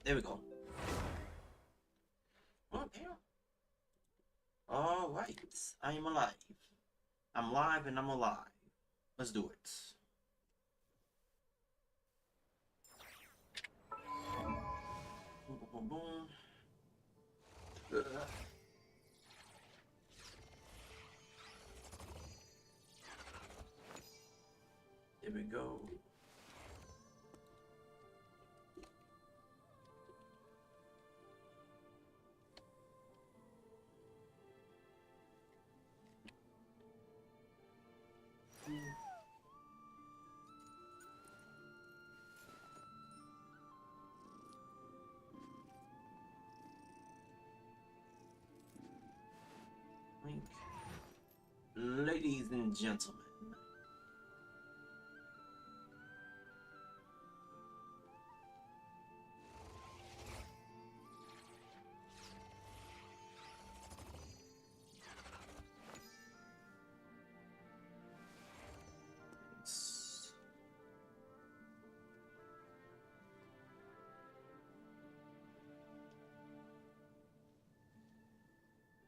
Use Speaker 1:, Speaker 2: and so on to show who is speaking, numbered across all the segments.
Speaker 1: There we go. Oh, damn. Alright. I am alive. I'm live and I'm alive. Let's do it. Boom, boom, boom, boom. There we go. Ladies and gentlemen,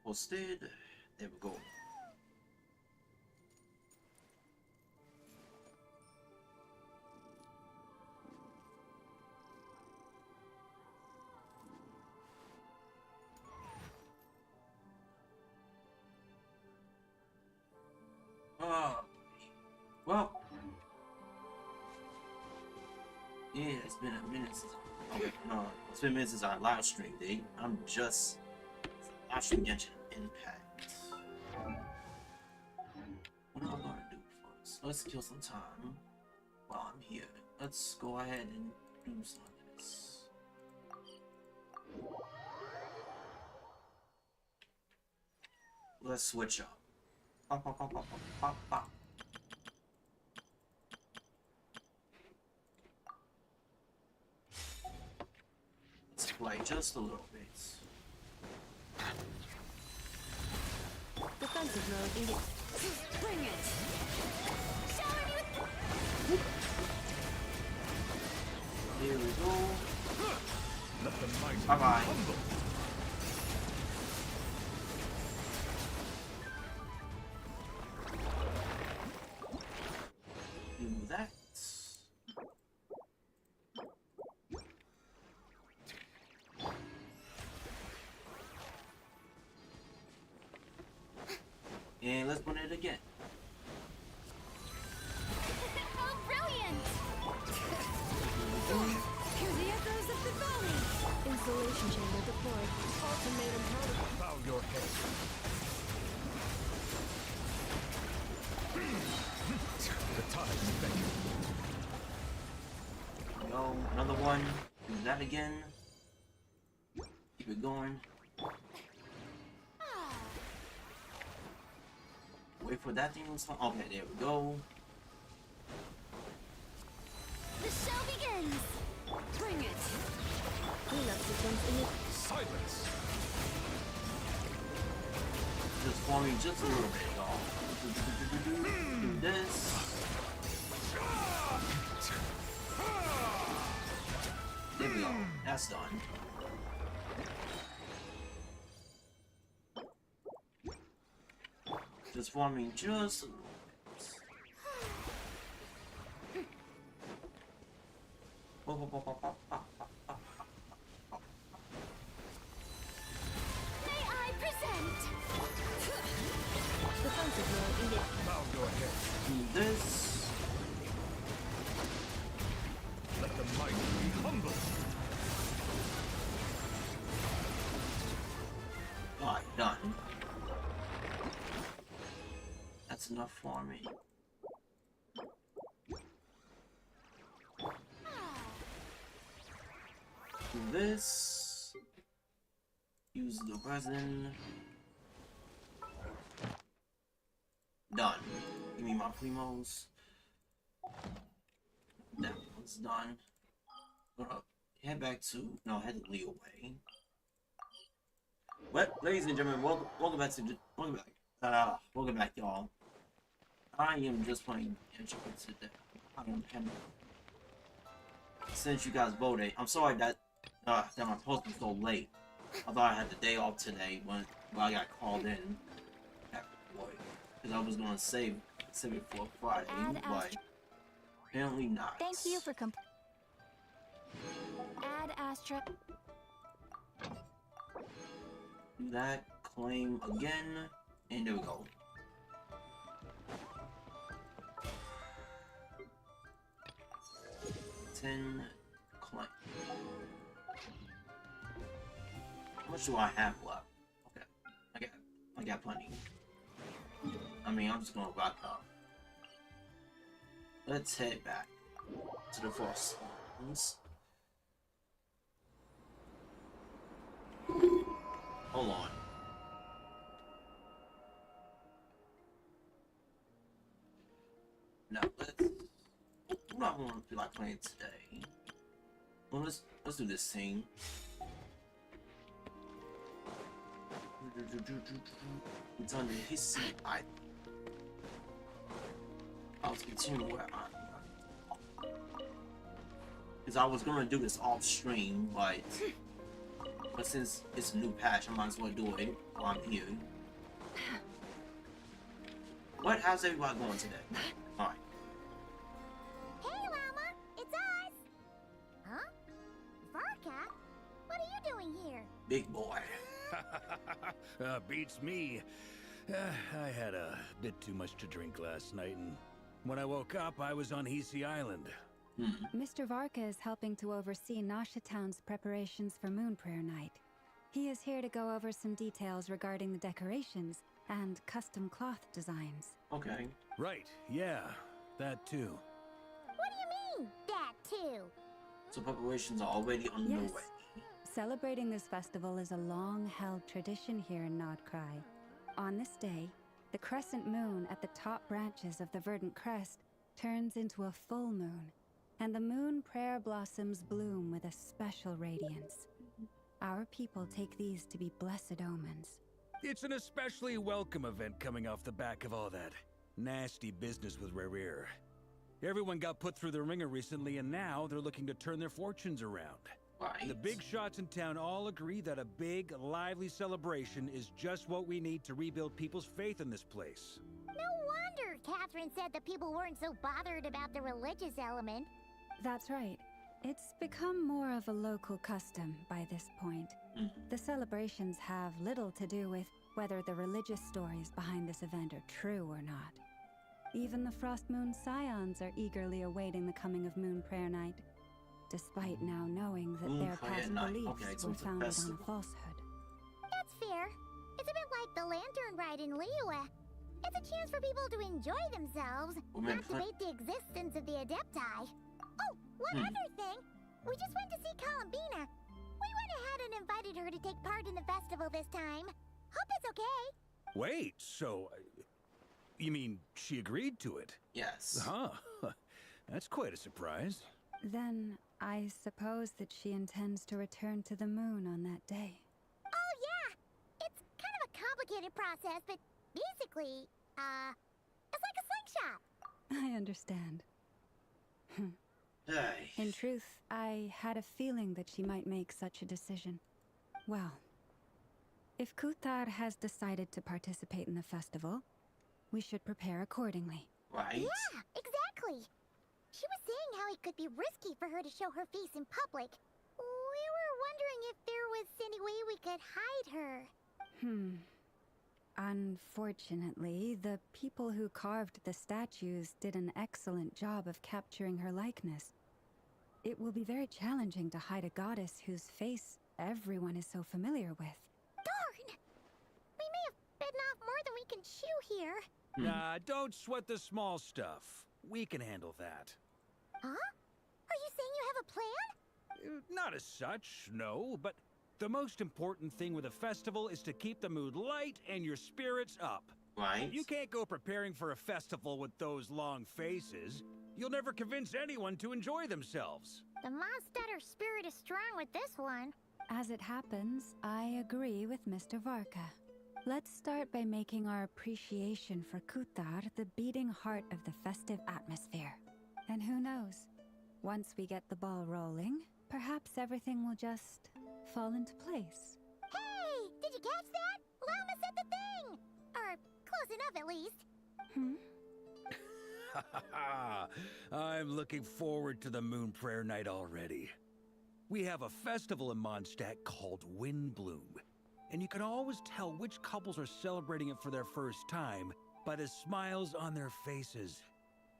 Speaker 1: posted. There we go. Well, yeah, it's been a minute since it's been a minute since our live stream date. I'm just live stream Genshin Impact. What am I gonna do first? Let's kill some time while I'm here. Let's go ahead and do some of this. Let's switch up. Pop, pop, pop, pop, pop, pop, pop. Let's play just a little bit.
Speaker 2: Defensive mode engaged. Bring it! Shower me with...
Speaker 1: Here we go.
Speaker 3: Let the mighty
Speaker 1: Bye-bye.
Speaker 3: humble.
Speaker 1: Do that. And let's put it again.
Speaker 2: How brilliant! Hear the echoes of the valley! Installation chamber deployed. Ultimatum protocol.
Speaker 3: Bow your head. The tides beckon.
Speaker 1: Go, another one. Do that again. Keep it going. Wait for that thing to start. Okay, there we go.
Speaker 2: The show begins! Bring it! Cleanup systems in it.
Speaker 3: Silence.
Speaker 1: Just forming just a little bit, y'all. Do this. There we go. That's done. Just forming just a little bit.
Speaker 2: May I present? Defensive mode engaged.
Speaker 3: Bow your head.
Speaker 1: Do this.
Speaker 3: Let the mighty be humble.
Speaker 1: Alright, done. That's enough for me. Do this. Use the resin. Done. Give me my primos. That one's done. Gonna head back to head to Leo Way. Well, ladies and gentlemen, welcome back, y'all. I am just playing Genshin today. I don't have since you guys voted. I'm sorry that Damn, my post was so late. I thought I had the day off today when I got called in at work. Because I was going to save it for Friday, but apparently not.
Speaker 2: Thank you for Add Astra.
Speaker 1: Do that, claim again, and there we go. Claim. How much do I have left? Okay, I got plenty. I mean, I'm just gonna rock up. Let's head back to the first ones. Hold on. No, I'm not gonna feel like playing today. Well, let's do this thing. It's under his eye. I was continuing where because I was gonna do this off stream, but since it's a new patch, I might as well do it while I'm here. How's everybody going today? Alright.
Speaker 2: Hey, Llama, it's us. Huh? Varka? What are you doing here?
Speaker 1: Big boy.
Speaker 3: Beats me. I had a bit too much to drink last night, and when I woke up, I was on Hisi Island.
Speaker 4: Mr. Varka is helping to oversee Nasha Town's preparations for Moon Prayer Night. He is here to go over some details regarding the decorations and custom cloth designs.
Speaker 1: Okay.
Speaker 3: Right, yeah, that too.
Speaker 2: What do you mean, that too?
Speaker 1: So preparations are already underway.
Speaker 4: Yes. Celebrating this festival is a long-held tradition here in Nodcry. On this day, the crescent moon at the top branches of the verdant crest turns into a full moon, and the moon prayer blossoms bloom with a special radiance. Our people take these to be blessed omens.
Speaker 3: It's an especially welcome event coming off the back of all that nasty business with Rare. Everyone got put through the ringer recently, and now they're looking to turn their fortunes around.
Speaker 1: Right.
Speaker 3: The big shots in town all agree that a big, lively celebration is just what we need to rebuild people's faith in this place.
Speaker 2: No wonder Catherine said the people weren't so bothered about the religious element.
Speaker 4: That's right. It's become more of a local custom by this point. The celebrations have little to do with whether the religious stories behind this event are true or not. Even the Frost Moon Scions are eagerly awaiting the coming of Moon Prayer Night, despite now knowing that
Speaker 1: Moon
Speaker 4: their
Speaker 1: Prayer
Speaker 4: past
Speaker 1: Night.
Speaker 4: beliefs
Speaker 1: Okay, so
Speaker 4: were
Speaker 1: it's a
Speaker 4: founded on
Speaker 1: festival.
Speaker 4: a falsehood.
Speaker 2: That's fair. It's a bit like the lantern ride in Liyue. It's a chance for people to enjoy themselves, not debate the existence of the Adepti. Oh, one other thing. We just went to see Columbina. We went ahead and invited her to take part in the festival this time. Hope it's okay.
Speaker 3: Wait, so... you mean she agreed to it?
Speaker 1: Yes.
Speaker 3: Huh. That's quite a surprise.
Speaker 4: Then I suppose that she intends to return to the moon on that day.
Speaker 2: Oh, yeah. It's kind of a complicated process, but basically, it's like a slingshot.
Speaker 4: I understand.
Speaker 1: Hey.
Speaker 4: In truth, I had a feeling that she might make such a decision. Well, if Kuthar has decided to participate in the festival, we should prepare accordingly.
Speaker 1: Right.
Speaker 2: Yeah, exactly. She was saying how it could be risky for her to show her face in public. We were wondering if there was any way we could hide her.
Speaker 4: Unfortunately, the people who carved the statues did an excellent job of capturing her likeness. It will be very challenging to hide a goddess whose face everyone is so familiar with.
Speaker 2: Darn! We may have bitten off more than we can chew here.
Speaker 3: Nah, don't sweat the small stuff. We can handle that.
Speaker 2: Huh? Are you saying you have a plan?
Speaker 3: Not as such, no, but the most important thing with a festival is to keep the mood light and your spirits up.
Speaker 1: Right.
Speaker 3: You can't go preparing for a festival with those long faces. You'll never convince anyone to enjoy themselves.
Speaker 2: The Mondstatter spirit is strong with this one.
Speaker 4: As it happens, I agree with Mr. Varka. Let's start by making our appreciation for Kuthar the beating heart of the festive atmosphere. And who knows, once we get the ball rolling, perhaps everything will just fall into place.
Speaker 2: Hey! Did you catch that? Llama said the thing! Or close enough, at least.
Speaker 3: I'm looking forward to the Moon Prayer Night already. We have a festival in Mondstadt called Windbloom, and you can always tell which couples are celebrating it for their first time by the smiles on their faces.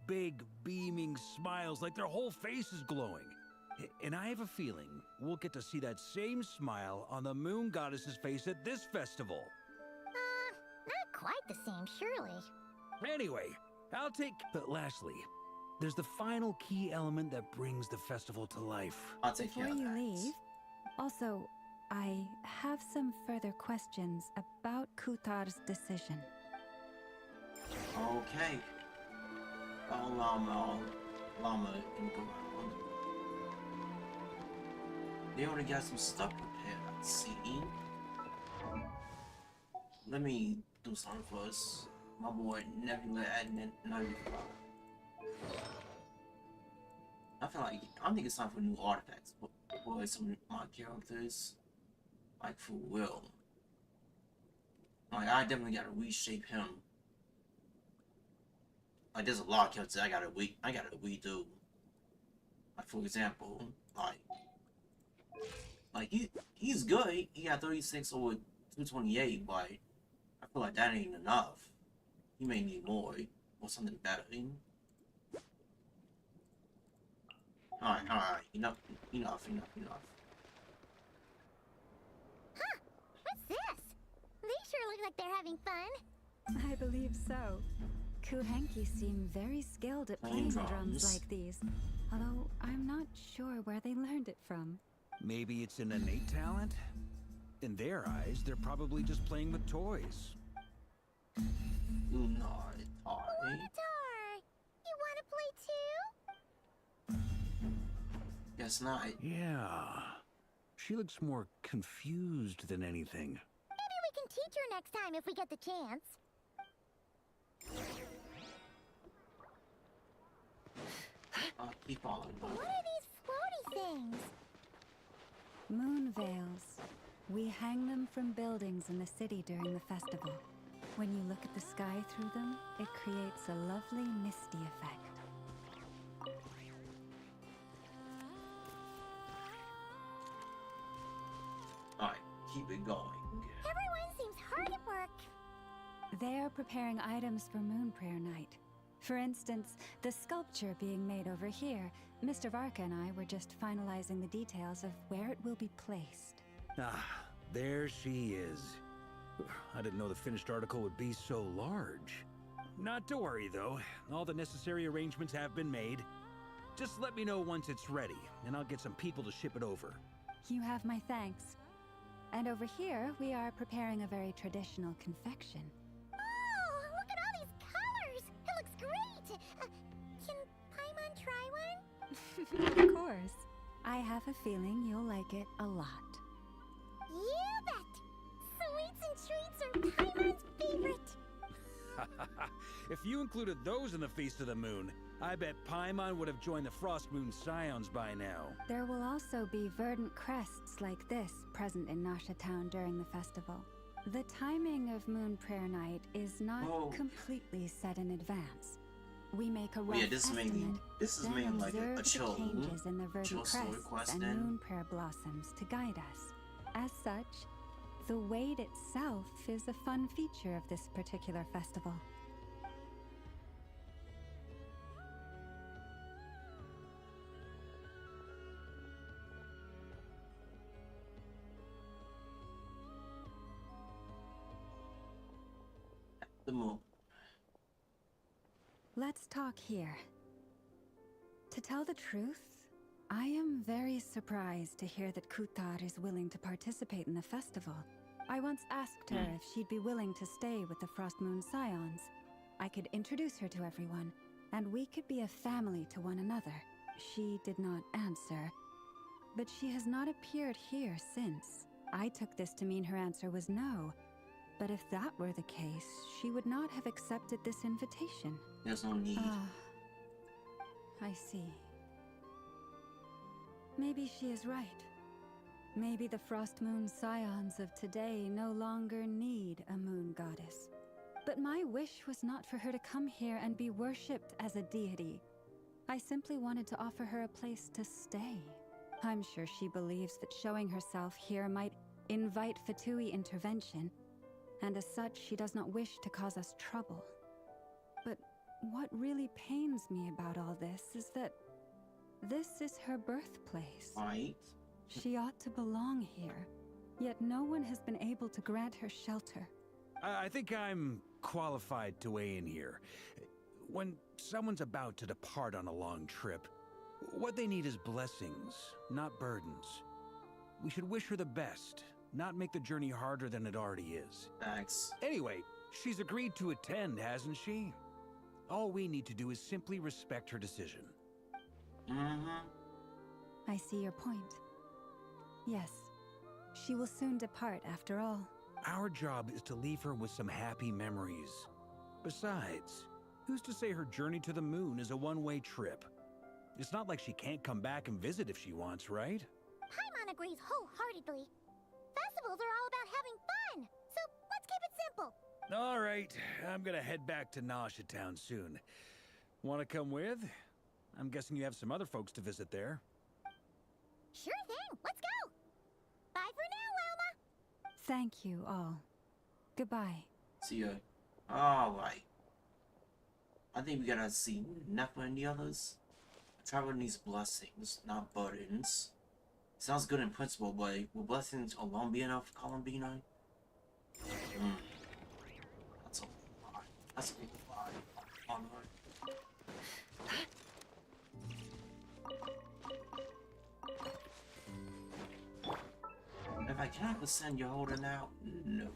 Speaker 3: Big, beaming smiles like their whole face is glowing. And I have a feeling we'll get to see that same smile on the Moon Goddess's face at this festival.
Speaker 2: Not quite the same, surely.
Speaker 3: Anyway, But lastly, there's the final key element that brings the festival to life.
Speaker 1: I'll take care
Speaker 4: Before
Speaker 1: of
Speaker 4: you
Speaker 1: that.
Speaker 4: leave, also, I have some further questions about Kutar's decision.
Speaker 1: Okay. Follow Llama and go around. They already got some stuff prepared, I see. Let me do something first. My boy Nebula at 95. I think it's time for new artifacts for some of my characters. Like, for real. Like, I definitely gotta reshape him. Like, there's a lot of characters I gotta redo. Like, for example, he's good. He got 36 over 228, but I feel like that ain't enough. He may need more or something better. Alright. Enough.
Speaker 2: Huh? What's this? They sure look like they're having fun.
Speaker 4: I believe so. Kuhenki seem very skilled at playing drums like these, although I'm not sure where they learned it from.
Speaker 3: Maybe it's an innate talent? In their eyes, they're probably just playing with toys.
Speaker 1: No,
Speaker 2: Guitar! You wanna play too?
Speaker 1: Guess not.
Speaker 3: Yeah. She looks more confused than anything.
Speaker 2: Maybe we can teach her next time if we get the chance.
Speaker 1: I'll keep following.
Speaker 2: What are these floaty things?
Speaker 4: Moon veils. We hang them from buildings in the city during the festival. When you look at the sky through them, it creates a lovely misty effect.
Speaker 1: Alright, keep it going.
Speaker 2: Everyone seems hard at work.
Speaker 4: They are preparing items for Moon Prayer Night. For instance, the sculpture being made over here, Mr. Varka and I were just finalizing the details of where it will be placed.
Speaker 3: Ah, there she is. I didn't know the finished article would be so large. Not to worry, though. All the necessary arrangements have been made. Just let me know once it's ready, and I'll get some people to ship it over.
Speaker 4: You have my thanks. And over here, we are preparing a very traditional confection.
Speaker 2: Oh, look at all these colors! It looks great! Can Paimon try one?
Speaker 4: Of course. I have a feeling you'll like it a lot.
Speaker 2: You bet! Sweets and treats are Paimon's favorite!
Speaker 3: If you included those in the Feast of the Moon, I bet Paimon would have joined the Frost Moon Scions by now.
Speaker 4: There will also be verdant crests like this present in Nasha Town during the festival. The timing of Moon Prayer Night is not completely set in advance. We make a rough estimate,
Speaker 1: this is
Speaker 4: then
Speaker 1: mainly like
Speaker 4: observe
Speaker 1: a chill,
Speaker 4: the changes in the verdant crests and moon prayer blossoms to guide us. As such, the wait itself is a fun feature of this particular festival.
Speaker 1: The moon.
Speaker 4: Let's talk here. To tell the truth, I am very surprised to hear that Kutar is willing to participate in the festival. I once asked her if she'd be willing to stay with the Frost Moon Scions. I could introduce her to everyone, and we could be a family to one another. She did not answer, but she has not appeared here since. I took this to mean her answer was no, but if that were the case, she would not have accepted this invitation.
Speaker 1: There's no need.
Speaker 4: I see. Maybe she is right. Maybe the Frost Moon scions of today no longer need a moon goddess. But my wish was not for her to come here and be worshipped as a deity. I simply wanted to offer her a place to stay. I'm sure she believes that showing herself here might invite Fatui intervention, and as such, she does not wish to cause us trouble. But what really pains me about all this is that this is her birthplace.
Speaker 1: Right.
Speaker 4: She ought to belong here, yet no one has been able to grant her shelter.
Speaker 3: I think I'm qualified to weigh in here. When someone's about to depart on a long trip, what they need is blessings, not burdens. We should wish her the best, not make the journey harder than it already is.
Speaker 1: Thanks.
Speaker 3: Anyway, she's agreed to attend, hasn't she? All we need to do is simply respect her decision.
Speaker 4: I see your point. Yes, she will soon depart after all.
Speaker 3: Our job is to leave her with some happy memories. Besides, who's to say her journey to the moon is a one-way trip? It's not like she can't come back and visit if she wants, right?
Speaker 2: Paimon agrees wholeheartedly. Festivals are all about having fun, so let's keep it simple.
Speaker 3: All right, I'm gonna head back to Nausea Town soon. Want to come with? I'm guessing you have some other folks to visit there.
Speaker 2: Sure thing, let's go. Bye for now, Wilma.
Speaker 4: Thank you all. Goodbye.
Speaker 1: See ya. Alright. I think we gotta see Nepha and the others. Travel needs blessings, not burdens. Sounds good in principle, but will blessings alone be enough, Columbine? That's a lot. That's a lot. On her. If I cannot ascend, you're holding out? No.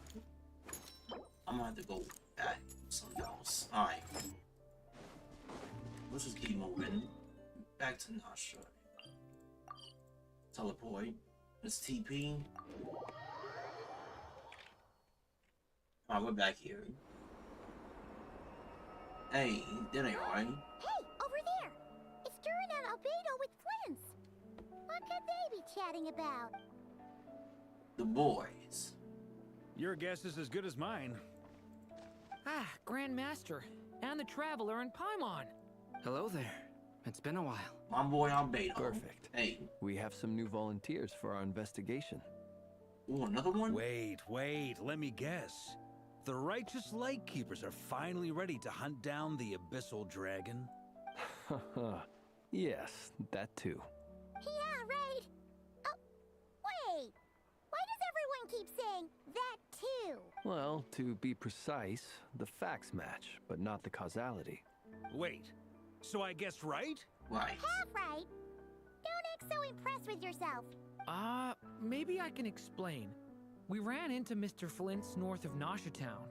Speaker 1: I'm gonna have to go back to something else. Alright. Let's just keep moving. Back to Nasha. Teleport. Let's TP. Alright, we're back here. Hey, that ain't right.
Speaker 2: Hey, over there. It's Durin and Albedo with Flints. What could they be chatting about?
Speaker 1: The boys.
Speaker 3: Your guess is as good as mine.
Speaker 5: Ah, Grand Master, and the Traveler and Paimon.
Speaker 6: Hello there. It's been a while.
Speaker 1: My boy Albedo.
Speaker 6: Perfect.
Speaker 1: Hey.
Speaker 6: We have some new volunteers for our investigation.
Speaker 1: Ooh, another one?
Speaker 3: Wait, let me guess. The righteous Lightkeepers are finally ready to hunt down the Abyssal Dragon?
Speaker 6: Yes, that too.
Speaker 2: Yeah, right. Oh, wait. Why does everyone keep saying that too?
Speaker 6: Well, to be precise, the facts match, but not the causality.
Speaker 3: Wait, so I guessed right?
Speaker 1: Right.
Speaker 2: Half right. Don't act so impressed with yourself.
Speaker 5: Maybe I can explain. We ran into Mr. Flint's north of Nausea Town.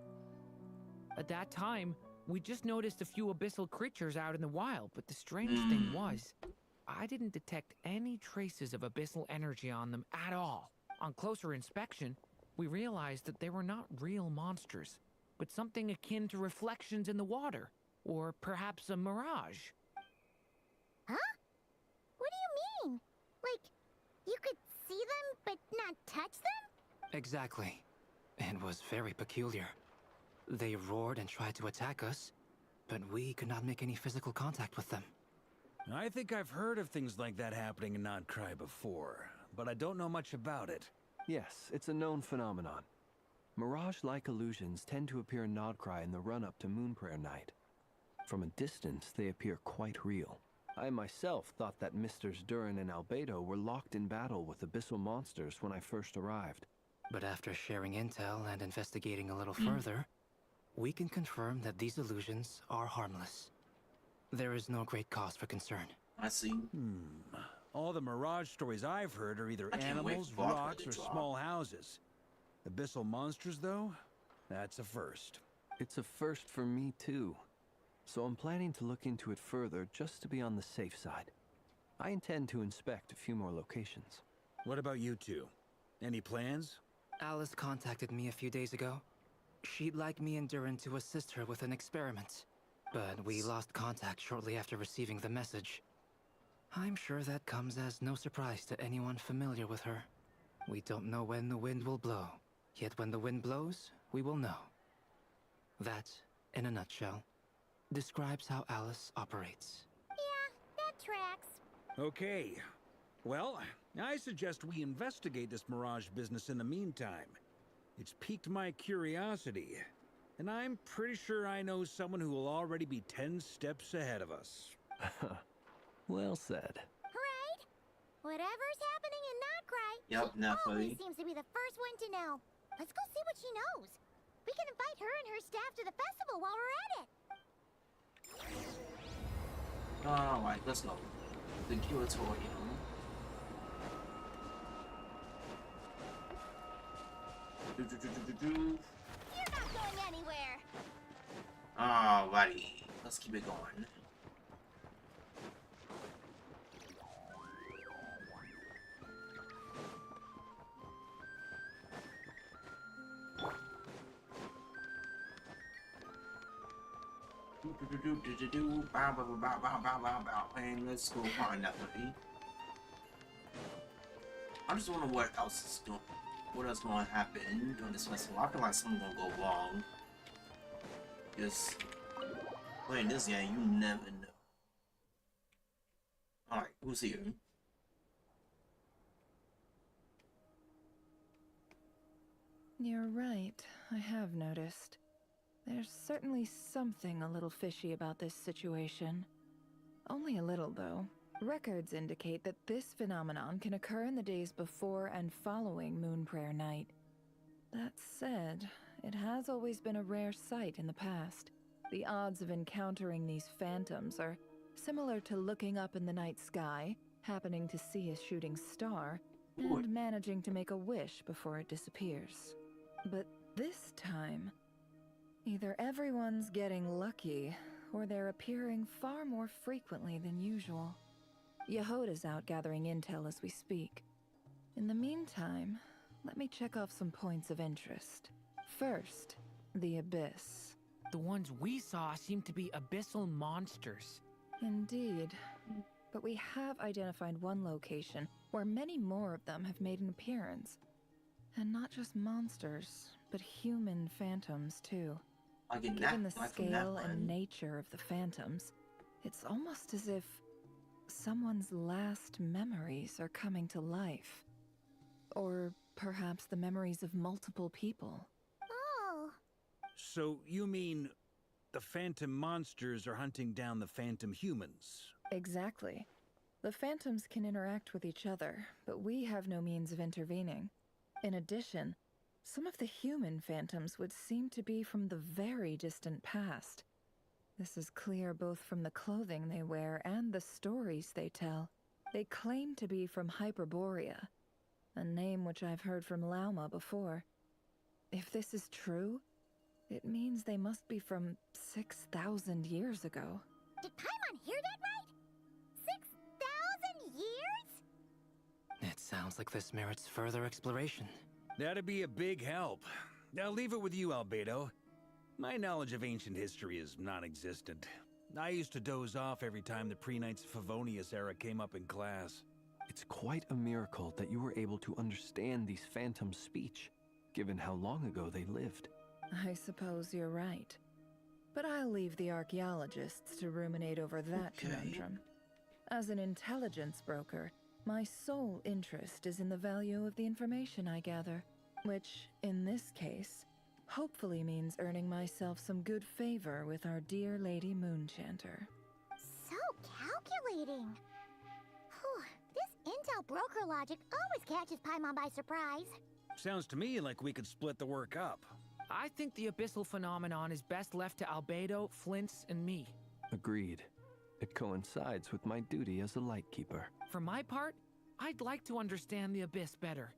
Speaker 5: At that time, we just noticed a few abyssal creatures out in the wild, but the strange thing was, I didn't detect any traces of abyssal energy on them at all. On closer inspection, we realized that they were not real monsters, but something akin to reflections in the water, or perhaps a mirage.
Speaker 2: Huh? What do you mean? Like, you could see them but not touch them?
Speaker 7: Exactly. It was very peculiar. They roared and tried to attack us, but we could not make any physical contact with them.
Speaker 3: I think I've heard of things like that happening in Nodcry before, but I don't know much about it.
Speaker 6: Yes, it's a known phenomenon. Mirage-like illusions tend to appear in Nodcry in the run-up to Moonprayer Night. From a distance, they appear quite real. I myself thought that Misters Durin and Albedo were locked in battle with abyssal monsters when I first arrived.
Speaker 7: But after sharing intel and investigating a little further, we can confirm that these illusions are harmless. There is no great cause for concern.
Speaker 1: I see.
Speaker 3: All the Mirage stories I've heard are either
Speaker 1: I can't wait
Speaker 3: animals,
Speaker 1: for Valkyrie
Speaker 3: rocks,
Speaker 1: to
Speaker 3: or
Speaker 1: drop.
Speaker 3: small houses. Abyssal monsters, though? That's a first.
Speaker 6: It's a first for me, too. So I'm planning to look into it further just to be on the safe side. I intend to inspect a few more locations.
Speaker 3: What about you two? Any plans?
Speaker 7: Alice contacted me a few days ago. She'd like me and Durin to assist her with an experiment. But we lost contact shortly after receiving the message. I'm sure that comes as no surprise to anyone familiar with her. We don't know when the wind will blow, yet when the wind blows, we will know. That, in a nutshell, describes how Alice operates.
Speaker 2: Yeah, that tracks.
Speaker 3: Okay. Well, I suggest we investigate this Mirage business in the meantime. It's piqued my curiosity, and I'm pretty sure I know someone who will already be 10 steps ahead of us.
Speaker 6: Well said.
Speaker 2: Right? Whatever's happening in Notcry,
Speaker 1: Yep,
Speaker 2: she
Speaker 1: Napoli.
Speaker 2: always seems to be the first one to know. Let's go see what she knows. We can invite her and her staff to the festival while we're at it.
Speaker 1: Alright, let's go. The curatorium.
Speaker 2: You're not going anywhere.
Speaker 1: Alrighty, let's keep it going. And let's go find that lady. I just wonder what else is going, what else going to happen during this festival. I feel like something's gonna go wrong. Just playing this game, you never know. Alright, who's here?
Speaker 8: You're right, I have noticed. There's certainly something a little fishy about this situation. Only a little, though. Records indicate that this phenomenon can occur in the days before and following Moon Prayer Night. That said, it has always been a rare sight in the past. The odds of encountering these phantoms are similar to looking up in the night sky, happening to see a shooting star, and managing to make a wish before it disappears. But this time, either everyone's getting lucky, or they're appearing far more frequently than usual. Yehoda's out gathering intel as we speak. In the meantime, let me check off some points of interest. First, the Abyss.
Speaker 5: The ones we saw seem to be abyssal monsters.
Speaker 8: Indeed. But we have identified one location where many more of them have made an appearance. And not just monsters, but human phantoms too. Given the scale and nature of the phantoms, it's almost as if someone's last memories are coming to life. Or perhaps the memories of multiple people.
Speaker 2: Oh.
Speaker 3: So you mean the phantom monsters are hunting down the phantom humans?
Speaker 8: Exactly. The phantoms can interact with each other, but we have no means of intervening. In addition, some of the human phantoms would seem to be from the very distant past. This is clear both from the clothing they wear and the stories they tell. They claim to be from Hyperborea, a name which I've heard from Lauma before. If this is true, it means they must be from 6,000 years ago.
Speaker 2: Did Paimon hear that right? 6,000 years?
Speaker 7: It sounds like this merits further exploration.
Speaker 3: That'd be a big help. I'll leave it with you, Albedo. My knowledge of ancient history is non-existent. I used to doze off every time the pre-Knights of Favonius era came up in class.
Speaker 6: It's quite a miracle that you were able to understand these phantoms' speech, given how long ago they lived.
Speaker 8: I suppose you're right. But I'll leave the archaeologists to ruminate over that conundrum. As an intelligence broker, my sole interest is in the value of the information I gather, which, in this case, hopefully means earning myself some good favor with our dear Lady Moonchanter.
Speaker 2: So calculating. Whew, this intel broker logic always catches Paimon by surprise.
Speaker 3: Sounds to me like we could split the work up.
Speaker 5: I think the abyssal phenomenon is best left to Albedo, Flints, and me.
Speaker 6: Agreed. It coincides with my duty as a lightkeeper.
Speaker 5: For my part, I'd like to understand the abyss better.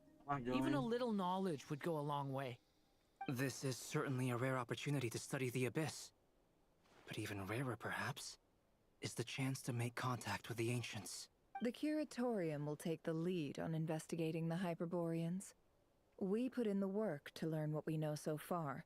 Speaker 5: Even a little knowledge would go a long way.
Speaker 7: This is certainly a rare opportunity to study the abyss. But even rarer, perhaps, is the chance to make contact with the ancients.
Speaker 8: The Curatorium will take the lead on investigating the Hyperboreans. We put in the work to learn what we know so far.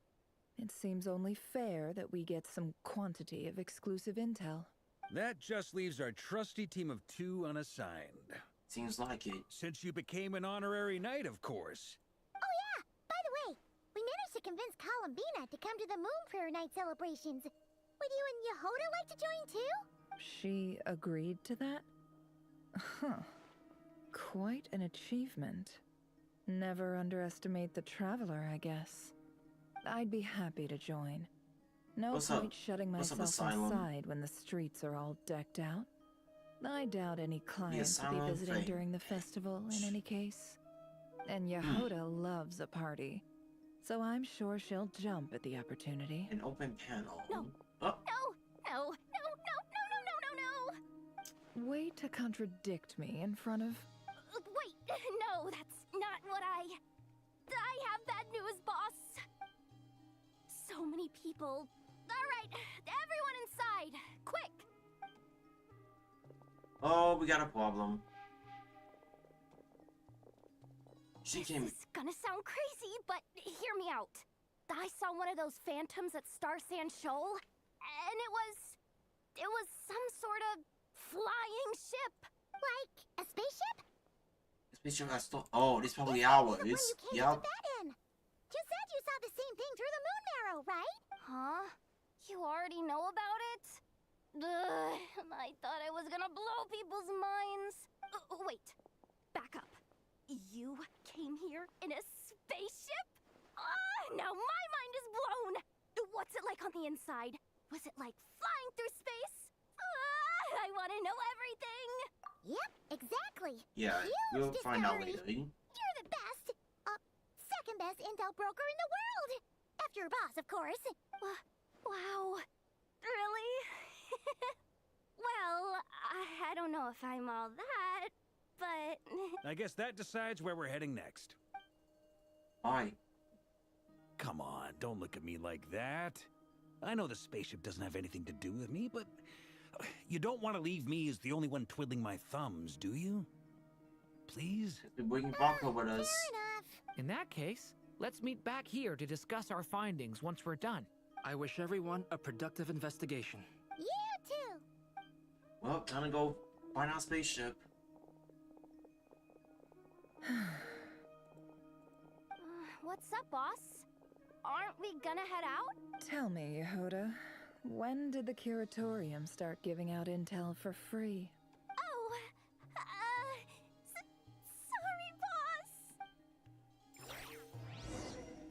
Speaker 8: It seems only fair that we get some quantity of exclusive intel.
Speaker 3: That just leaves our trusty team of 2 unassigned.
Speaker 1: Seems like it.
Speaker 3: Since you became an honorary knight, of course.
Speaker 2: Oh yeah, by the way, we managed to convince Columbina to come to the Moon Prayer Night celebrations. Would you and Yehoda like to join too?
Speaker 8: She agreed to that? Huh. Quite an achievement. Never underestimate the traveler, I guess. I'd be happy to join. No
Speaker 1: What's
Speaker 8: point
Speaker 1: up?
Speaker 8: shutting
Speaker 1: What's up,
Speaker 8: myself
Speaker 1: Asylum?
Speaker 8: inside when the streets are all decked out. I doubt any clients will be
Speaker 1: Asylum
Speaker 8: visiting
Speaker 1: thing.
Speaker 8: during the festival in any case. And Yehoda loves a party, so I'm sure she'll jump at the opportunity.
Speaker 1: An open panel.
Speaker 2: No.
Speaker 1: Oh,
Speaker 2: No.
Speaker 8: Way to contradict me in front of...
Speaker 2: Wait, no, that's not what I have bad news, boss. So many people. All right, everyone inside, quick.
Speaker 1: oh, we got a problem. She came.
Speaker 2: This is gonna sound crazy, but hear me out. I saw one of those phantoms at Star Sand Shoal, and it was some sort of flying ship. Like a spaceship?
Speaker 1: Especially I stole. Oh, this probably
Speaker 2: It's
Speaker 1: ours.
Speaker 2: the one you came
Speaker 1: Yup.
Speaker 2: to bed in. You said you saw the same thing through the moon marrow, right? Huh? You already know about it? Ugh, I thought I was gonna blow people's minds. Wait, back up. You came here in a spaceship? Now my mind is blown! What's it like on the inside? Was it like flying through space? I want to know everything! Yep, exactly.
Speaker 1: Yeah,
Speaker 2: Huge
Speaker 1: we'll find out
Speaker 2: discovery.
Speaker 1: later.
Speaker 2: You're the best! Second best intel broker in the world! After your boss, of course. Wow. Really? Well, I don't know if I'm all that, but...
Speaker 3: I guess that decides where we're heading next.
Speaker 1: Alright.
Speaker 3: Come on, don't look at me like that. I know the spaceship doesn't have anything to do with me, but you don't want to leave me as the only one twiddling my thumbs, do you? Please?
Speaker 1: Been bringing Bronco with us.
Speaker 2: Fair enough.
Speaker 5: In that case, let's meet back here to discuss our findings once we're done.
Speaker 7: I wish everyone a productive investigation.
Speaker 2: You too.
Speaker 1: Well, time to go find our spaceship.
Speaker 2: What's up, boss? Aren't we gonna head out?
Speaker 8: Tell me, Yehoda, when did the Curatorium start giving out intel for free?
Speaker 2: Oh, sorry, boss.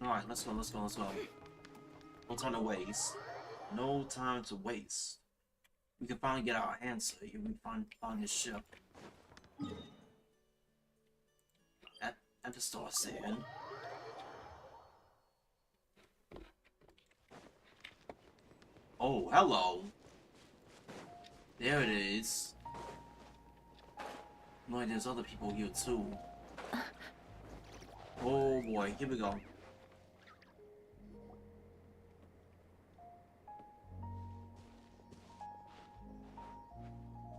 Speaker 1: Alright, let's go. No time to waste. No time to waste. We can finally get our answer if we find this ship. At the Star Sand. Oh, hello. There it is. No, there's other people here too. Oh boy, here we go.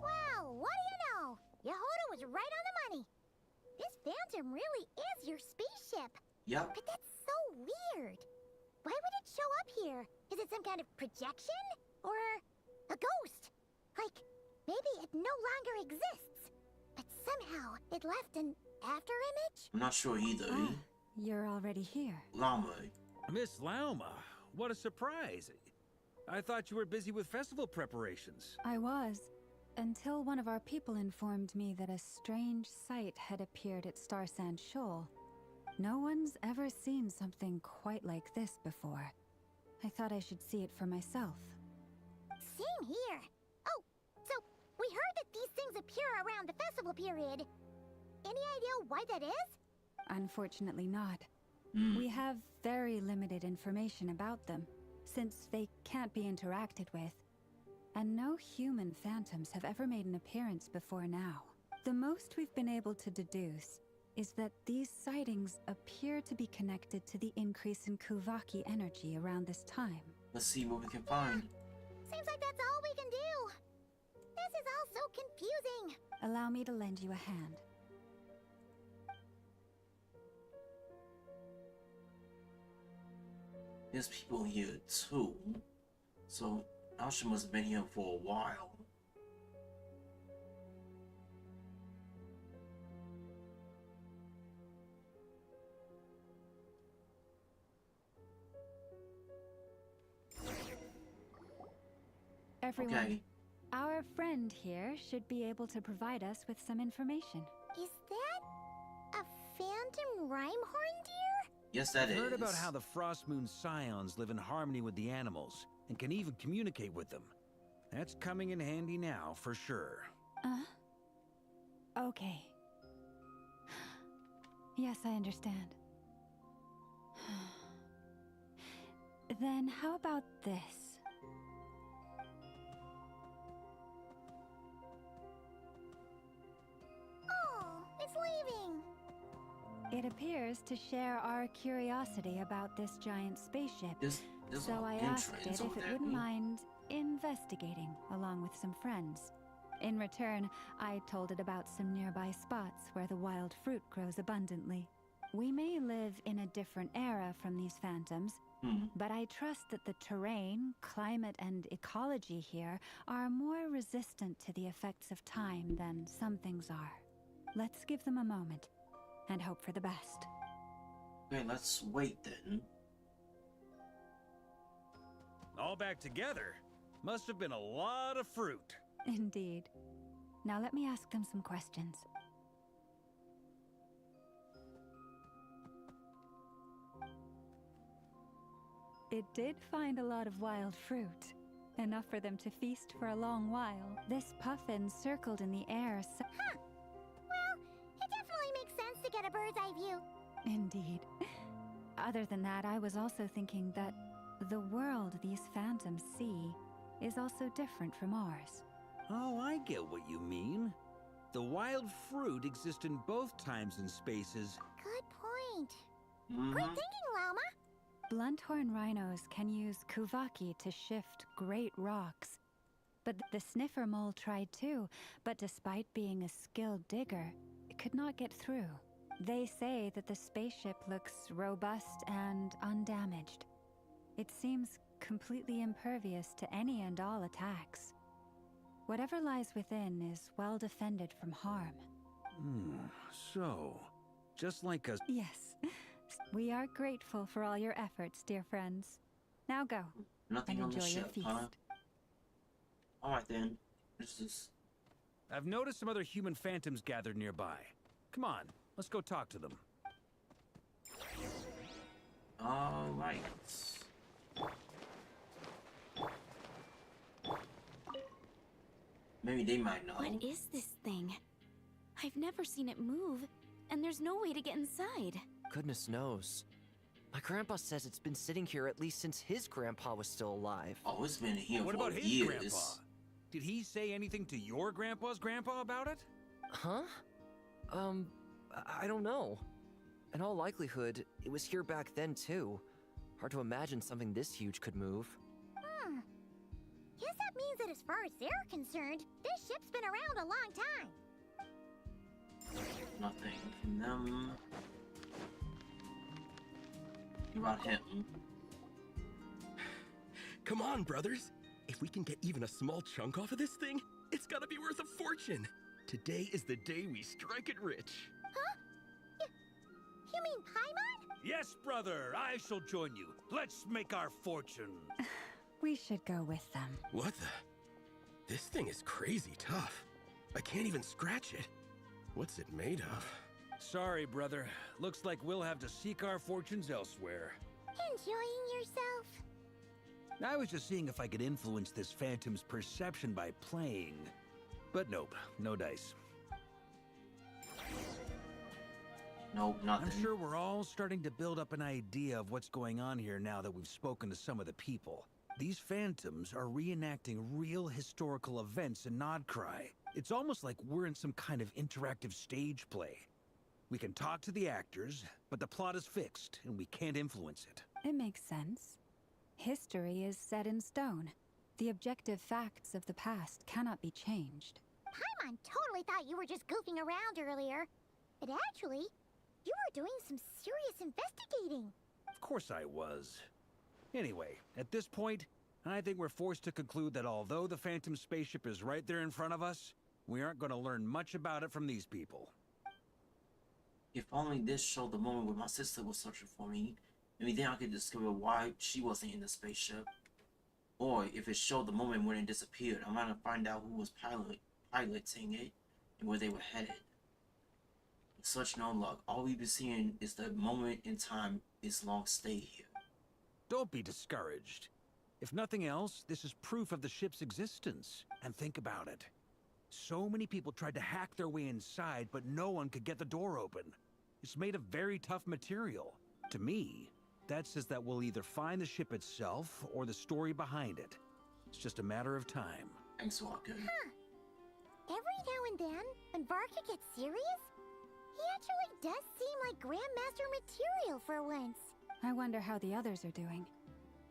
Speaker 2: Well, what do you know? Yehoda was right on the money. This phantom really is your spaceship.
Speaker 1: Yep.
Speaker 2: But that's so weird. Why would it show up here? Is it some kind of projection? Or a ghost? Like, maybe it no longer exists. But somehow it left an after image?
Speaker 1: I'm not sure either.
Speaker 4: Ah, you're already here.
Speaker 1: Llama.
Speaker 3: Miss Lauma, what a surprise. I thought you were busy with festival preparations.
Speaker 4: I was, until one of our people informed me that a strange sight had appeared at Star Sand Shoal. No one's ever seen something quite like this before. I thought I should see it for myself.
Speaker 2: Same here. Oh, so we heard that these things appear around the festival period. Any idea why that is?
Speaker 4: Unfortunately not.
Speaker 1: Hmm.
Speaker 4: We have very limited information about them, since they can't be interacted with. And no human phantoms have ever made an appearance before now. The most we've been able to deduce is that these sightings appear to be connected to the increase in Kuvaki energy around this time.
Speaker 1: Let's see what we can find.
Speaker 2: Seems like that's all we can do. This is all so confusing.
Speaker 4: Allow me to lend you a hand.
Speaker 1: There's people here too. So Asha must have been here for a while.
Speaker 4: Everyone,
Speaker 1: Okay.
Speaker 4: our friend here should be able to provide us with some information.
Speaker 2: Is that a phantom Rhymehorn deer?
Speaker 1: Yes, that
Speaker 3: I've
Speaker 1: is.
Speaker 3: heard about how the Frost Moon Scions live in harmony with the animals and can even communicate with them. That's coming in handy now, for sure.
Speaker 4: Okay. Yes, I understand. Then how about this?
Speaker 2: Oh, it's leaving.
Speaker 4: It appears to share our curiosity about this giant spaceship.
Speaker 1: There's
Speaker 4: So
Speaker 1: a
Speaker 4: I asked it
Speaker 1: entrance
Speaker 4: if
Speaker 1: over
Speaker 4: it
Speaker 1: there.
Speaker 4: wouldn't mind investigating along with some friends. In return, I told it about some nearby spots where the wild fruit grows abundantly. We may live in a different era from these phantoms, but I trust that the terrain, climate, and ecology here are more resistant to the effects of time than some things are. Let's give them a moment and hope for the best.
Speaker 1: Okay, let's wait then.
Speaker 3: All back together? Must have been a lot of fruit.
Speaker 4: Indeed. Now let me ask them some questions. It did find a lot of wild fruit. Enough for them to feast for a long while. This puffin circled in the air so...
Speaker 2: Well, it definitely makes sense to get a bird's eye view.
Speaker 4: Indeed. Other than that, I was also thinking that the world these phantoms see is also different from ours.
Speaker 3: Oh, I get what you mean. The wild fruit exist in both times and spaces.
Speaker 2: Good point.
Speaker 1: Mm-hmm.
Speaker 2: Great thinking, Llama.
Speaker 4: Blunthorn rhinos can use kuvaki to shift great rocks. But the sniffer mole tried too, but despite being a skilled digger, it could not get through. They say that the spaceship looks robust and undamaged. It seems completely impervious to any and all attacks. Whatever lies within is well defended from harm.
Speaker 3: So, just like a...
Speaker 4: Yes, we are grateful for all your efforts, dear friends. Now go
Speaker 1: Nothing
Speaker 4: and
Speaker 1: on the
Speaker 4: enjoy your
Speaker 1: ship,
Speaker 4: feast.
Speaker 1: huh? Alright then. This is...
Speaker 3: I've noticed some other human phantoms gathered nearby. Come on, let's go talk to them.
Speaker 1: Alright. Maybe they might know.
Speaker 9: What is this thing? I've never seen it move, and there's no way to get inside.
Speaker 10: Goodness knows. My grandpa says it's been sitting here at least since his grandpa was still alive.
Speaker 1: Oh, it's been here
Speaker 3: What
Speaker 1: for
Speaker 3: about his
Speaker 1: years.
Speaker 3: grandpa? Did he say anything to your grandpa's grandpa about it?
Speaker 10: Huh? I don't know. In all likelihood, it was here back then too. Hard to imagine something this huge could move.
Speaker 2: Guess that means that as far as they're concerned, this ship's been around a long time.
Speaker 1: Nothing from them. What about him?
Speaker 11: Come on, brothers. If we can get even a small chunk off of this thing, it's gotta be worth a fortune. Today is the day we strike it rich.
Speaker 2: Huh? You mean Paimon?
Speaker 3: Yes, brother, I shall join you. Let's make our fortune.
Speaker 4: We should go with them.
Speaker 11: What the? This thing is crazy tough. I can't even scratch it. What's it made of?
Speaker 3: Sorry, brother. Looks like we'll have to seek our fortunes elsewhere.
Speaker 2: Enjoying yourself?
Speaker 3: I was just seeing if I could influence this phantom's perception by playing. But nope, no dice.
Speaker 1: Nope, nothing.
Speaker 3: I'm sure we're all starting to build up an idea of what's going on here now that we've spoken to some of the people. These phantoms are reenacting real historical events in Nodcry. It's almost like we're in some kind of interactive stage play. We can talk to the actors, but the plot is fixed, and we can't influence it.
Speaker 4: It makes sense. History is set in stone. The objective facts of the past cannot be changed.
Speaker 2: Paimon totally thought you were just goofing around earlier. But actually, you were doing some serious investigating.
Speaker 3: Of course I was. Anyway, at this point, I think we're forced to conclude that although the Phantom spaceship is right there in front of us, we aren't going to learn much about it from these people.
Speaker 1: If only this showed the moment where my sister was searching for me, maybe then I could discover why she wasn't in the spaceship. Or if it showed the moment when it disappeared, I'm gonna find out who was piloting it and where they were headed. With such no luck, all we've been seeing is the moment in time its long stay here.
Speaker 3: Don't be discouraged. If nothing else, this is proof of the ship's existence. And think about it. So many people tried to hack their way inside, but no one could get the door open. It's made of very tough material. To me, that says that we'll either find the ship itself or the story behind it. It's just a matter of time.
Speaker 1: Thanks, Walker.
Speaker 2: Huh. Every now and then, when Varka gets serious, he actually does seem like Grandmaster material for once.
Speaker 4: I wonder how the others are doing.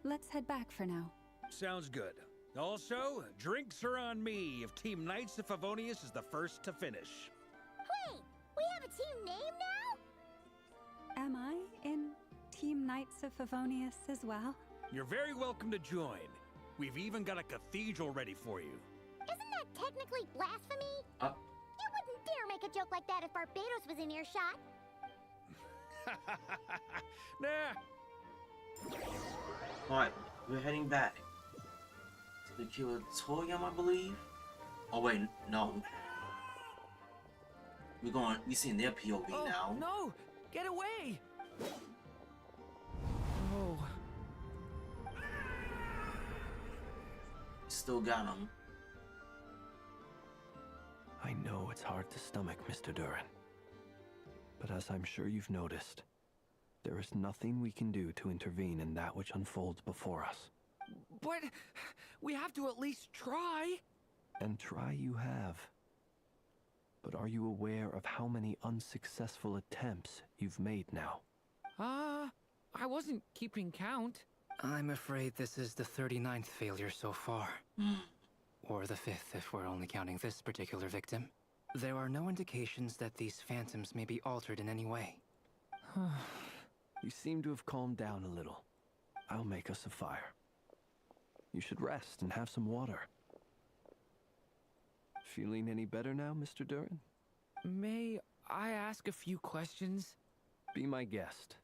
Speaker 4: Let's head back for now.
Speaker 3: Sounds good. Also, drinks are on me if Team Knights of Favonius is the first to finish.
Speaker 2: Wait, we have a team name now?
Speaker 4: Am I in Team Knights of Favonius as well?
Speaker 3: You're very welcome to join. We've even got a cathedral ready for you.
Speaker 2: Isn't that technically blasphemy? You wouldn't dare make a joke like that if Barbados was in earshot.
Speaker 3: Nah.
Speaker 1: Alright, we're heading back to the Curatorium, I believe. Oh wait, no. We seeing their POV now.
Speaker 5: No! Get away! Oh.
Speaker 1: Still got him.
Speaker 6: I know it's hard to stomach, Mr. Duran. But as I'm sure you've noticed, there is nothing we can do to intervene in that which unfolds before us.
Speaker 5: But we have to at least try.
Speaker 6: And try you have. But are you aware of how many unsuccessful attempts you've made now?
Speaker 5: I wasn't keeping count.
Speaker 7: I'm afraid this is the 39th failure so far. Or the 5th if we're only counting this particular victim. There are no indications that these phantoms may be altered in any way.
Speaker 6: You seem to have calmed down a little. I'll make us a fire. You should rest and have some water. Feeling any better now, Mr. Duran?
Speaker 5: May I ask a few questions?
Speaker 6: Be my guest.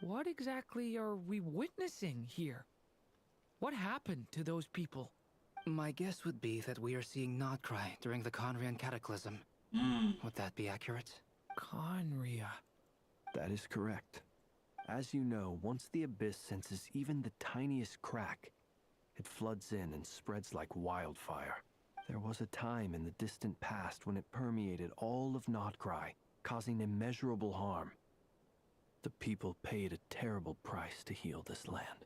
Speaker 5: What exactly are we witnessing here? What happened to those people?
Speaker 7: My guess would be that we are seeing Nodcry during the Conrian Cataclysm. Would that be accurate?
Speaker 5: Conria.
Speaker 6: That is correct. As you know, once the Abyss senses even the tiniest crack, it floods in and spreads like wildfire. There was a time in the distant past when it permeated all of Nodcry, causing immeasurable harm. The people paid a terrible price to heal this land.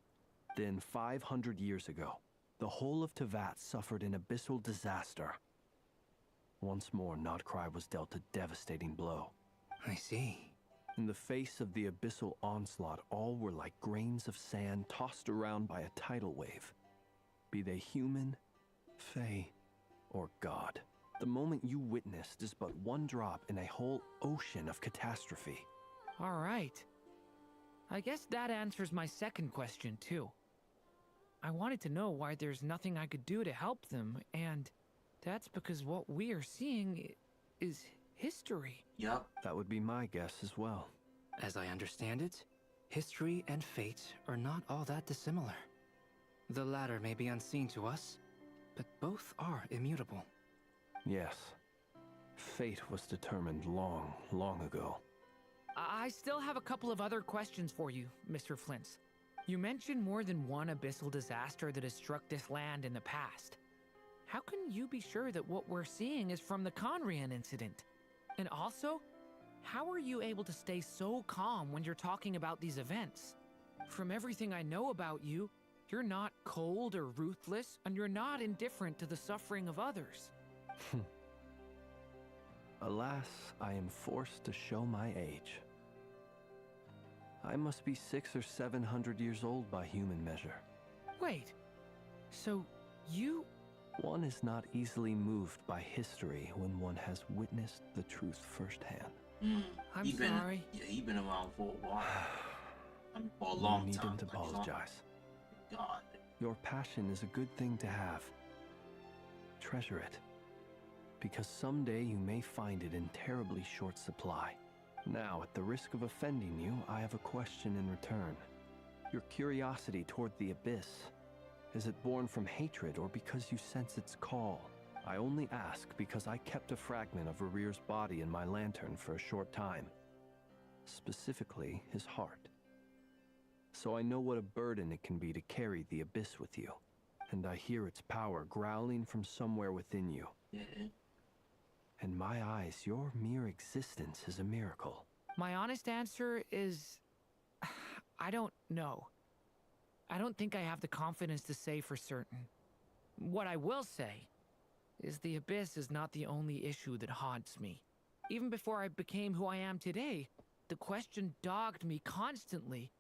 Speaker 6: Then 500 years ago, the whole of Teyvat suffered an abyssal disaster. Once more, Nodcry was dealt a devastating blow.
Speaker 7: I see.
Speaker 6: In the face of the abyssal onslaught, all were like grains of sand tossed around by a tidal wave. Be they human, fae, or god. The moment you witnessed is but one drop in a whole ocean of catastrophe.
Speaker 5: All right. I guess that answers my second question, too. I wanted to know why there's nothing I could do to help them, and that's because what we are seeing is history.
Speaker 1: Yup.
Speaker 6: That would be my guess as well.
Speaker 7: As I understand it, history and fate are not all that dissimilar. The latter may be unseen to us, but both are immutable.
Speaker 6: Yes. Fate was determined long, long ago.
Speaker 5: I still have a couple of other questions for you, Mr. Flint's. You mentioned more than one abyssal disaster that has struck this land in the past. How can you be sure that what we're seeing is from the Conrian incident? And also, how are you able to stay so calm when you're talking about these events? From everything I know about you, you're not cold or ruthless, and you're not indifferent to the suffering of others.
Speaker 6: Alas, I am forced to show my age. I must be 600 or 700 years old by human measure.
Speaker 5: Wait, so you...
Speaker 6: One is not easily moved by history when one has witnessed the truth firsthand.
Speaker 5: I'm sorry.
Speaker 1: Yeah, he's been around for a while. For a long time.
Speaker 6: You needn't apologize.
Speaker 1: God.
Speaker 6: Your passion is a good thing to have. Treasure it. Because someday you may find it in terribly short supply. Now, at the risk of offending you, I have a question in return. Your curiosity toward the Abyss, Is it born from hatred or because you sense its call? I only ask because I kept a fragment of Rerear's body in my lantern for a short time. Specifically, his heart. So I know what a burden it can be to carry the abyss with you. And I hear its power growling from somewhere within you. In my eyes, your mere existence is a miracle.
Speaker 5: My honest answer is... I don't know. I don't think I have the confidence to say for certain. What I will say is the abyss is not the only issue that haunts me. Even before I became who I am today, the question dogged me constantly.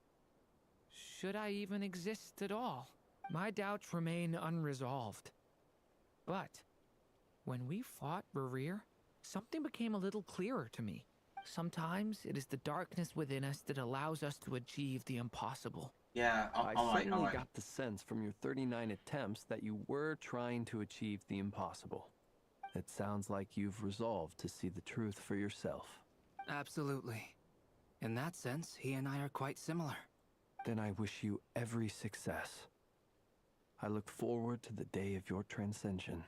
Speaker 5: Should I even exist at all? My doubts remain unresolved. But when we fought Rerear, something became a little clearer to me. Sometimes it is the darkness within us that allows us to achieve the impossible.
Speaker 1: Yeah,
Speaker 6: I certainly got the sense from your 39 attempts that you were trying to achieve the impossible. It sounds like you've resolved to see the truth for yourself.
Speaker 7: Absolutely. In that sense, he and I are quite similar.
Speaker 6: Then I wish you every success. I look forward to the day of your transcension.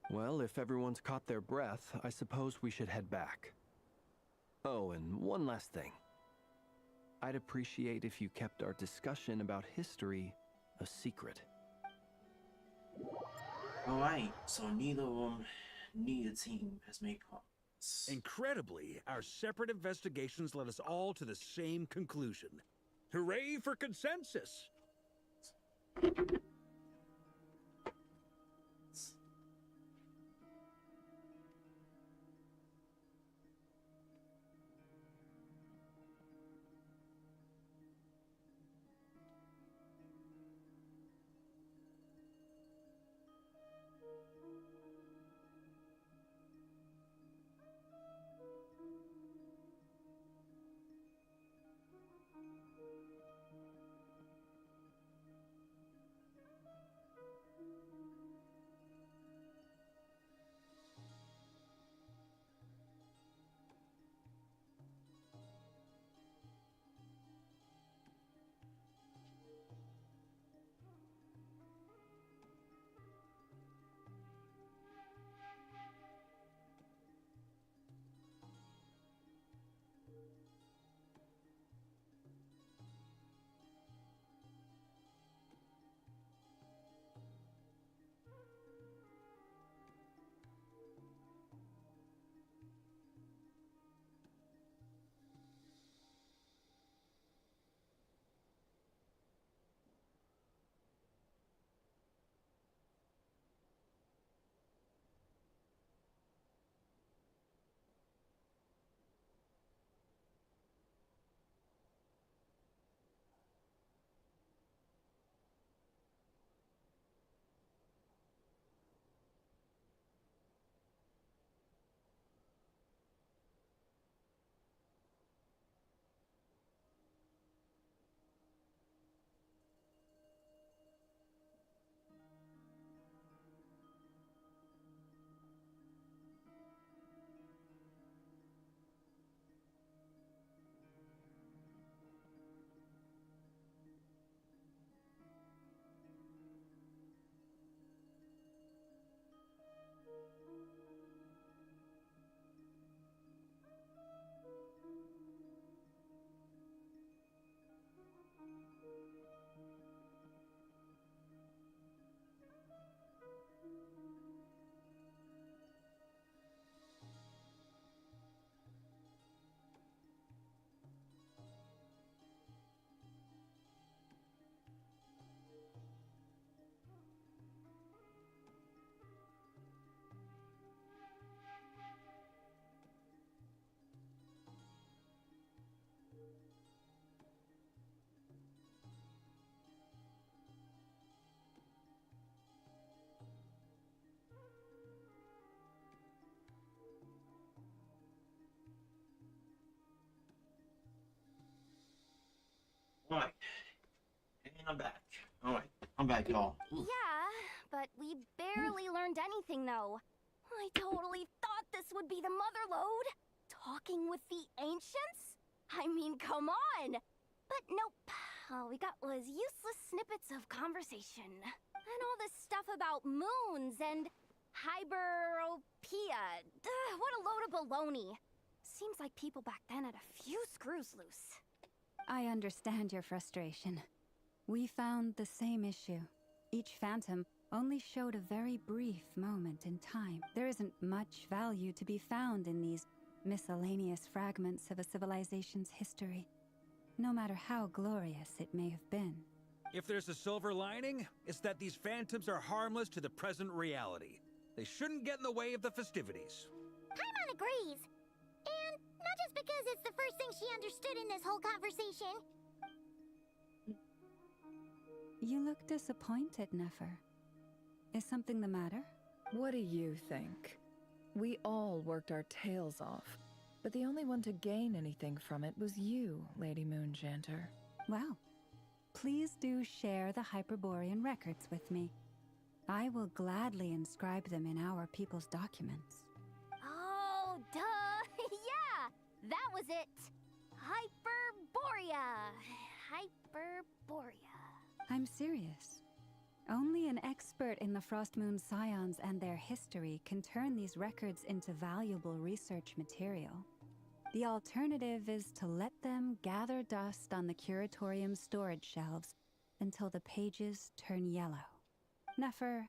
Speaker 6: Well, if everyone's caught their breath, I suppose we should head back. Oh, and one last thing. I'd appreciate if you kept our discussion about history a secret.
Speaker 1: Alright, so neither team has made progress.
Speaker 3: Incredibly, our separate investigations led us all to the same conclusion. Hooray for consensus!
Speaker 1: Alright. And I'm back. Alright, I'm back, y'all.
Speaker 2: Yeah, but we barely learned anything, though. I totally thought this would be the mother lode. Talking with the ancients? I mean, come on! But nope. All we got was useless snippets of conversation. And all this stuff about moons and hyperopia. What a load of baloney. Seems like people back then had a few screws loose.
Speaker 4: I understand your frustration. We found the same issue. Each phantom only showed a very brief moment in time. There isn't much value to be found in these miscellaneous fragments of a civilization's history, no matter how glorious it may have been.
Speaker 3: If there's a silver lining, it's that these phantoms are harmless to the present reality. They shouldn't get in the way of the festivities.
Speaker 2: Paimon agrees. And not just because it's the first thing she understood in this whole conversation.
Speaker 4: You look disappointed, Nefer. Is something the matter?
Speaker 8: What do you think? We all worked our tails off, but the only one to gain anything from it was you, Lady Moonjanter.
Speaker 4: Well, please do share the Hyperborean records with me. I will gladly inscribe them in our people's documents.
Speaker 2: Oh, duh! Yeah! That was it! Hyperborea! Hyperborea.
Speaker 4: I'm serious. Only an expert in the Frostmoon Scions and their history can turn these records into valuable research material. The alternative is to let them gather dust on the Curatorium's storage shelves until the pages turn yellow. Nefer,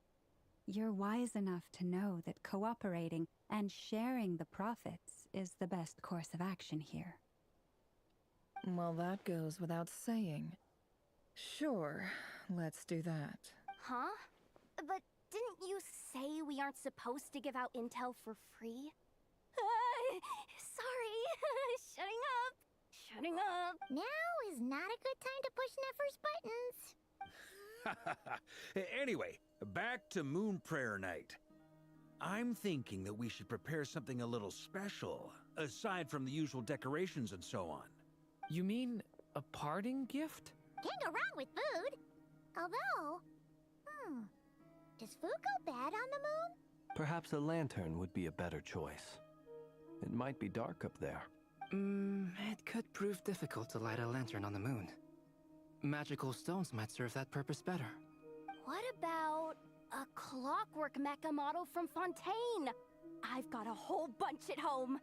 Speaker 4: you're wise enough to know that cooperating and sharing the profits is the best course of action here.
Speaker 8: Well, that goes without saying. Sure, let's do that.
Speaker 2: Huh? But didn't you say we aren't supposed to give out intel for free? Sorry. Shutting up. Now is not a good time to push Nefer's buttons.
Speaker 3: Anyway, back to Moon Prayer Night. I'm thinking that we should prepare something a little special, aside from the usual decorations and so on.
Speaker 5: You mean a parting gift?
Speaker 2: Can't go wrong with food. Although, does food go bad on the moon?
Speaker 6: Perhaps a lantern would be a better choice. It might be dark up there.
Speaker 7: It could prove difficult to light a lantern on the moon. Magical stones might serve that purpose better.
Speaker 2: What about a clockwork mecha model from Fontaine? I've got a whole bunch at home.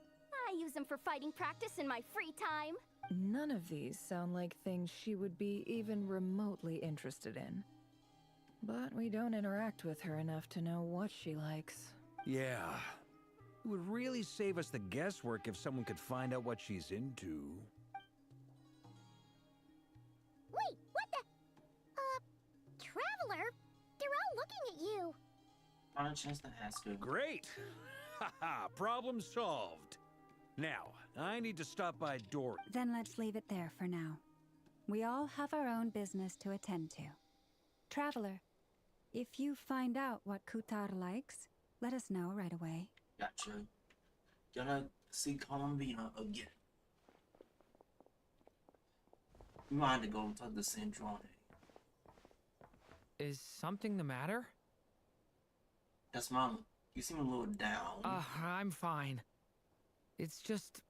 Speaker 2: I use them for fighting practice in my free time.
Speaker 8: None of these sound like things she would be even remotely interested in. But we don't interact with her enough to know what she likes.
Speaker 3: Yeah. It would really save us the guesswork if someone could find out what she's into.
Speaker 2: Wait, what the? Traveler? They're all looking at you.
Speaker 1: Not a chance to ask her.
Speaker 3: Great! Haha, problem solved. Now, I need to stop by Dory.
Speaker 4: Then let's leave it there for now. We all have our own business to attend to. Traveler, if you find out what Kutar likes, let us know right away.
Speaker 1: Gotcha. Gonna see Columbina again. We might have to go and talk to Sandrone.
Speaker 5: Is something the matter?
Speaker 1: That's Mom. You seem a little down.
Speaker 5: I'm fine. It's just...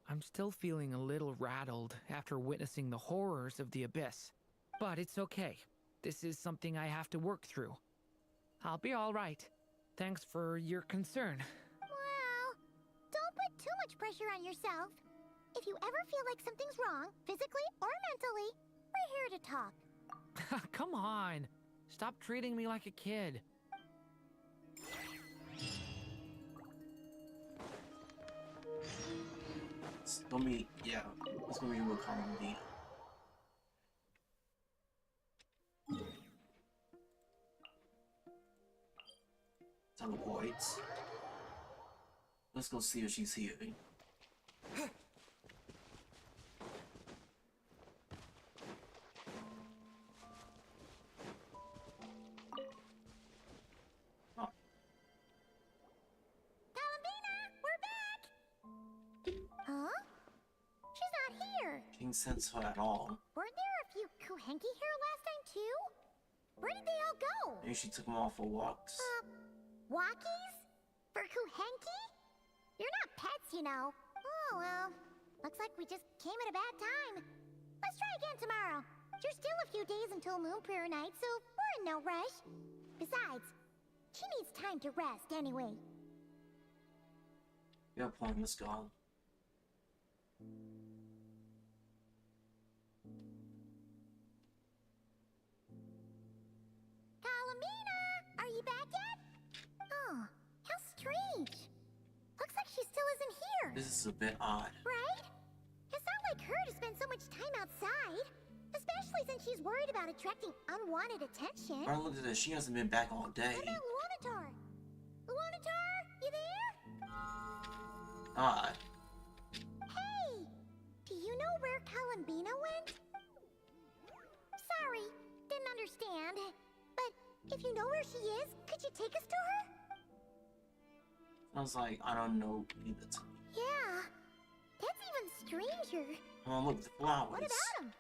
Speaker 5: I'm still feeling a little rattled after witnessing the horrors of the Abyss. But it's okay. This is something I have to work through. I'll be all right. Thanks for your concern.
Speaker 2: Well, don't put too much pressure on yourself. If you ever feel like something's wrong, physically or mentally, we're here to talk.
Speaker 5: Come on. Stop treating me like a kid.
Speaker 1: It's gonna be, yeah, it's gonna be real Columbina. Teleports. Let's go see if she's here. Oh,
Speaker 2: Columbina, we're back! Huh? She's not here.
Speaker 1: can't sense her at all.
Speaker 2: Weren't there a few Kuhenki here last time, too? Where did they all go?
Speaker 1: Maybe she took them all for walks.
Speaker 2: Walkies? For Kuhenki? You're not pets, you know. Oh, well. Looks like we just came at a bad time. Let's try again tomorrow. There's still a few days until Moon Prayer Night, so we're in no rush. Besides, she needs time to rest anyway.
Speaker 1: Yeah, point, let's go.
Speaker 2: Calamina! Are you back yet? Oh, how strange. Looks like she still isn't here.
Speaker 1: This is a bit odd.
Speaker 2: Right? It's not like her to spend so much time outside. Especially since she's worried about attracting unwanted attention.
Speaker 1: Right, look at this. She hasn't been back all day.
Speaker 2: What about Luanatar? Luanatar, you there?
Speaker 1: Odd.
Speaker 2: Hey! Do you know where Columbina went? Sorry, didn't understand. But if you know where she is, could you take us to her?
Speaker 1: Sounds like I don't know either.
Speaker 2: Yeah, that's even stranger.
Speaker 1: Oh, look, the flowers.
Speaker 2: What about them?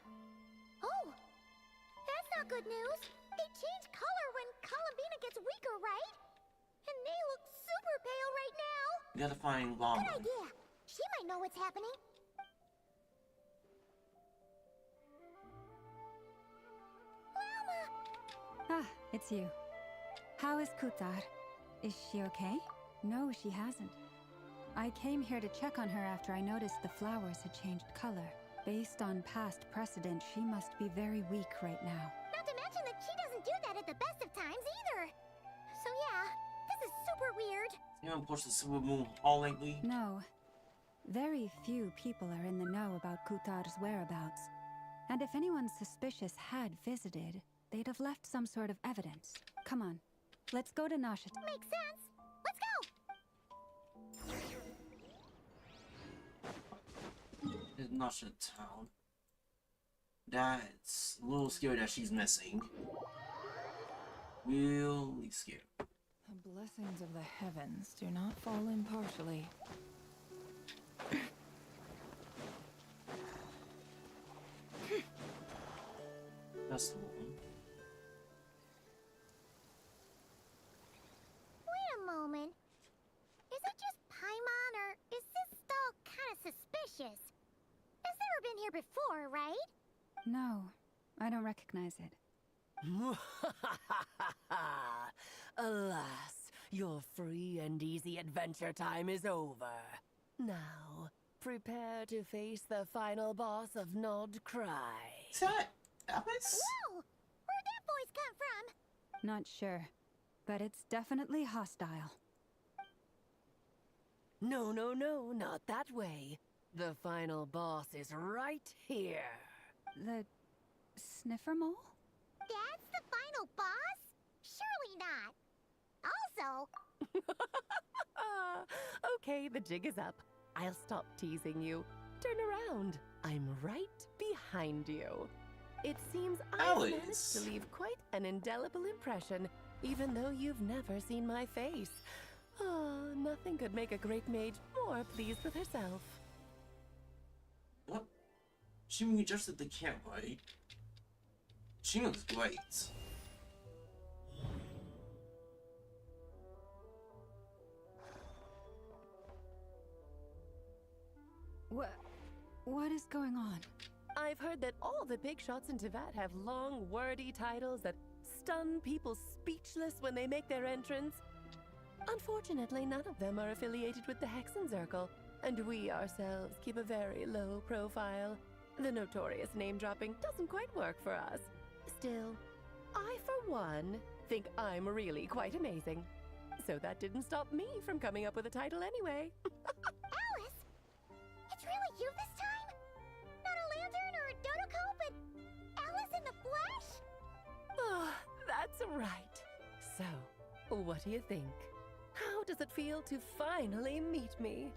Speaker 2: Oh, that's not good news. They change color when Columbina gets weaker, right? And they look super pale right now.
Speaker 1: We gotta find Llama.
Speaker 2: Good idea. She might know what's happening. Llama!
Speaker 4: Ah, it's you. How is Kutar? Is she okay? No, she hasn't. I came here to check on her after I noticed the flowers had changed color. Based on past precedent, she must be very weak right now.
Speaker 2: Not to mention that she doesn't do that at the best of times either. So yeah, this is super weird.
Speaker 1: You haven't pushed the Super Moon Hall lately?
Speaker 4: No. Very few people are in the know about Kutar's whereabouts. And if anyone suspicious had visited, they'd have left some sort of evidence. Come on, let's go to Nasha.
Speaker 2: Makes sense. Let's go!
Speaker 1: It's not in town. That's a little scary that she's missing. Really scary.
Speaker 8: The blessings of the heavens do not fall impartially.
Speaker 1: That's the one.
Speaker 2: Wait a moment. Is it just Paimon, or is this stall kind of suspicious? It's never been here before, right?
Speaker 4: No, I don't recognize it.
Speaker 12: Alas, your free and easy adventure time is over. Now, prepare to face the final boss of Nod Cry.
Speaker 1: Is that Alice?
Speaker 2: Whoa! Where'd that voice come from?
Speaker 4: Not sure, but it's definitely hostile.
Speaker 12: No, no, no, not that way. The final boss is right here.
Speaker 4: The sniffer mole?
Speaker 2: That's the final boss? Surely not. Also,
Speaker 12: Okay, the jig is up. I'll stop teasing you. Turn around. I'm right behind you. It seems I've managed
Speaker 1: Alice.
Speaker 12: to leave quite an indelible impression, even though you've never seen my face. Oh, nothing could make a great mage more pleased with herself.
Speaker 1: What? She readjusted the camera, right? She looks great.
Speaker 4: What is going on?
Speaker 12: I've heard that all the big shots in Teyvat have long, wordy titles that stun people speechless when they make their entrance. Unfortunately, none of them are affiliated with the Hexen Circle, and we ourselves keep a very low profile. The notorious name-dropping doesn't quite work for us. Still, I, for one, think I'm really quite amazing. So that didn't stop me from coming up with a title anyway.
Speaker 2: Alice? It's really you this time? Not a lantern or a Dodoko, but Alice in the flesh?
Speaker 12: Oh, that's right. So, what do you think? How does it feel to finally meet me?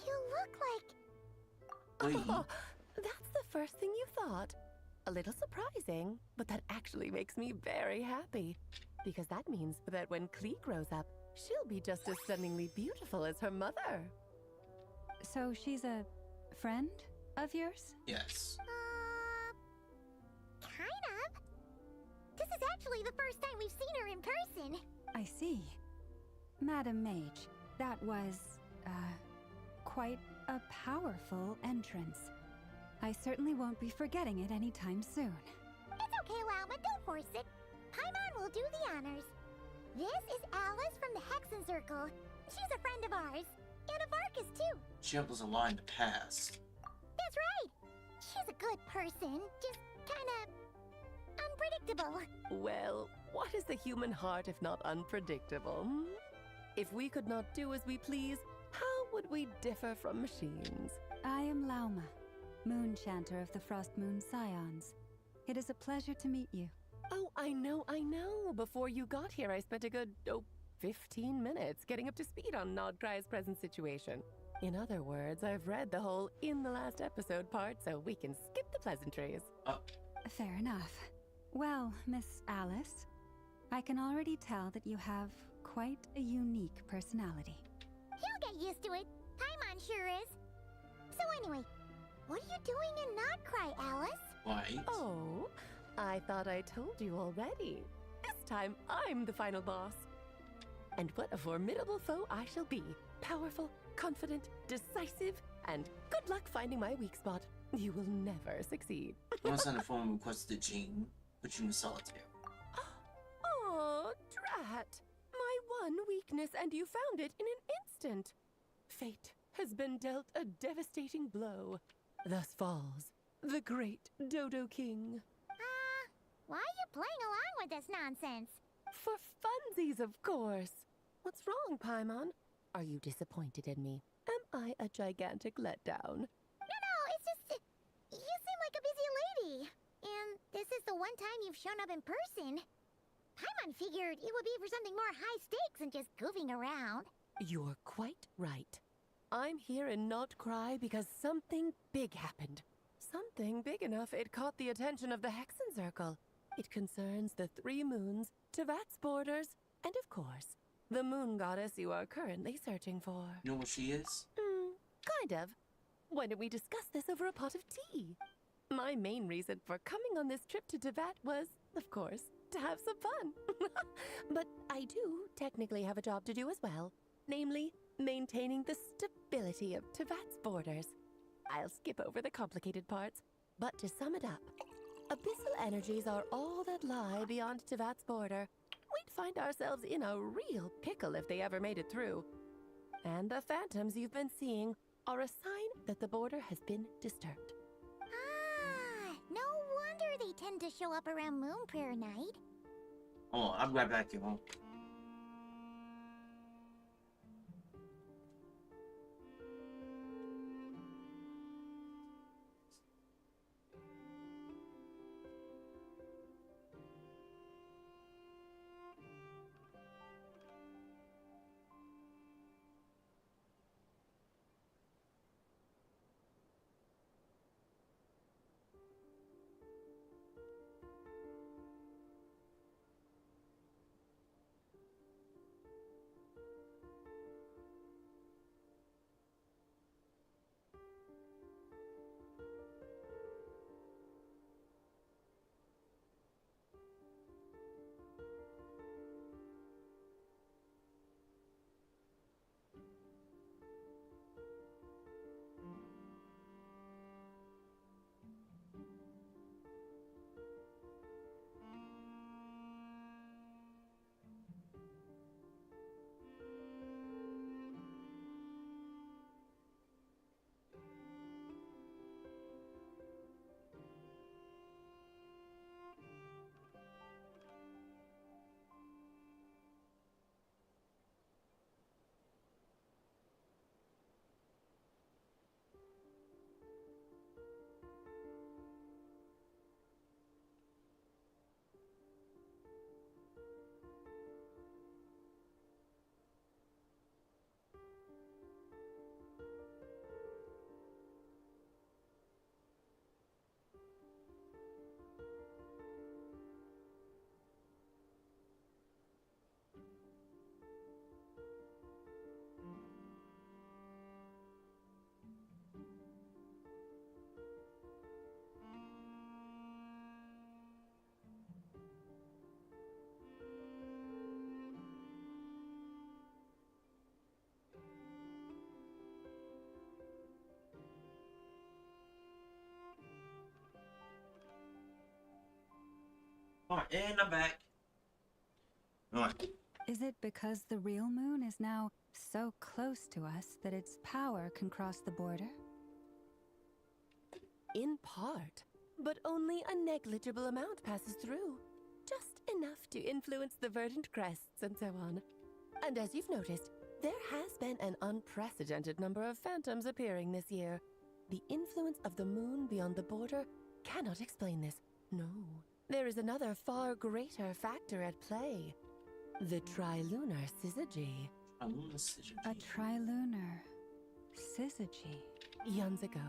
Speaker 2: You look like...
Speaker 1: Wait.
Speaker 12: Oh, that's the first thing you thought. A little surprising, but that actually makes me very happy. Because that means that when Klee grows up, she'll be just as stunningly beautiful as her mother.
Speaker 4: So she's a friend of yours?
Speaker 1: Yes.
Speaker 2: Kind of. This is actually the first time we've seen her in person.
Speaker 4: I see. Madam Mage, that was, quite a powerful entrance. I certainly won't be forgetting it anytime soon.
Speaker 2: It's okay, Lauma, don't force it. Paimon will do the honors. This is Alice from the Hexen Circle. She's a friend of ours. And of Arcus, too.
Speaker 1: She helped us a lot in the past.
Speaker 2: That's right. She's a good person, just kinda unpredictable.
Speaker 12: Well, what is the human heart if not unpredictable? Hmm? If we could not do as we please, how would we differ from machines?
Speaker 4: I am Lauma, Moon Chanter of the Frost Moon Scions. It is a pleasure to meet you.
Speaker 12: Oh, I know. Before you got here, I spent a good, 15 minutes getting up to speed on Nodcry's present situation. In other words, I've read the whole in the last episode part, so we can skip the pleasantries.
Speaker 4: Fair enough. Well, Miss Alice, I can already tell that you have quite a unique personality.
Speaker 2: He'll get used to it. Paimon sure is. So anyway, what are you doing in Nodcry, Alice?
Speaker 1: Right.
Speaker 12: Oh, I thought I told you already. This time, I'm the final boss. And what a formidable foe I shall be. Powerful, confident, decisive, and good luck finding my weak spot. You will never succeed.
Speaker 1: I want to send a phone request to Jean. Put you in solitaire.
Speaker 12: Oh, drat. My one weakness, and you found it in an instant. Fate has been dealt a devastating blow. Thus falls the great Dodo King.
Speaker 2: Why are you playing along with this nonsense?
Speaker 12: For funsies, of course. What's wrong, Paimon? Are you disappointed in me? Am I a gigantic letdown?
Speaker 2: No, it's just... You seem like a busy lady. And this is the one time you've shown up in person. Paimon figured it would be for something more high stakes than just goofing around.
Speaker 12: You're quite right. I'm here in Nodcry because something big happened. Something big enough it caught the attention of the Hexen Circle. It concerns the 3 moons, Tevat's borders, and of course, the moon goddess you are currently searching for.
Speaker 1: You know what she is?
Speaker 12: Kind of. Why don't we discuss this over a pot of tea? My main reason for coming on this trip to Tevat was, of course, to have some fun. But I do technically have a job to do as well. Namely, maintaining the stability of Tevat's borders. I'll skip over the complicated parts, but to sum it up, abyssal energies are all that lie beyond Tevat's border. We'd find ourselves in a real pickle if they ever made it through. And the phantoms you've been seeing are a sign that the border has been disturbed.
Speaker 2: No wonder they tend to show up around Moon Prayer Night.
Speaker 1: Oh, I'll be right back, y'all. Alright, and I'm back. Alright.
Speaker 4: Is it because the real moon is now so close to us that its power can cross the border?
Speaker 12: In part, but only a negligible amount passes through. Just enough to influence the verdant crests and so on. And as you've noticed, there has been an unprecedented number of phantoms appearing this year. The influence of the moon beyond the border cannot explain this. No. There is another far greater factor at play. The trilunar syzygy.
Speaker 4: A trilunar syzygy.
Speaker 12: Eons ago,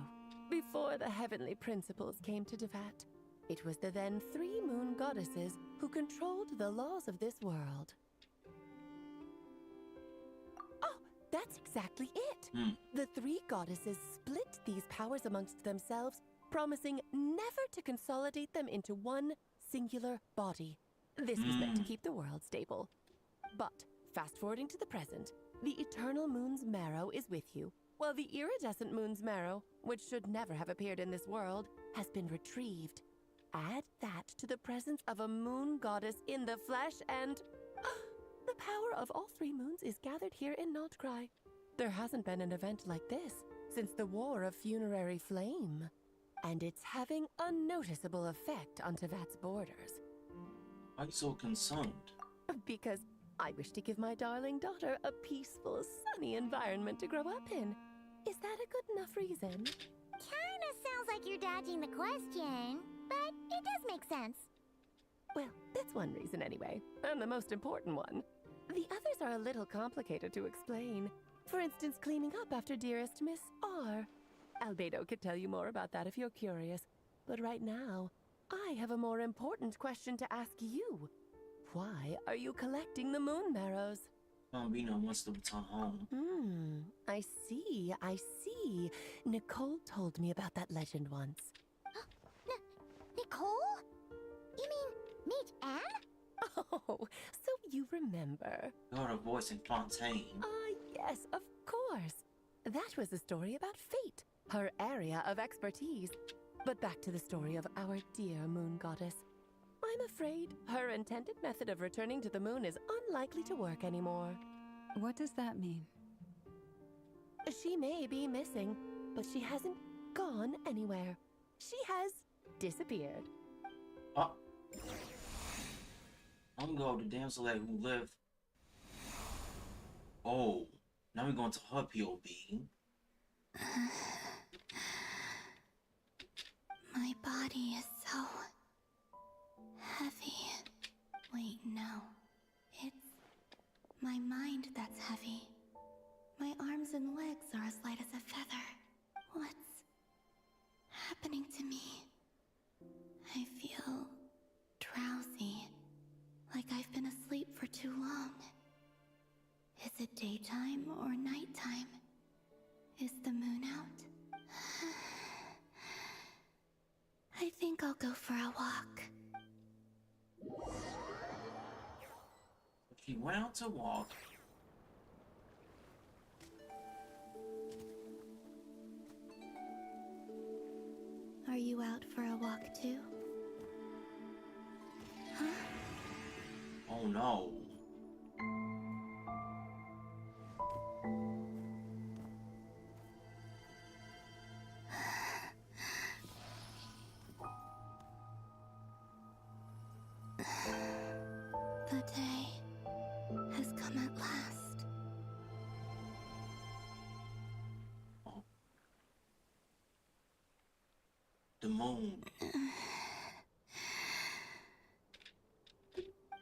Speaker 12: before the heavenly principles came to Devat, it was the then 3 moon goddesses who controlled the laws of this world. Oh, that's exactly it! The 3 goddesses split these powers amongst themselves, promising never to consolidate them into one singular body. This was meant to keep the world stable. But, fast-forwarding to the present, the eternal moon's marrow is with you, while the iridescent moon's marrow, which should never have appeared in this world, has been retrieved. Add that to the presence of a moon goddess in the flesh and... the power of all 3 moons is gathered here in Notcry. There hasn't been an event like this since the War of Funerary Flame. And it's having a noticeable effect on Tevat's borders.
Speaker 1: Why are you so concerned?
Speaker 12: Because I wish to give my darling daughter a peaceful, sunny environment to grow up in. Is that a good enough reason?
Speaker 2: Kinda sounds like you're dodging the question, but it does make sense.
Speaker 12: Well, that's one reason anyway, and the most important one. The others are a little complicated to explain. For instance, cleaning up after dearest Miss R. Albedo could tell you more about that if you're curious. But right now, I have a more important question to ask you. Why are you collecting the moon marrows?
Speaker 1: Bambino wants to return home.
Speaker 12: I see. Nicole told me about that legend once.
Speaker 2: Nicole? You mean Mage Anne?
Speaker 12: Oh, so you remember.
Speaker 1: You heard her voice in Fontaine.
Speaker 12: Yes, of course. That was a story about fate, her area of expertise. But back to the story of our dear moon goddess. I'm afraid her intended method of returning to the moon is unlikely to work anymore.
Speaker 4: What does that mean?
Speaker 12: She may be missing, but she hasn't gone anywhere. She has disappeared.
Speaker 1: I'm gonna go to the damsel who lived. Oh, now we're going to her POV.
Speaker 9: My body is so heavy. Wait, no. It's my mind that's heavy. My arms and legs are as light as a feather. What's happening to me? I feel drowsy, like I've been asleep for too long. Is it daytime or nighttime? Is the moon out? I think I'll go for a walk.
Speaker 1: She went out to walk.
Speaker 9: Are you out for a walk too? Huh?
Speaker 1: Oh no.
Speaker 9: The day has come at last.
Speaker 1: Oh. The moon.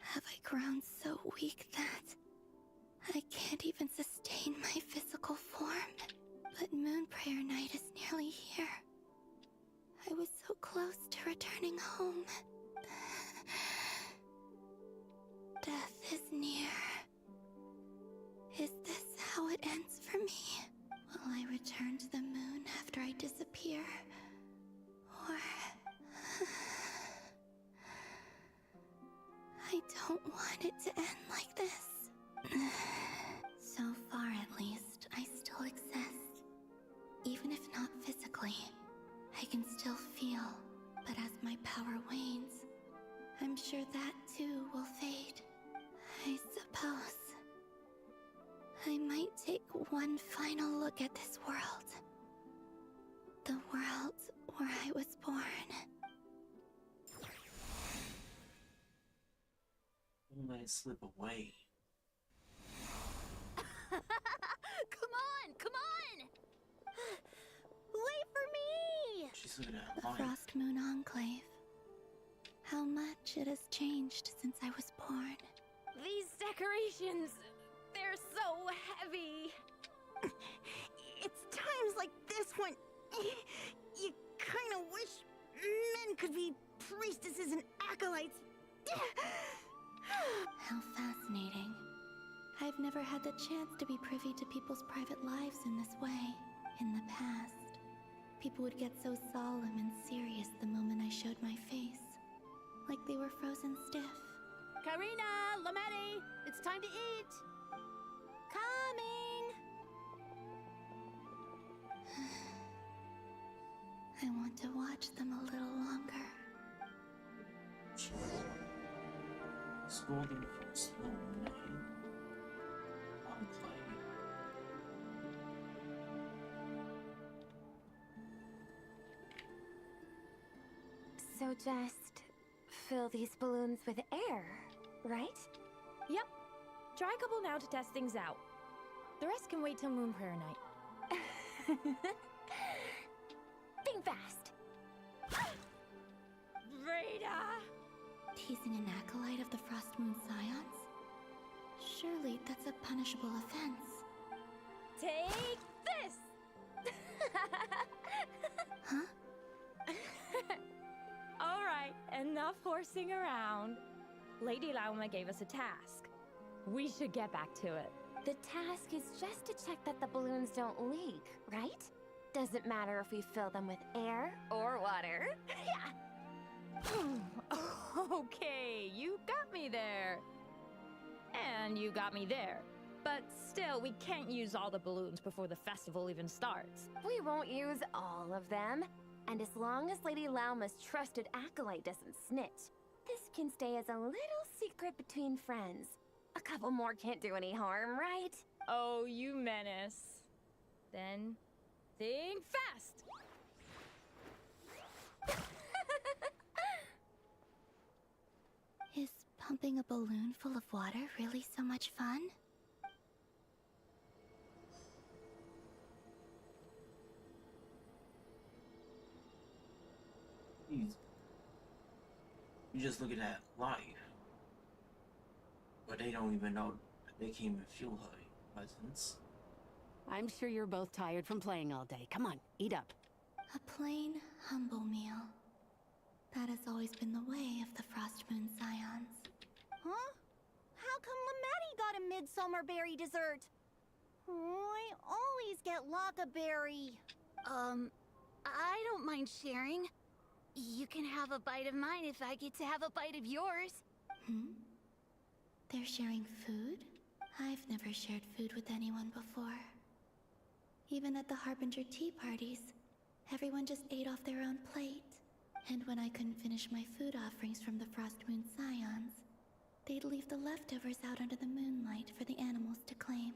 Speaker 9: Have I grown so weak that I can't even sustain my physical form? But Moon Prayer Night is nearly here. I was so close to returning home. Death is near. Is this how it ends for me? Will I return to the moon after I disappear? Or... I don't want it to end like this. So far, at least, I still exist. Even if not physically, I can still feel. But as my power wanes, I'm sure sure that too will fade. I suppose I might take one final look at this world. The world where I was born.
Speaker 1: Don't let it slip away.
Speaker 2: Come on, come on! Wait for me!
Speaker 1: She's looking at
Speaker 9: The
Speaker 1: light.
Speaker 9: Frost Moon Enclave. How much it has changed since I was born.
Speaker 13: These decorations, they're so heavy.
Speaker 2: It's times like this when you kind of wish men could be priestesses and acolytes.
Speaker 9: How fascinating. I've never had the chance to be privy to people's private lives in this way. In the past, people would get so solemn and serious the moment I showed my face. Like they were frozen stiff.
Speaker 2: Karina, Lametti, it's time to eat. Coming.
Speaker 9: I want to watch them a little longer.
Speaker 1: Scolding for slow night. Enclave.
Speaker 13: So just fill these balloons with air, right?
Speaker 14: Yep. Try a couple now to test things out. The rest can wait till Moon Prayer Night.
Speaker 13: Think fast.
Speaker 14: Rita!
Speaker 9: Teasing an acolyte of the Frost Moon Scions? Surely that's a punishable offense.
Speaker 14: Take this!
Speaker 9: Huh?
Speaker 14: Alright, enough horsing around. Lady Lauma gave us a task. We should get back to it.
Speaker 13: The task is just to check that the balloons don't leak, right? Doesn't matter if we fill them with air or water.
Speaker 14: Okay, you got me there. And you got me there. But still, we can't use all the balloons before the festival even starts.
Speaker 13: We won't use all of them. And as long as Lady Lauma's trusted acolyte doesn't snitch, this can stay as a little secret between friends. A couple more can't do any harm, right?
Speaker 14: Oh, you menace. Then, think fast!
Speaker 9: Is pumping a balloon full of water really so much fun?
Speaker 1: Jeez. You just look at that life. But they don't even know they can't even feel her presence.
Speaker 15: I'm sure you're both tired from playing all day. Come on, eat up.
Speaker 9: A plain, humble meal. That has always been the way of the Frost Moon Scions.
Speaker 2: Huh? How come Lametti got a midsummer berry dessert? Oh, I always get Lockaberry. I don't mind sharing. You can have a bite of mine if I get to have a bite of yours.
Speaker 9: They're sharing food? I've never shared food with anyone before. Even at the Harbinger tea parties, everyone just ate off their own plate. And when I couldn't finish my food offerings from the Frost Moon Scions, they'd leave the leftovers out under the moonlight for the animals to claim.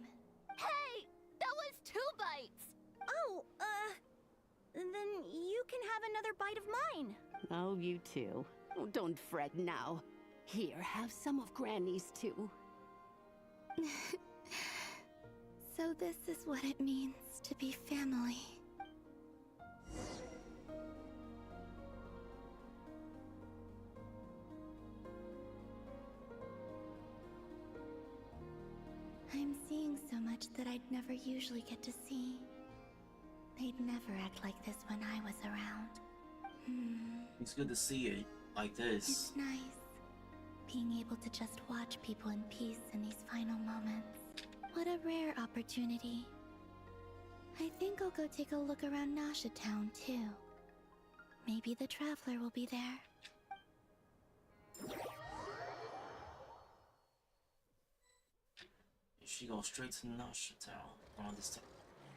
Speaker 2: Hey! That was 2 bites! Oh, then you can have another bite of mine.
Speaker 15: Oh, you too. Oh, don't fret now. Here, have some of Granny's too.
Speaker 9: So this is what it means to be family. I'm seeing so much that I'd never usually get to see. They'd never act like this when I was around.
Speaker 1: It's good to see it like this.
Speaker 9: It's nice, being able to just watch people in peace in these final moments. What a rare opportunity. I think I'll go take a look around Nasha Town, too. Maybe the Traveler will be there.
Speaker 1: She goes straight to Nasha Town.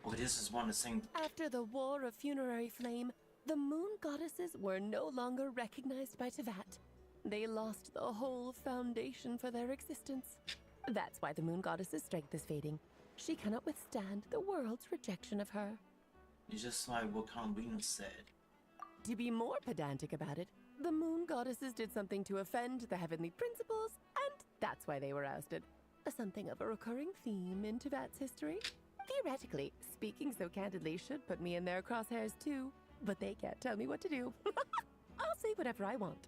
Speaker 1: Oh, this is one of the same.
Speaker 12: After the War of Funerary Flame, the moon goddesses were no longer recognized by Teyvat. they lost the whole foundation for their existence. That's why the moon goddess's strength is fading. She cannot withstand the world's rejection of her.
Speaker 1: It's just like what Carlina said.
Speaker 12: To be more pedantic about it, the moon goddesses did something to offend the heavenly principles, and that's why they were ousted. Something of a recurring theme in Teyvat's history. Theoretically, speaking so candidly should put me in their crosshairs too, but they can't tell me what to do. I'll say whatever I want.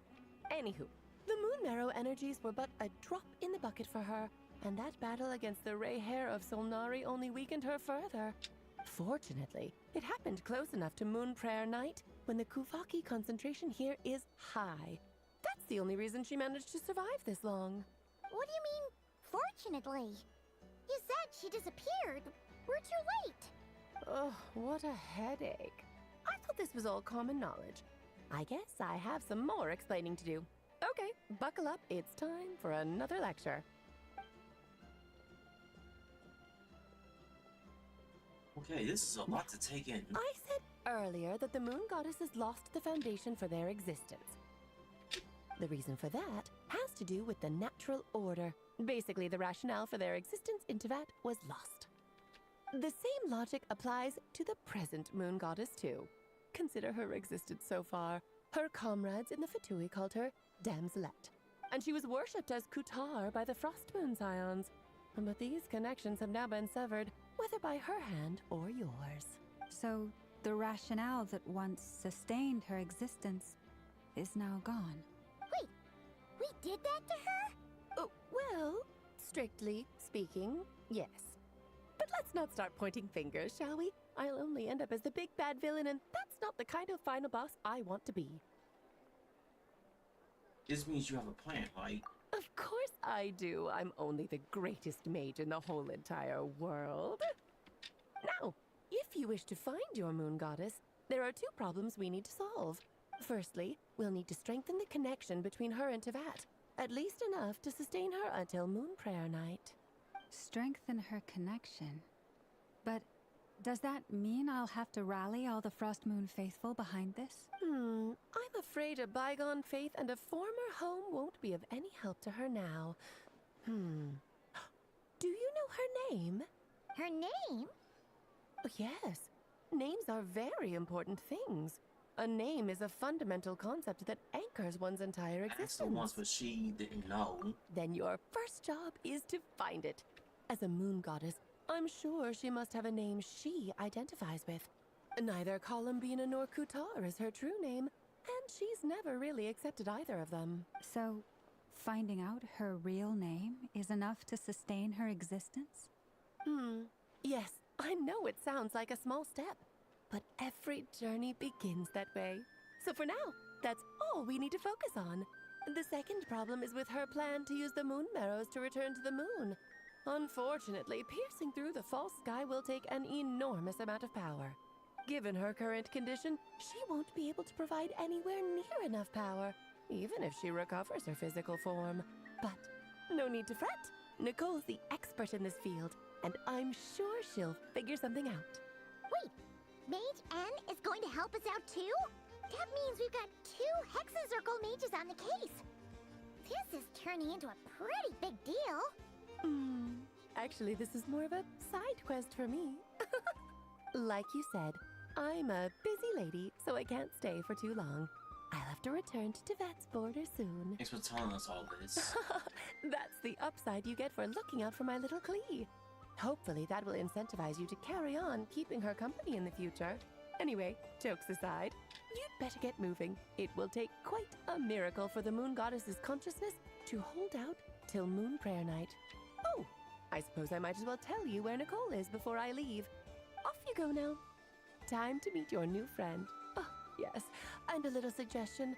Speaker 12: Anywho, the moon marrow energies were but a drop in the bucket for her, and that battle against the Ray Hair of Solnari only weakened her further. Fortunately, it happened close enough to Moon Prayer Night when the Kuvaki concentration here is high. That's the only reason she managed to survive this long.
Speaker 2: What do you mean, fortunately? You said she disappeared. We're too late.
Speaker 12: Oh, what a headache. I thought this was all common knowledge. I guess I have some more explaining to do. Okay, buckle up. It's time for another lecture.
Speaker 1: Okay, this is a lot to take in.
Speaker 12: I said earlier that the moon goddesses lost the foundation for their existence. The reason for that has to do with the natural order. Basically, the rationale for their existence in Teyvat was lost. The same logic applies to the present moon goddess too. Consider her existence so far. Her comrades in the Fatui called her Damselette, and she was worshipped as Kutar by the Frost Moon Scions. But these connections have now been severed, whether by her hand or yours.
Speaker 4: So, the rationale that once sustained her existence is now gone.
Speaker 2: Wait, we did that to her?
Speaker 12: Oh, well, strictly speaking, yes. But let's not start pointing fingers, shall we? I'll only end up as the big bad villain, and that's not the kind of final boss I want to be.
Speaker 1: This means you have a plan, right?
Speaker 12: Of course I do. I'm only the greatest mage in the whole entire world. Now, if you wish to find your moon goddess, there are two problems we need to solve. Firstly, we'll need to strengthen the connection between her and Teyvat, at least enough to sustain her until Moon Prayer Night.
Speaker 4: Strengthen her connection. But does that mean I'll have to rally all the Frost Moon faithful behind this?
Speaker 12: I'm afraid a bygone faith and a former home won't be of any help to her now. Do you know her name?
Speaker 2: Her name?
Speaker 12: Oh, yes. Names are very important things. A name is a fundamental concept that anchors one's entire existence.
Speaker 1: That's the ones where she didn't know.
Speaker 12: Then your first job is to find it. As a moon goddess, I'm sure she must have a name she identifies with. Neither Columbina nor Kutar is her true name, and she's never really accepted either of them.
Speaker 4: So, finding out her real name is enough to sustain her existence?
Speaker 12: Yes, I know it sounds like a small step, but every journey begins that way. So for now, that's all we need to focus on. The second problem is with her plan to use the moon marrows to return to the moon. Unfortunately, piercing through the false sky will take an enormous amount of power. Given her current condition, she won't be able to provide anywhere near enough power, even if she recovers her physical form. But no need to fret. Nicole's the expert in this field, and I'm sure she'll figure something out.
Speaker 2: Wait, Mage N is going to help us out too? That means we've got 2 Hexacircle mages on the case. This is turning into a pretty big deal.
Speaker 12: Actually, this is more of a side quest for me. Like you said, I'm a busy lady, so I can't stay for too long. I'll have to return to Teyvat's border soon.
Speaker 1: Thanks for telling us all this.
Speaker 12: That's the upside you get for looking out for my little Klee. Hopefully that will incentivize you to carry on keeping her company in the future. Anyway, jokes aside, you'd better get moving. It will take quite a miracle for the moon goddess's consciousness to hold out till Moon Prayer Night. Oh, I suppose I might as well tell you where Nicole is before I leave. Off you go now. Time to meet your new friend. Oh, yes, and a little suggestion.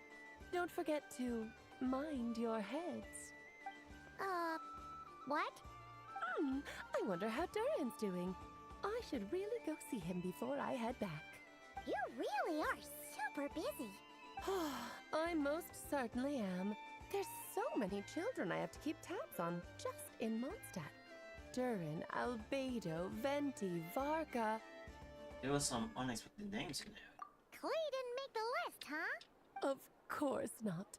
Speaker 12: Don't forget to mind your heads.
Speaker 2: What?
Speaker 12: I wonder how Durian's doing. I should really go see him before I head back.
Speaker 2: You really are super busy.
Speaker 12: I most certainly am. There's so many children I have to keep tabs on just in Mondstadt. Durin, Albedo, Venti, Varka.
Speaker 1: There were some unexpected names in there.
Speaker 2: Klee didn't make the list, huh?
Speaker 12: Of course not.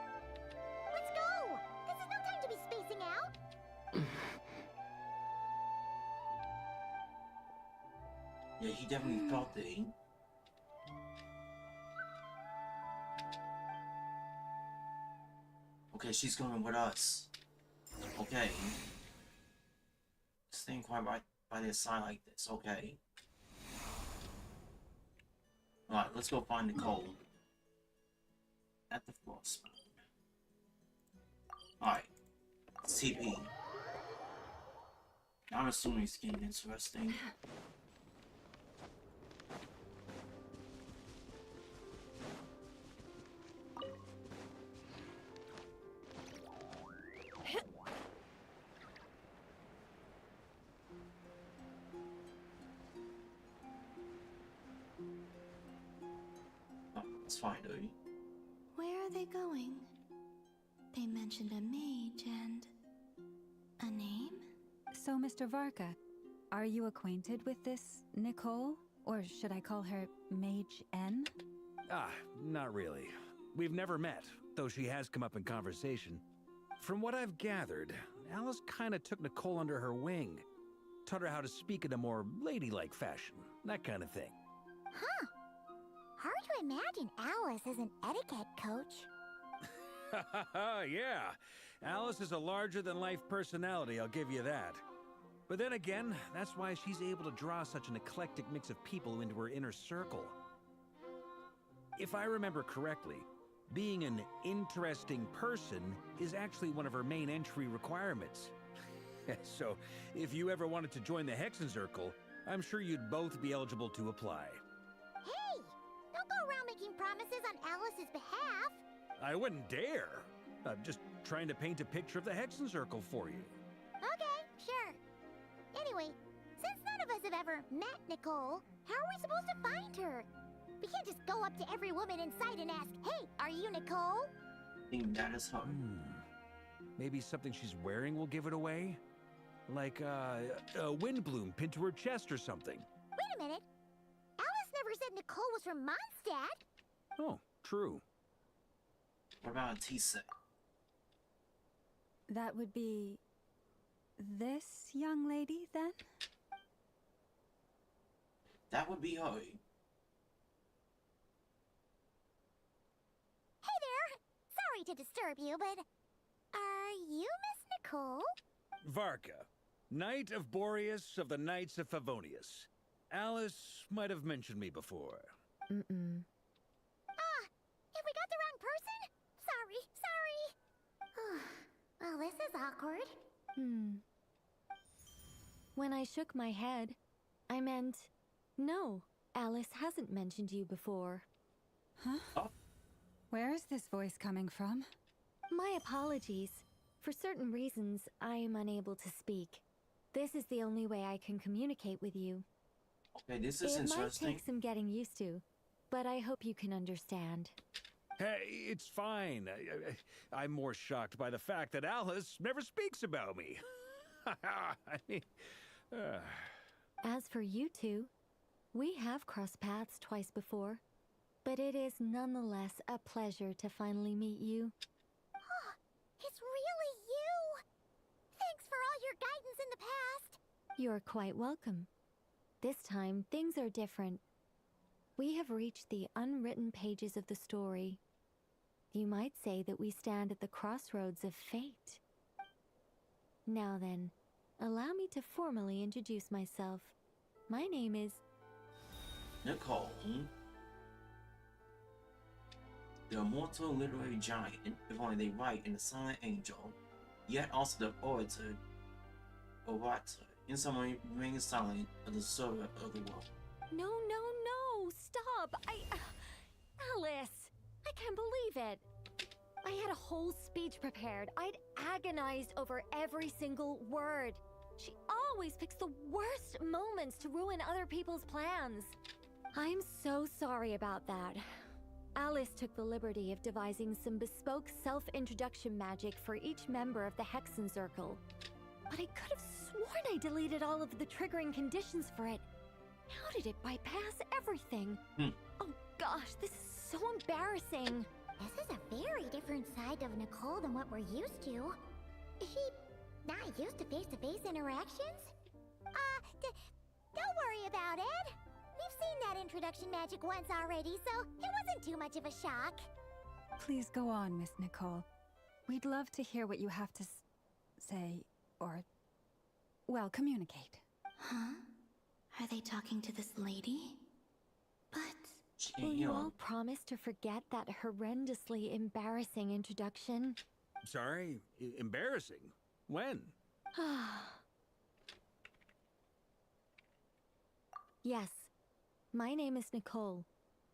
Speaker 1: Yeah, he definitely felt it. Okay, she's going with us. Okay. Staying quiet by their side like this. Okay. Alright, let's go find Nicole. At the frost mound. Alright. TP. I'm assuming it's getting interesting. It's fine, though.
Speaker 9: Where are they going? They mentioned a mage and... a name?
Speaker 4: So, Mr. Varka, are you acquainted with this Nicole? Or should I call her Mage N?
Speaker 3: Not really. We've never met, though she has come up in conversation. From what I've gathered, Alice kinda took Nicole under her wing. Taught her how to speak in a more ladylike fashion, that kind of thing.
Speaker 2: Huh. Hard to imagine Alice as an etiquette coach.
Speaker 3: Yeah, Alice is a larger-than-life personality, I'll give you that. But then again, that's why she's able to draw such an eclectic mix of people into her inner circle. If I remember correctly, being an interesting person is actually one of her main entry requirements. So, if you ever wanted to join the Hexenzirkel, I'm sure you'd both be eligible to apply.
Speaker 2: Hey! Don't go around making promises on Alice's behalf.
Speaker 3: I wouldn't dare. I'm just trying to paint a picture of the Hexenzirkel for you.
Speaker 2: Okay, sure. Anyway, since none of us have ever met Nicole, how are we supposed to find her? We can't just go up to every woman in sight and ask, "Hey, are you Nicole?"
Speaker 1: I think that is her.
Speaker 3: Maybe something she's wearing will give it away? Like, a wind bloom pinned to her chest or something.
Speaker 2: Wait a minute. Alice never said Nicole was from Mondstadt.
Speaker 3: Oh, true.
Speaker 1: What about a T-set?
Speaker 4: That would be... this young lady, then?
Speaker 1: That would be her.
Speaker 2: Hey there! Sorry to disturb you, but... are you Miss Nicole?
Speaker 3: Varka, Knight of Boreas of the Knights of Favonius. Alice might have mentioned me before.
Speaker 2: Have we got the wrong person? Sorry. Well, this is awkward.
Speaker 13: When I shook my head, I meant, no, Alice hasn't mentioned you before.
Speaker 4: Huh?
Speaker 1: Oh.
Speaker 4: Where is this voice coming from?
Speaker 13: My apologies. For certain reasons, I am unable to speak. This is the only way I can communicate with you.
Speaker 1: Okay, this is
Speaker 13: It might
Speaker 1: interesting.
Speaker 13: take some getting used to, but I hope you can understand.
Speaker 3: Hey, it's fine. I'm more shocked by the fact that Alice never speaks about me. I mean,
Speaker 13: As for you two, we have crossed paths twice before, but it is nonetheless a pleasure to finally meet you.
Speaker 2: It's really you! Thanks for all your guidance in the past.
Speaker 13: You're quite welcome. This time, things are different. We have reached the unwritten pages of the story. You might say that we stand at the crossroads of fate. Now then, allow me to formally introduce myself. My name is...
Speaker 1: Nicole. The immortal literary giant, if only they write in the silent angel, yet also the orator, in summary, remains silent, a deserter of the world.
Speaker 13: No, stop! Alice! I can't believe it! I had a whole speech prepared. I'd agonized over every single word. She always picks the worst moments to ruin other people's plans. I'm so sorry about that. Alice took the liberty of devising some bespoke self-introduction magic for each member of the Hexenzirkel. But I could have sworn I deleted all of the triggering conditions for it. How did it bypass everything? Oh gosh, this is so embarrassing.
Speaker 2: This is a very different side of Nicole than what we're used to. Is she not used to face-to-face interactions? Don't worry about it. seen that introduction magic once already, so it wasn't too much of a shock.
Speaker 4: Please go on, Miss Nicole. We'd love to hear what you have to say, or, well, communicate.
Speaker 9: Huh? Are they talking to this lady? But...
Speaker 13: Will you all promise to forget that horrendously embarrassing introduction?
Speaker 3: Sorry? Embarrassing? When?
Speaker 13: Yes, my name is Nicole,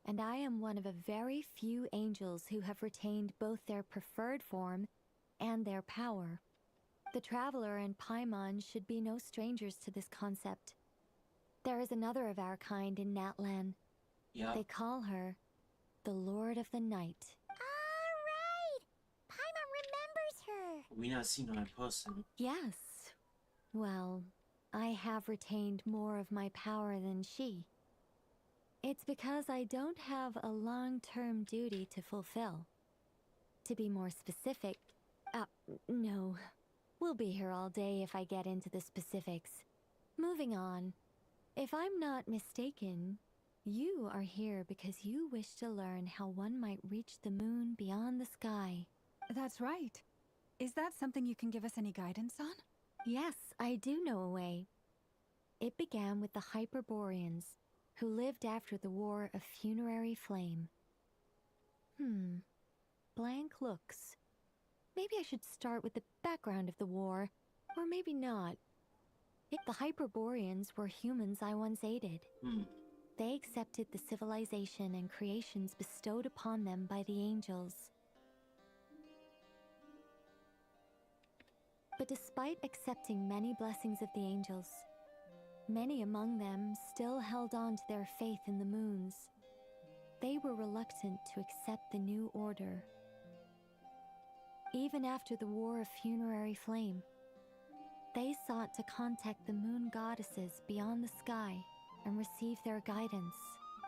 Speaker 13: and I am one of a very few angels who have retained both their preferred form and their power. The Traveler and Paimon should be no strangers to this concept. There is another of our kind in Natlan.
Speaker 1: Yeah.
Speaker 13: They call her the Lord of the Night.
Speaker 2: Alright! Paimon remembers her!
Speaker 1: We not seen her in person.
Speaker 13: Yes. Well, I have retained more of my power than she. It's because I don't have a long-term duty to fulfill. To be more specific, no. We'll be here all day if I get into the specifics. Moving on. If I'm not mistaken, you are here because you wish to learn how one might reach the moon beyond the sky.
Speaker 4: That's right. Is that something you can give us any guidance on?
Speaker 13: Yes, I do know a way. It began with the Hyperboreans, who lived after the War of Funerary Flame. Blank looks. Maybe I should start with the background of the war, or maybe not. The Hyperboreans were humans I once aided. They accepted the civilization and creations bestowed upon them by the angels. But despite accepting many blessings of the angels, many among them still held on to their faith in the moons. They were reluctant to accept the new order. Even after the War of Funerary Flame, they sought to contact the moon goddesses beyond the sky and receive their guidance.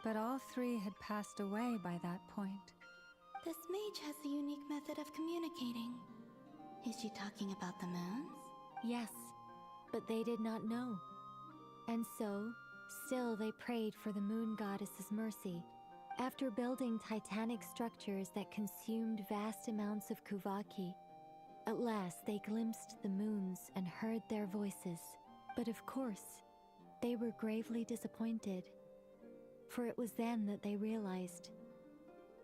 Speaker 4: But all three had passed away by that point.
Speaker 9: This mage has a unique method of communicating. Is she talking about the moons?
Speaker 13: Yes, but they did not know. And so, still they prayed for the moon goddess's mercy. After building titanic structures that consumed vast amounts of Kuvaki, at last they glimpsed the moons and heard their voices. But of course, they were gravely disappointed, for it was then that they realized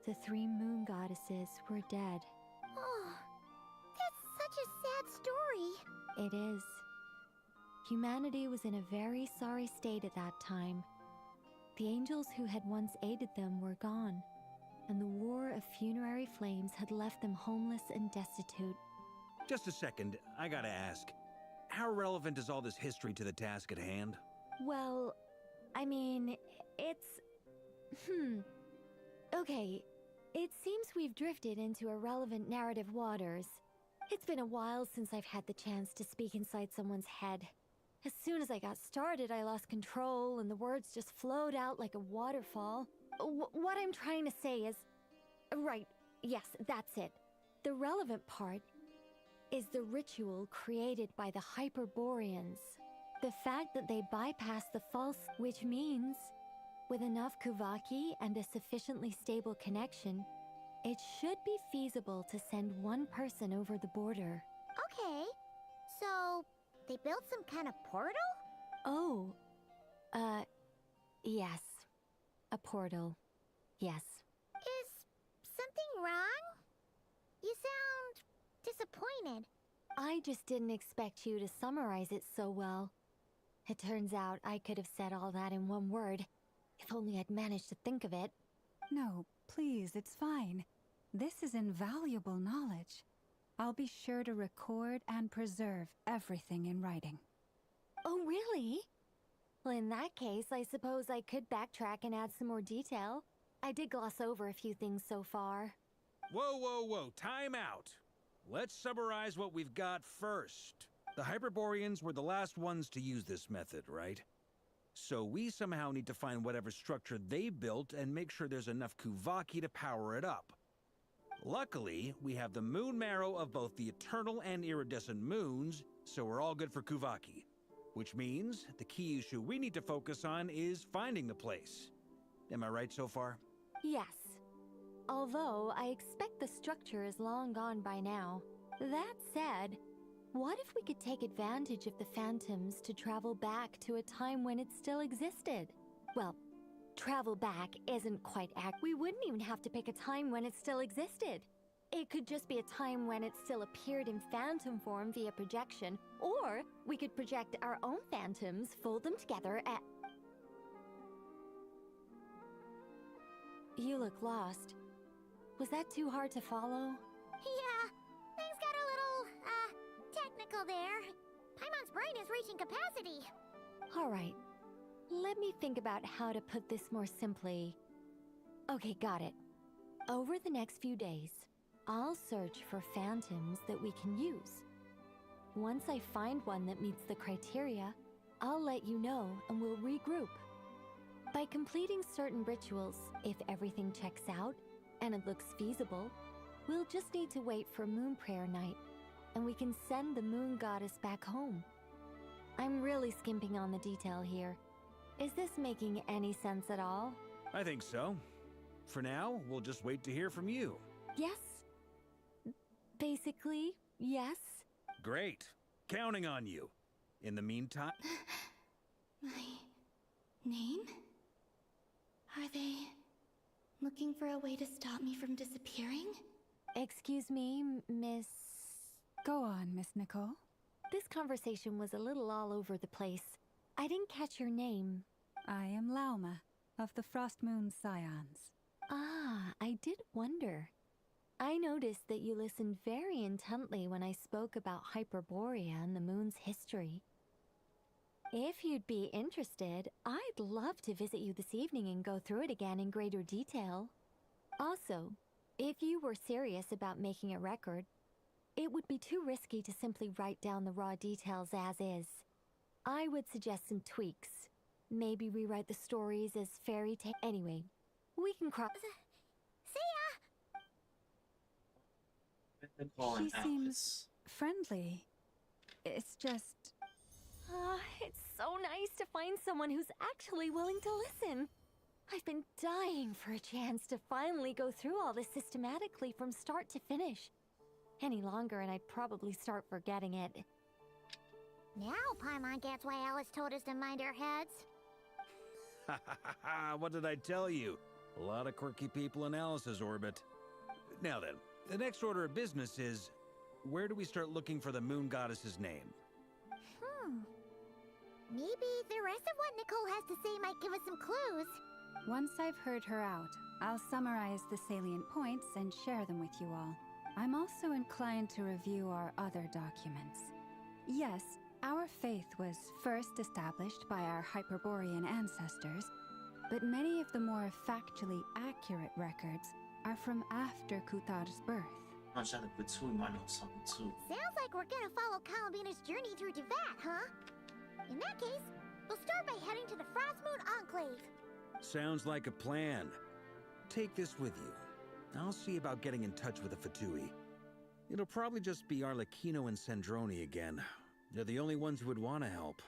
Speaker 13: the three moon goddesses were dead.
Speaker 2: Oh, that's such a sad story.
Speaker 13: It is. Humanity was in a very sorry state at that time. The angels who had once aided them were gone, and the War of Funerary Flames had left them homeless and destitute.
Speaker 3: Just a second, I gotta ask. How relevant is all this history to the task at hand?
Speaker 13: Well, I mean, it's... Okay, it seems we've drifted into irrelevant narrative waters. It's been a while since I've had the chance to speak inside someone's head. As soon as I got started, I lost control, and the words just flowed out like a waterfall. What I'm trying to say is... Right, yes, that's it. The relevant part is the ritual created by the Hyperboreans. The fact that they bypass the false, which means, with enough Kuvaki and a sufficiently stable connection, it should be feasible to send one person over the border.
Speaker 2: Okay, so they built some kind of portal?
Speaker 13: Oh, yes. A portal. Yes.
Speaker 2: Is something wrong? You sound disappointed.
Speaker 13: I just didn't expect you to summarize it so well. It turns out I could have said all that in one word, if only I'd managed to think of it.
Speaker 4: No, please, it's fine. This is invaluable knowledge. I'll be sure to record and preserve everything in writing.
Speaker 13: Oh, really? Well, in that case, I suppose I could backtrack and add some more detail. I did gloss over a few things so far.
Speaker 3: Whoa, time out. Let's summarize what we've got first. The Hyperboreans were the last ones to use this method, right? So we somehow need to find whatever structure they built and make sure there's enough Kuvaki to power it up. Luckily, we have the moon marrow of both the eternal and iridescent moons, so we're all good for Kuvaki. Which means the key issue we need to focus on is finding the place. Am I right so far?
Speaker 13: Yes. Although I expect the structure is long gone by now. That said, what if we could take advantage of the phantoms to travel back to a time when it still existed? Well, travel back isn't quite accurate. We wouldn't even have to pick a time when it still existed. It could just be a time when it still appeared in phantom form via projection, or we could project our own phantoms, fold them together, and... You look lost. Was that too hard to follow?
Speaker 2: Yeah, things got a little, technical there. Paimon's brain is reaching capacity.
Speaker 13: All right. Let me think about how to put this more simply. Okay, got it. Over the next few days, I'll search for phantoms that we can use. Once I find one that meets the criteria, I'll let you know and we'll regroup. By completing certain rituals, if everything checks out and it looks feasible, we'll just need to wait for Moon Prayer Night, and we can send the Moon Goddess back home. I'm really skimping on the detail here. Is this making any sense at all?
Speaker 3: I think so. For now, we'll just wait to hear from you.
Speaker 13: Yes. Basically, yes.
Speaker 3: Great. Counting on you. In the meantime...
Speaker 9: My name? Are they looking for a way to stop me from disappearing?
Speaker 13: Excuse me, Miss...
Speaker 4: Go on, Miss Nicole.
Speaker 13: This conversation was a little all over the place. I didn't catch your name.
Speaker 4: I am Lauma, of the Frost Moon Scions.
Speaker 13: Ah, I did wonder. I noticed that you listened very intently when I spoke about Hyperborea and the moon's history. If you'd be interested, I'd love to visit you this evening and go through it again in greater detail. Also, if you were serious about making a record, it would be too risky to simply write down the raw details as is. I would suggest some tweaks. Maybe rewrite the stories as fairy tale. Anyway, we can cross.
Speaker 2: See ya!
Speaker 4: She seems friendly. It's just...
Speaker 13: It's so nice to find someone who's actually willing to listen. I've been dying for a chance to finally go through all this systematically from start to finish. Any longer and I'd probably start forgetting it.
Speaker 2: Now Paimon gets why Alice told us to mind our heads.
Speaker 3: Ha ha ha ha! What did I tell you? A lot of quirky people in Alice's orbit. Now then, the next order of business is... where do we start looking for the Moon Goddess's name?
Speaker 2: Maybe the rest of what Nicole has to say might give us some clues.
Speaker 4: Once I've heard her out, I'll summarize the salient points and share them with you all. I'm also inclined to review our other documents. Yes, our faith was first established by our Hyperborean ancestors, but many of the more factually accurate records are from after Kuthar's birth.
Speaker 1: Sounds
Speaker 2: like we're gonna follow Columbina's journey through Devat, huh? In that case, we'll start by heading to the Frost Moon Enclave.
Speaker 3: Sounds like a plan. Take this with you. I'll see about getting in touch with the Fatui. It'll probably just be Arlecchino and Sandroni again. They're the only ones who would want to help.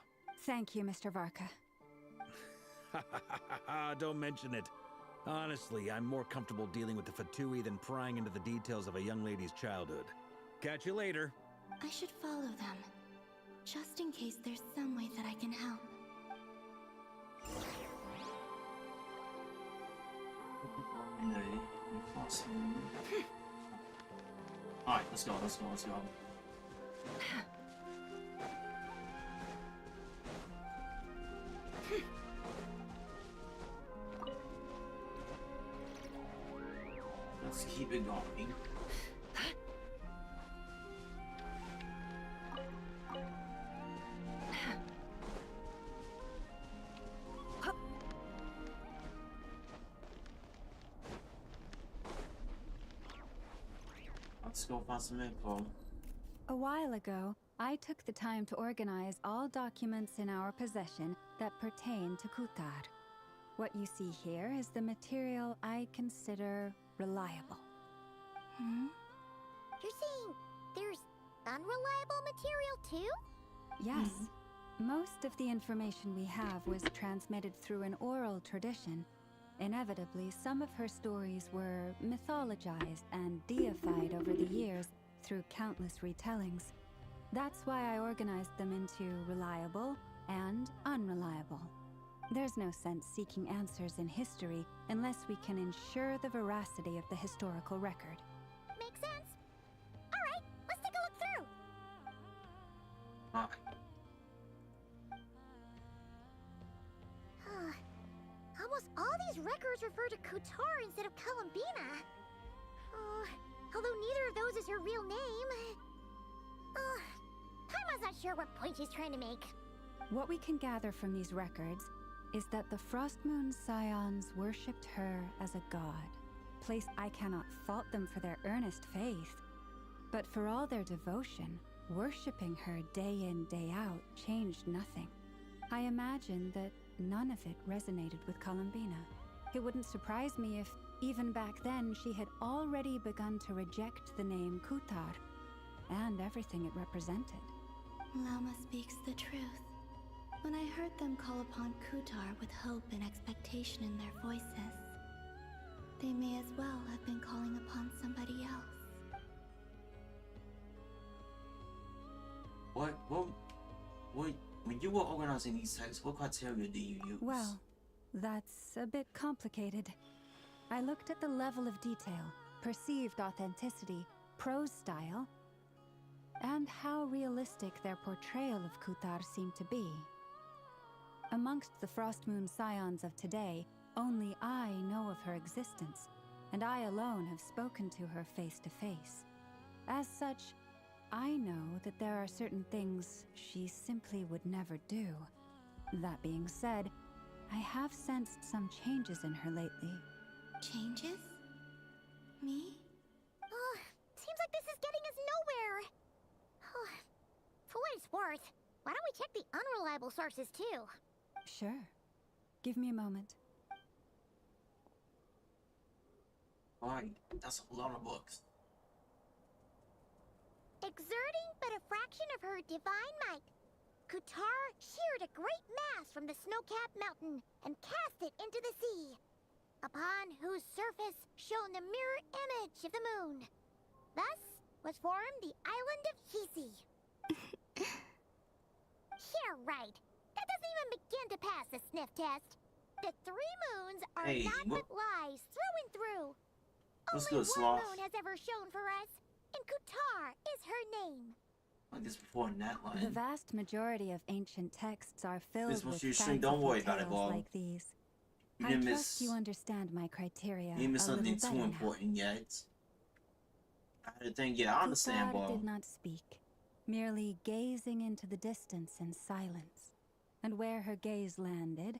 Speaker 4: Thank you, Mr. Varka.
Speaker 3: Don't mention it. Honestly, I'm more comfortable dealing with the Fatui than prying into the details of a young lady's childhood. Catch you later.
Speaker 9: I should follow them, just in case there's some way that I can help.
Speaker 1: Alright, let's go. Let's keep it going. Let's go find some info.
Speaker 4: A while ago, I took the time to organize all documents in our possession that pertain to Kuthar. What you see here is the material I consider reliable.
Speaker 2: You're saying there's unreliable material too?
Speaker 4: Yes. Most of the information we have was transmitted through an oral tradition. Inevitably, some of her stories were mythologized and deified over the years through countless retellings. That's why I organized them into reliable and unreliable. There's no sense seeking answers in history unless we can ensure the veracity of the historical record.
Speaker 2: Makes sense. All right, let's take a look through. Almost all these records refer to Kutar instead of Columbina. Although neither of those is her real name. Paimon's not sure what point she's trying to make.
Speaker 4: What we can gather from these records is that the Frost Moon Scions worshipped her as a god. Place I cannot fault them for their earnest faith. But for all their devotion, worshipping her day in, day out changed nothing. I imagine that none of it resonated with Columbina. It wouldn't surprise me if, even back then, she had already begun to reject the name Kutar and everything it represented.
Speaker 9: Lama speaks the truth. When I heard them call upon Kutar with hope and expectation in their voices, they may as well have been calling upon somebody else.
Speaker 1: When you were organizing these texts, what criteria do you use?
Speaker 4: Well, that's a bit complicated. I looked at the level of detail, perceived authenticity, prose style, and how realistic their portrayal of Kutar seemed to be. Amongst the Frost Moon Scions of today, only I know of her existence, and I alone have spoken to her face to face. As such, I know that there are certain things she simply would never do. That being said, I have sensed some changes in her lately.
Speaker 9: Changes? Me?
Speaker 2: Seems like this is getting us nowhere. For what it's worth, why don't we check the unreliable sources too?
Speaker 4: Sure. Give me a moment.
Speaker 1: Alright, that's a lot of books.
Speaker 2: Exerting but a fraction of her divine might, Kutar sheared a great mass from the snow-capped mountain and cast it into the sea, upon whose surface shone the mirror image of the moon. Thus was formed the island of Hisi. Yeah, right. That doesn't even begin to pass the sniff test. The three moons are not but lies through and through. Only one moon has ever shone for us, and Kutar is her name.
Speaker 1: Like this before in that line.
Speaker 4: The vast majority of ancient texts are filled with
Speaker 1: don't worry about it,
Speaker 4: tales
Speaker 1: Bob.
Speaker 4: like these.
Speaker 1: You
Speaker 4: I
Speaker 1: didn't
Speaker 4: trust you understand my criteria.
Speaker 1: You missed something too
Speaker 4: better
Speaker 1: important yet. I had to think, yeah, I understand,
Speaker 4: Kutar
Speaker 1: Bob.
Speaker 4: did not speak, merely gazing into the distance in silence. And where her gaze landed,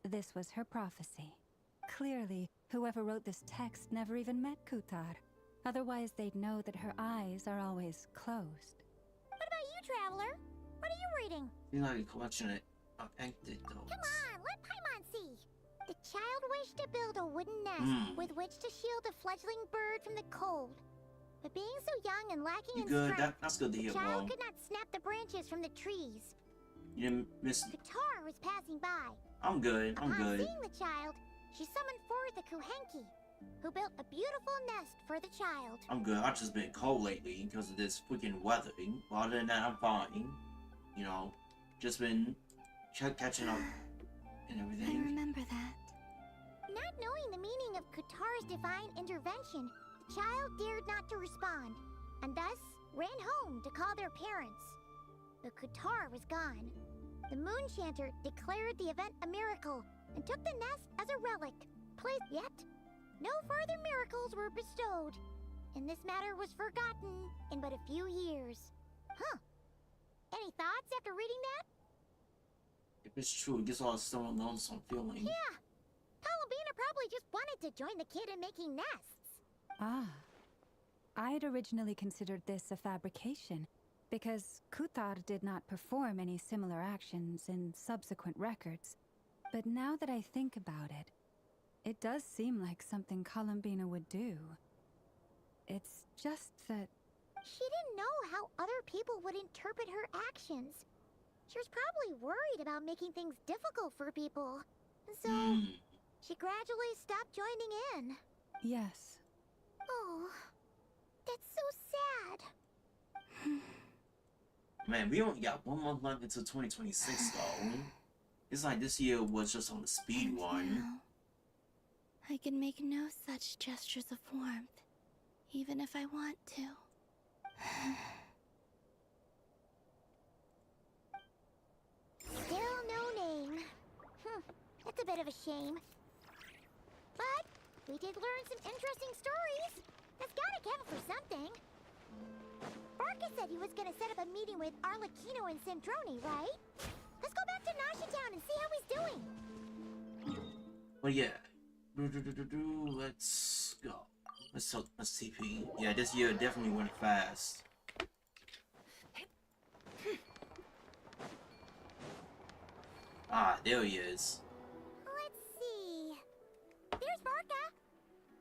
Speaker 4: this was her prophecy. Clearly, whoever wrote this text never even met Kutar. Otherwise, they'd know that her eyes are always closed.
Speaker 2: What about you, Traveler? What are you reading?
Speaker 1: Seems like a collection of anecdotes.
Speaker 2: Come on, let Paimon see. The child wished to build a wooden nest with which to shield a fledgling bird from the cold. But being so young and lacking in strength,
Speaker 1: That's good to hear,
Speaker 2: the child
Speaker 1: bro.
Speaker 2: could not snap the branches from the trees.
Speaker 1: You didn't miss.
Speaker 2: Kutar was passing by.
Speaker 1: I'm good. I'm
Speaker 2: Upon
Speaker 1: good.
Speaker 2: seeing the child, she summoned forth a Kuhenki, who built a beautiful nest for the child.
Speaker 1: I'm good. I've just been cold lately because of this freaking weather. But other than that, I'm fine. You know, just been catching up and everything.
Speaker 9: I remember that.
Speaker 2: Not knowing the meaning of Kutar's divine intervention, the child dared not to respond, and thus ran home to call their parents. The Kutar was gone. The Moon Chanter declared the event a miracle and took the nest as a relic. Yet, no further miracles were bestowed, and this matter was forgotten in but a few years. Huh. Any thoughts after reading that?
Speaker 1: If it's true, it gets all someone lonesome feeling.
Speaker 2: Yeah. Columbina probably just wanted to join the kid in making nests.
Speaker 4: Ah. I'd originally considered this a fabrication, because Kutar did not perform any similar actions in subsequent records. But now that I think about it, it does seem like something Columbina would do. It's just that...
Speaker 2: She didn't know how other people would interpret her actions. She was probably worried about making things difficult for people. And so, she gradually stopped joining in.
Speaker 4: Yes.
Speaker 2: Oh, that's so sad.
Speaker 1: Man, we only got 1 month left until 2026, though. It's like this year was just on the speed one.
Speaker 9: Now, I can make no such gestures of warmth, even if I want to.
Speaker 2: Still no name. That's a bit of a shame. But we did learn some interesting stories. That's gotta count for something. Barca said he was gonna set up a meeting with Arlecchino and Centrone, right? Let's go back to Nasha Town and see how he's doing.
Speaker 1: But yeah. Let's go. Let's TP. Yeah, this year definitely went fast. Ah, there he is.
Speaker 2: Let's see. There's Barca.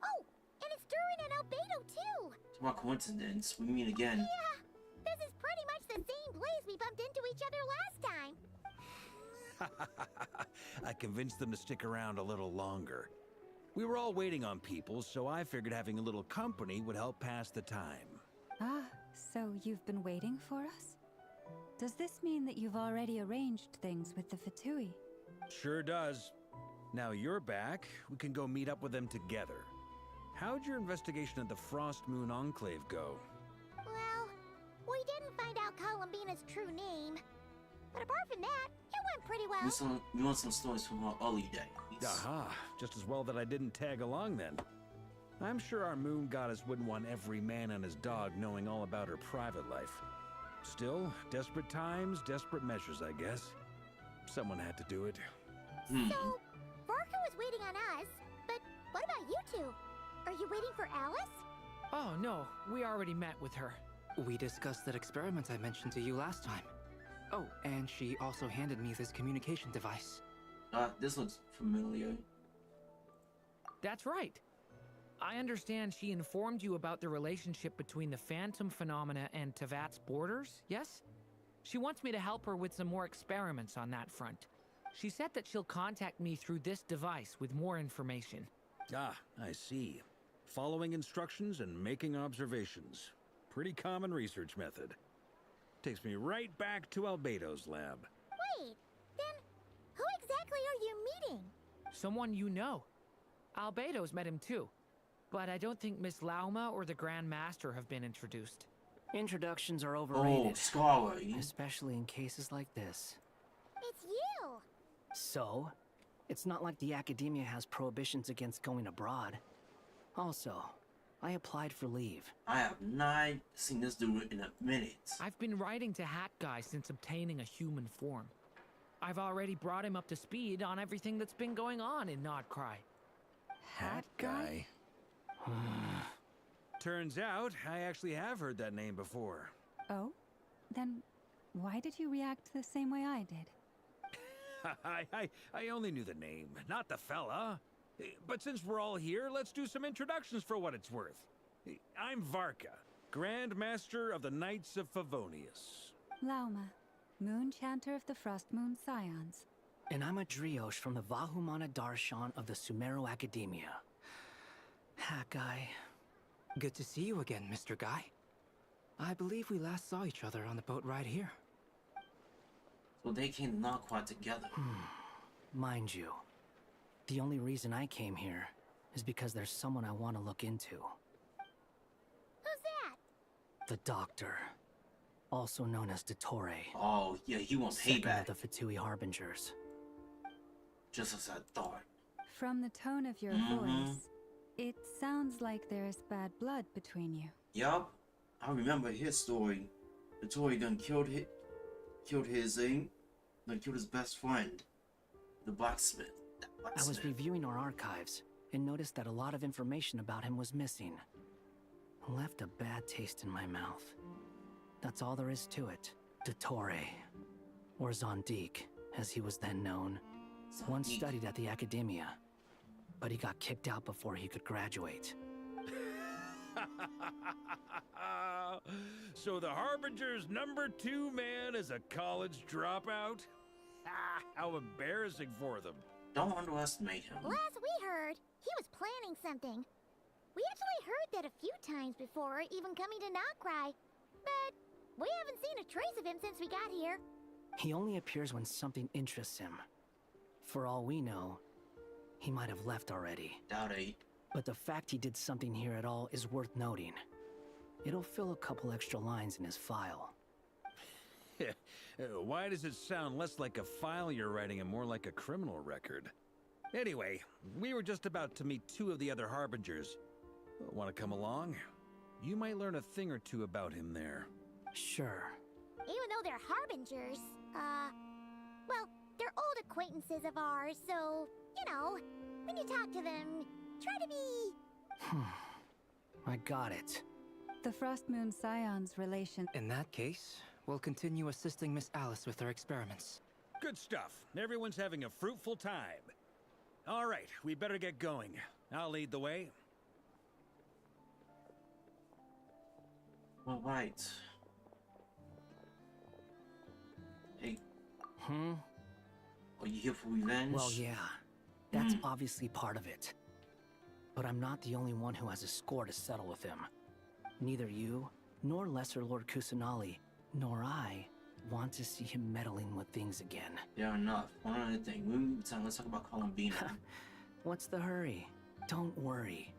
Speaker 2: Oh, and it's Durin and Albedo too.
Speaker 1: It's my coincidence. We meet again.
Speaker 2: Yeah, this is pretty much the same place we bumped into each other last time.
Speaker 3: I convinced them to stick around a little longer. We were all waiting on people, so I figured having a little company would help pass the time.
Speaker 4: Ah, so you've been waiting for us? Does this mean that you've already arranged things with the Fatui?
Speaker 3: Sure does. Now you're back, we can go meet up with them together. How'd your investigation of the Frost Moon Enclave go?
Speaker 2: Well, we didn't find out Columbina's true name. But apart from that, it went pretty well.
Speaker 1: We want some stories from our early days.
Speaker 3: Aha, just as well that I didn't tag along then. I'm sure our moon goddess wouldn't want every man and his dog knowing all about her private life. Still, desperate times, desperate measures, I guess. Someone had to do it.
Speaker 2: So, Barca was waiting on us, but what about you two? Are you waiting for Alice?
Speaker 5: Oh, no. We already met with her.
Speaker 7: We discussed that experiment I mentioned to you last time. Oh, and she also handed me this communication device.
Speaker 1: This looks familiar.
Speaker 5: That's right. I understand she informed you about the relationship between the Phantom phenomena and Tevat's borders, yes? She wants me to help her with some more experiments on that front. She said that she'll contact me through this device with more information.
Speaker 3: Ah, I see. Following instructions and making observations. Pretty common research method. Takes me right back to Albedo's lab.
Speaker 2: Wait, then who exactly are you meeting?
Speaker 5: Someone you know. Albedo's met him too. But I don't think Miss Lauma or the Grand Master have been introduced.
Speaker 7: Introductions are overrated.
Speaker 1: Oh, Scholarly.
Speaker 7: Especially in cases like this.
Speaker 2: It's you!
Speaker 7: So, it's not like the Academia has prohibitions against going abroad. Also, I applied for leave.
Speaker 1: I have not seen this dude in a minute.
Speaker 5: I've been writing to Hat Guy since obtaining a human form. I've already brought him up to speed on everything that's been going on in Nodcry.
Speaker 3: Hat Guy? Turns out, I actually have heard that name before.
Speaker 4: Oh? Then why did you react the same way I did?
Speaker 3: I only knew the name, not the fella. But since we're all here, let's do some introductions for what it's worth. I'm Varka, Grand Master of the Knights of Favonius.
Speaker 4: Lauma, Moon Chanter of the Frost Moon Scions.
Speaker 7: And I'm a Driosh from the Vahumana Darshan of the Sumero Academia. Hat Guy. Good to see you again, Mr. Guy. I believe we last saw each other on the boat ride here.
Speaker 1: So they came not quite together.
Speaker 7: Mind you, the only reason I came here is because there's someone I want to look into.
Speaker 2: Who's that?
Speaker 7: The Doctor. Also known as Dottore.
Speaker 1: Oh, yeah, he wants
Speaker 7: Second
Speaker 1: payback.
Speaker 7: of the Fatui Harbingers.
Speaker 1: Just as I thought.
Speaker 4: From the tone of your voice, it sounds like there's bad blood between you.
Speaker 1: Yup. I remember his story. Dottore done killed his best friend. The blacksmith.
Speaker 7: I was reviewing our archives and noticed that a lot of information about him was missing. Left a bad taste in my mouth. That's all there is to it. Dottore, or Zondique, as he was then known, once studied at the Academia, but he got kicked out before he could graduate.
Speaker 3: So the Harbinger's #2 man is a college dropout? How embarrassing for them.
Speaker 1: Don't underestimate him.
Speaker 2: Last we heard, he was planning something. We actually heard that a few times before, even coming to Knockcry. But we haven't seen a trace of him since we got here.
Speaker 7: He only appears when something interests him. For all we know, he might have left already.
Speaker 1: Doubt it.
Speaker 7: But the fact he did something here at all is worth noting. It'll fill a couple extra lines in his file.
Speaker 3: Why does it sound less like a file you're writing and more like a criminal record? Anyway, we were just about to meet 2 of the other Harbingers. Want to come along? You might learn a thing or 2 about him there.
Speaker 7: Sure.
Speaker 2: Even though they're Harbingers, well, they're old acquaintances of ours, so, you know, when you talk to them, try to be...
Speaker 7: I got it.
Speaker 4: The Frost Moon Scion's relation.
Speaker 7: In that case, we'll continue assisting Miss Alice with her experiments.
Speaker 3: Good stuff. Everyone's having a fruitful time. All right, we better get going. I'll lead the way.
Speaker 1: All right. Hey. Are you here for revenge?
Speaker 7: Well, yeah. That's obviously part of it. But I'm not the only one who has a score to settle with him. Neither you, nor Lesser Lord Kusanali, nor I want to see him meddling with things again.
Speaker 1: Fair enough. One other thing. Let's talk about Columbina.
Speaker 7: What's the hurry? Don't worry.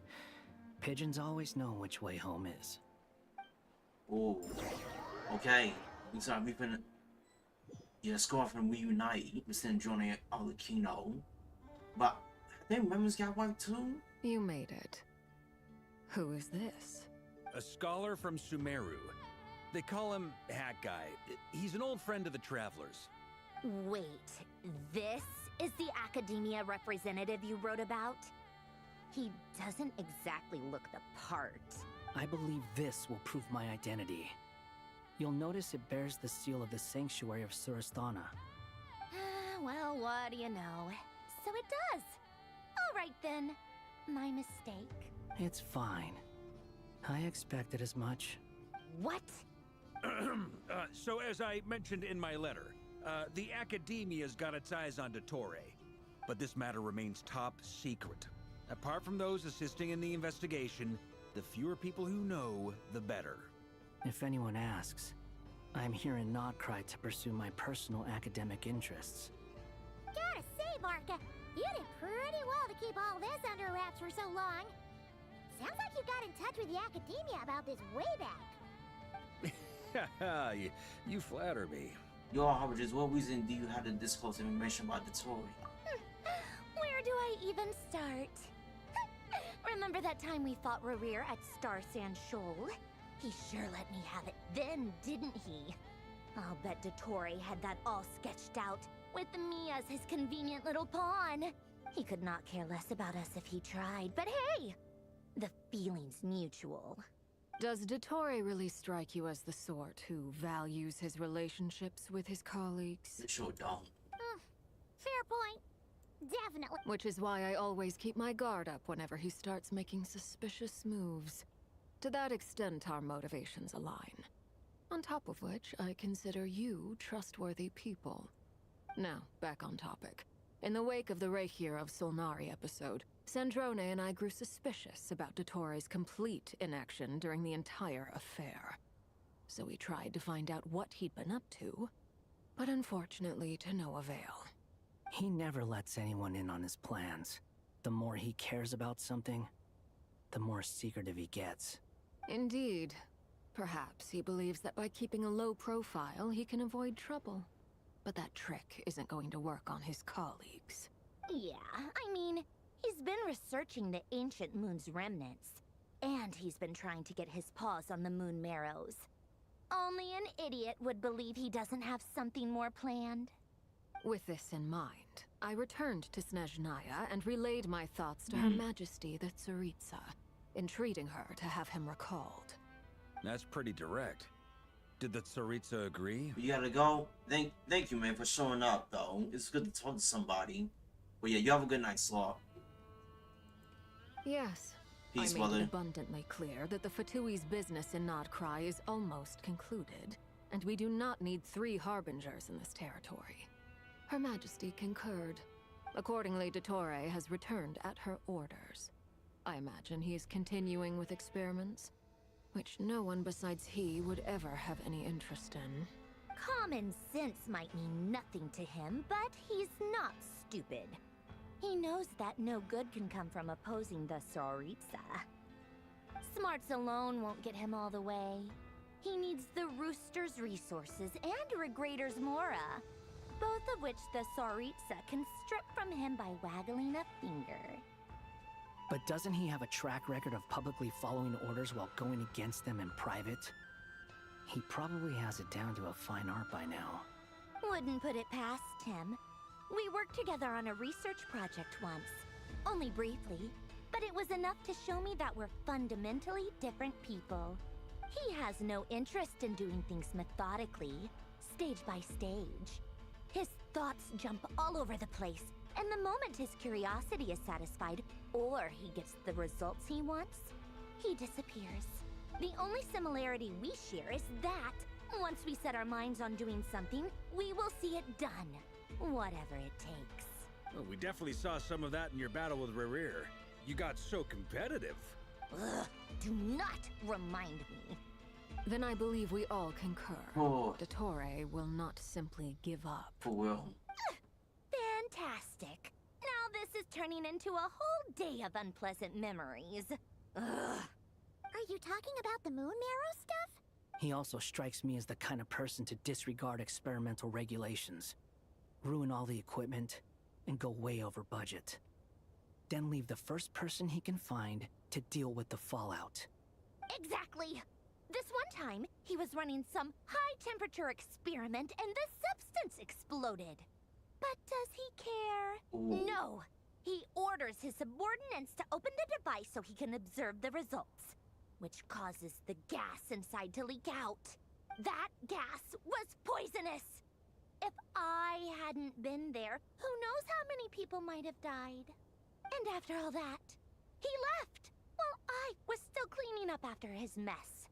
Speaker 7: Pigeons always know which way home is.
Speaker 1: Oh. Okay. Looks like we've been... Yeah, score from reunite. We're still joining Alikino. But I think members got wiped too?
Speaker 16: You made it. Who is this?
Speaker 3: A scholar from Sumeru. They call him Hat Guy. He's an old friend of the Travelers.
Speaker 13: Wait, this is the academia representative you wrote about? He doesn't exactly look the part.
Speaker 7: I believe this will prove my identity. You'll notice it bears the seal of the Sanctuary of Surasthana.
Speaker 13: Well, what do you know? So it does. All right then. My mistake.
Speaker 7: It's fine. I expected as much.
Speaker 13: What?
Speaker 3: So as I mentioned in my letter, the Academia's got its eyes on Dottore. But this matter remains top secret. Apart from those assisting in the investigation, the fewer people who know, the better.
Speaker 7: If anyone asks, I'm here in Knockcry to pursue my personal academic interests.
Speaker 2: Gotta say, Barca, you did pretty well to keep all this under wraps for so long. Sounds like you got in touch with the Academia about this way back.
Speaker 3: You flatter me.
Speaker 1: Yo, Harbingers, what reason do you have to disclose information about Dottore?
Speaker 13: Where do I even start? Remember that time we fought Rerir at Star Sand Shoal? He sure let me have it then, didn't he? I'll bet Dottore had that all sketched out, with me as his convenient little pawn. He could not care less about us if he tried, but hey! The feeling's mutual.
Speaker 16: Does Dottore really strike you as the sort who values his relationships with his colleagues?
Speaker 1: It sure don't.
Speaker 2: Fair point. Definitely.
Speaker 16: Which is why I always keep my guard up whenever he starts making suspicious moves. To that extent, our motivations align. On top of which, I consider you trustworthy people. Now, back on topic. In the wake of the Reikir of Solnari episode, Sandrone and I grew suspicious about Dottore's complete inaction during the entire affair. So we tried to find out what he'd been up to, but unfortunately to no avail.
Speaker 7: He never lets anyone in on his plans. The more he cares about something, the more secretive he gets.
Speaker 16: Indeed. Perhaps he believes that by keeping a low profile, he can avoid trouble. But that trick isn't going to work on his colleagues.
Speaker 13: Yeah, I mean, he's been researching the ancient moon's remnants. And he's been trying to get his paws on the moon marrows. Only an idiot would believe he doesn't have something more planned.
Speaker 16: With this in mind, I returned to Snezhnaya and relayed my thoughts to Her Majesty the Tsaritsa, entreating her to have him recalled.
Speaker 3: That's pretty direct. Did the Tsaritsa agree?
Speaker 1: You gotta go. Thank you, man, for showing up, though. It's good to talk to somebody. But yeah, you have a good night, Slaw.
Speaker 16: Yes,
Speaker 1: Peace,
Speaker 16: I made
Speaker 1: mother.
Speaker 16: it abundantly clear that the Fatui's business in Nodcry is almost concluded, and we do not need 3 harbingers in this territory. Her Majesty concurred. Accordingly, Dottore has returned at her orders. I imagine he is continuing with experiments, which no one besides he would ever have any interest in.
Speaker 13: Common sense might mean nothing to him, but he's not stupid. He knows that no good can come from opposing the Tsaritsa. Smarts alone won't get him all the way. He needs the Rooster's resources and Regrator's Mora, both of which the Tsaritsa can strip from him by waggling a finger.
Speaker 17: But doesn't he have a track record of publicly following orders while going against them in private? He probably has it down to a fine art by now.
Speaker 13: Wouldn't put it past him. We worked together on a research project once. Only briefly, but it was enough to show me that we're fundamentally different people. He has no interest in doing things methodically, stage by stage. His thoughts jump all over the place, and the moment his curiosity is satisfied, or he gets the results he wants, he disappears. The only similarity we share is that, once we set our minds on doing something, we will see it done. Whatever it takes.
Speaker 3: Well, we definitely saw some of that in your battle with Rerir. You got so competitive.
Speaker 13: Ugh, do not remind me.
Speaker 16: Then I believe we all concur.
Speaker 1: Oh.
Speaker 16: Dottore will not simply give up.
Speaker 1: For real.
Speaker 13: Fantastic. Now this is turning into a whole day of unpleasant memories. Ugh.
Speaker 2: Are you talking about the moon marrow stuff?
Speaker 17: He also strikes me as the kind of person to disregard experimental regulations, ruin all the equipment, and go way over budget. Then leave the first person he can find to deal with the fallout.
Speaker 13: Exactly. This one time, he was running some high-temperature experiment and the substance exploded. But does he care?
Speaker 1: Ooh.
Speaker 13: No. He orders his subordinates to open the device so he can observe the results, which causes the gas inside to leak out. That gas was poisonous. If I hadn't been there, who knows how many people might have died. And after all that, he left while I was still cleaning up after his mess.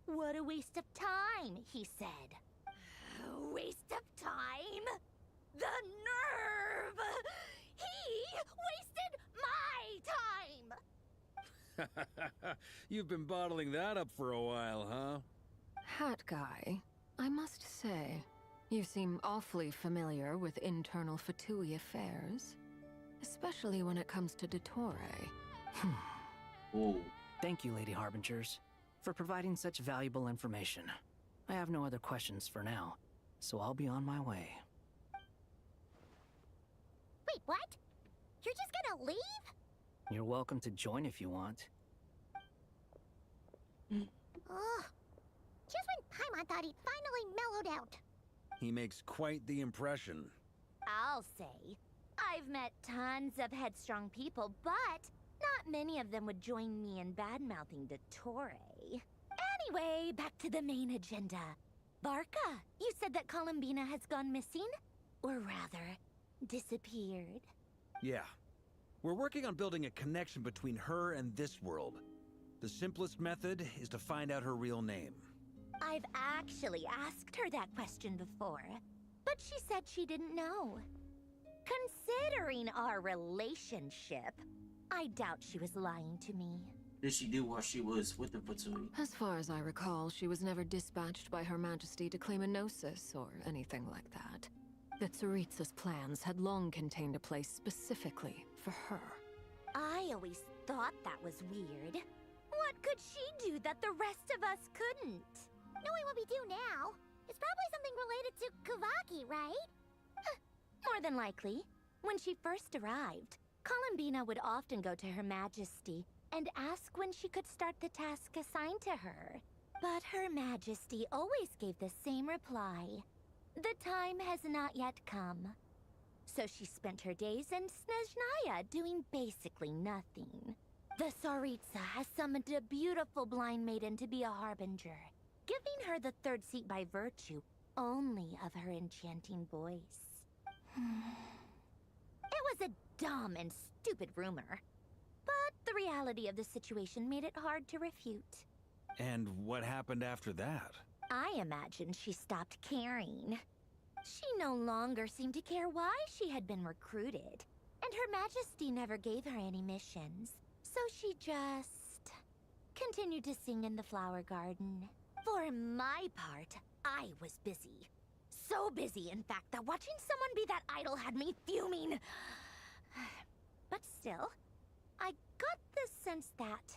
Speaker 13: What a waste of time, he said. Waste of time? The nerve! He wasted my time!
Speaker 3: You've been bottling that up for a while, huh?
Speaker 16: Hat Guy, I must say, you seem awfully familiar with internal Fatui affairs. Especially when it comes to Dottore.
Speaker 1: Ooh.
Speaker 17: Thank you, Lady Harbingers, for providing such valuable information. I have no other questions for now, so I'll be on my way.
Speaker 2: Wait, what? You're just gonna leave?
Speaker 17: You're welcome to join if you want.
Speaker 2: Ugh. Just when Paimon thought he'd finally mellowed out.
Speaker 3: He makes quite the impression.
Speaker 13: I'll say. I've met tons of headstrong people, but not many of them would join me in bad-mouthing Dottore. Anyway, back to the main agenda. Barca, you said that Columbina has gone missing? Or rather, disappeared.
Speaker 3: Yeah. We're working on building a connection between her and this world. The simplest method is to find out her real name.
Speaker 13: I've actually asked her that question before, but she said she didn't know. Considering our relationship, I doubt she was lying to me.
Speaker 1: Did she do while she was with the Fatui?
Speaker 16: As far as I recall, she was never dispatched by Her Majesty to claim a gnosis or anything like that. The Tsaritsa's plans had long contained a place specifically for her.
Speaker 13: I always thought that was weird. What could she do that the rest of us couldn't?
Speaker 2: Knowing what we do now, it's probably something related to Kavaki, right?
Speaker 13: More than likely. When she first arrived, Columbina would often go to Her Majesty and ask when she could start the task assigned to her. But Her Majesty always gave the same reply. The time has not yet come. So she spent her days in Snezhnaya doing basically nothing. The Tsaritsa has summoned a beautiful blind maiden to be a harbinger, giving her the third seat by virtue only of her enchanting voice. It was a dumb and stupid rumor. But The reality of the situation made it hard to refute.
Speaker 3: And what happened after that?
Speaker 13: I imagine she stopped caring. She no longer seemed to care why she had been recruited. And Her Majesty never gave her any missions. So she just continued to sing in the flower garden. For my part, I was busy. So busy, in fact, that watching someone be that idol had me fuming. But still, I got the sense that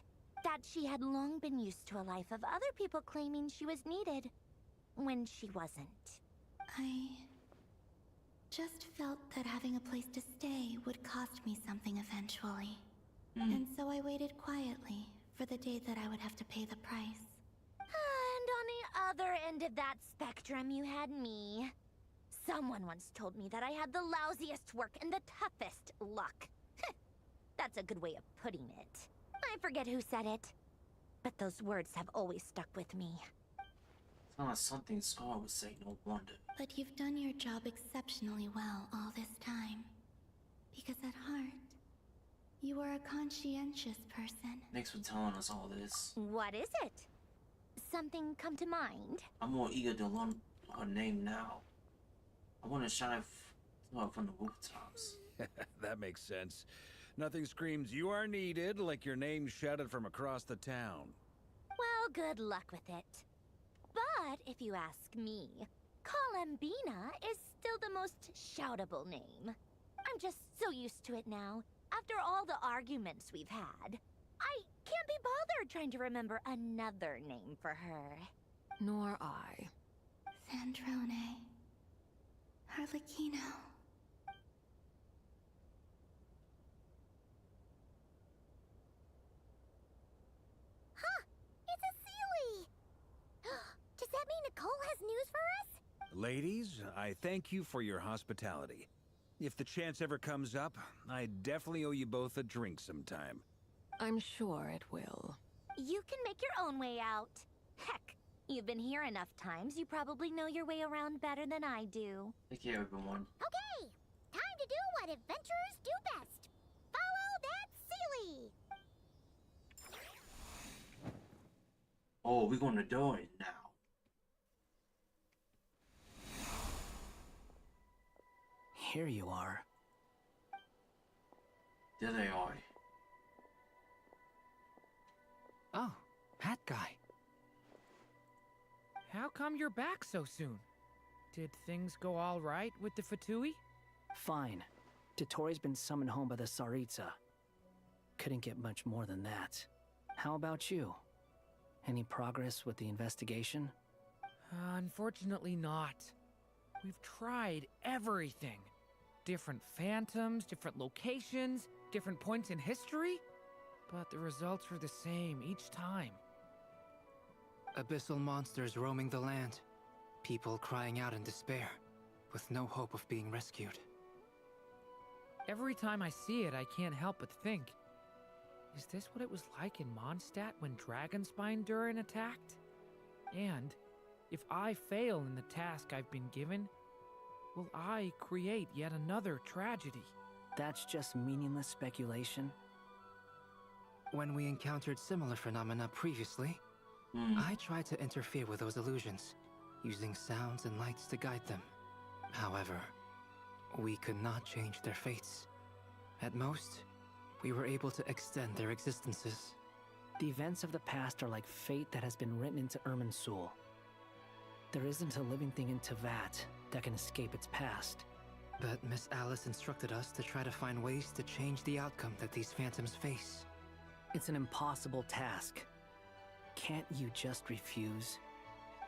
Speaker 13: she had long been used to a life of other people claiming she was needed when she wasn't.
Speaker 9: I just felt that having a place to stay would cost me something eventually. And so I waited quietly for the day that I would have to pay the price.
Speaker 13: And on the other end of that spectrum, you had me. Someone once told me that I had the lousiest work and the toughest luck. That's a good way of putting it. I forget who said it, but those words have always stuck with me.
Speaker 1: It's not something Scar would say, no wonder.
Speaker 9: But you've done your job exceptionally well all this time. Because at heart, you are a conscientious person.
Speaker 1: Thanks for telling us all this.
Speaker 13: What is it? Something come to mind?
Speaker 1: I'm more eager to learn her name now. I want to shout to her from the rooftops.
Speaker 3: That makes sense. Nothing screams you are needed like your name shouted from across the town.
Speaker 13: Well, good luck with it. But if you ask me, Colambina is still the most shoutable name. I'm just so used to it now. After all the arguments we've had, I can't be bothered trying to remember another name for her.
Speaker 16: Nor I.
Speaker 9: Sandrone. Harlequino.
Speaker 2: Huh! It's a Sealy! Does that mean Nicole has news for us?
Speaker 3: Ladies, I thank you for your hospitality. If the chance ever comes up, I definitely owe you both a drink sometime.
Speaker 16: I'm sure it will.
Speaker 13: You can make your own way out. Heck, you've been here enough times, you probably know your way around better than I do.
Speaker 1: Take care, everyone.
Speaker 2: Okay! Time to do what adventurers do best. Follow that Sealy!
Speaker 1: Oh, we're going to do it now.
Speaker 17: Here you are.
Speaker 1: There they are.
Speaker 5: Oh, that guy. How come you're back so soon? Did things go all right with the Fatui?
Speaker 17: Fine. Tottori's been summoned home by the Tsaritsa. Couldn't get much more than that. How about you? Any progress with the investigation?
Speaker 5: Unfortunately not. We've tried everything. Different phantoms, different locations, different points in history. But the results were the same each time.
Speaker 7: Abyssal monsters roaming the land. People crying out in despair, with no hope of being rescued.
Speaker 5: Every time I see it, I can't help but think, is this what it was like in Mondstadt when Dragonspine Durin attacked? And if I fail in the task I've been given, will I create yet another tragedy?
Speaker 17: That's just meaningless speculation.
Speaker 7: When we encountered similar phenomena previously, I tried to interfere with those illusions, using sounds and lights to guide them. However, we could not change their fates. At most, we were able to extend their existences.
Speaker 17: The events of the past are like fate that has been written into Irminsul. There isn't a living thing in Teyvat that can escape its past.
Speaker 7: But Miss Alice instructed us to try to find ways to change the outcome that these phantoms face.
Speaker 17: It's an impossible task. Can't you just refuse?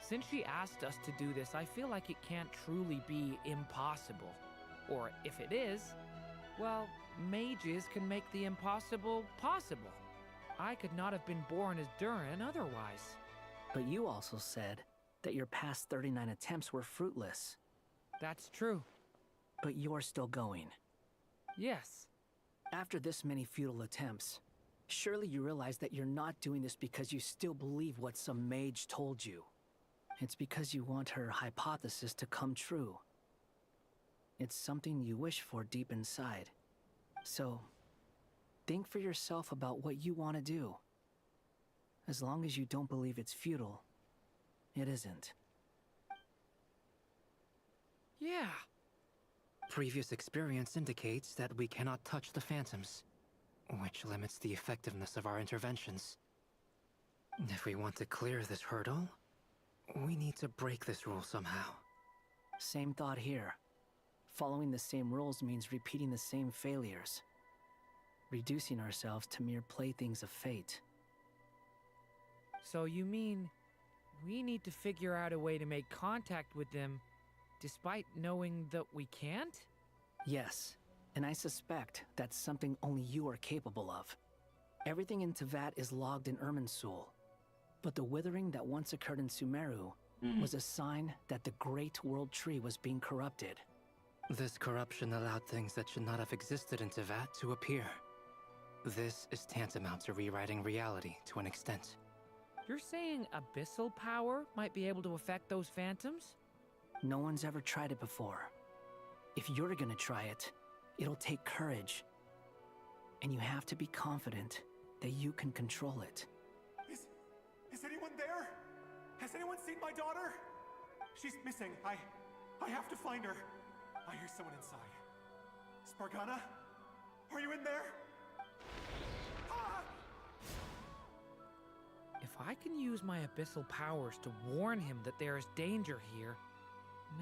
Speaker 5: Since she asked us to do this, I feel like it can't truly be impossible. Or if it is, well, mages can make the impossible possible. I could not have been born as Durin otherwise.
Speaker 17: But you also said that your past 39 attempts were fruitless.
Speaker 5: That's true.
Speaker 17: But you're still going.
Speaker 5: Yes.
Speaker 17: After this many futile attempts, surely you realize that you're not doing this because you still believe what some mage told you. It's because you want her hypothesis to come true. It's something you wish for deep inside. So, Think for yourself about what you want to do. As long as you don't believe it's futile, it isn't.
Speaker 5: Yeah.
Speaker 7: Previous experience indicates that we cannot touch the phantoms, which limits the effectiveness of our interventions. If we want to clear this hurdle, we need to break this rule somehow.
Speaker 17: Same thought here. Following the same rules means repeating the same failures. Reducing ourselves to mere playthings of fate.
Speaker 5: So you mean we need to figure out a way to make contact with them despite knowing that we can't?
Speaker 17: Yes, and I suspect that's something only you are capable of. Everything in Tevat is logged in Irminsul, but the withering that once occurred in Sumeru was a sign that the Great World Tree was being corrupted.
Speaker 7: This corruption allowed things that should not have existed in Tevat to appear. This is tantamount to rewriting reality to an extent.
Speaker 5: You're saying abyssal power might be able to affect those phantoms?
Speaker 17: No one's ever tried it before. If you're gonna try it, it'll take courage. And you have to be confident that you can control it.
Speaker 18: Is anyone there? Has anyone seen my daughter? She's missing. I have to find her. I hear someone inside. Spargana? Are you in there? Ah!
Speaker 5: If I can use my abyssal powers to warn him that there is danger here,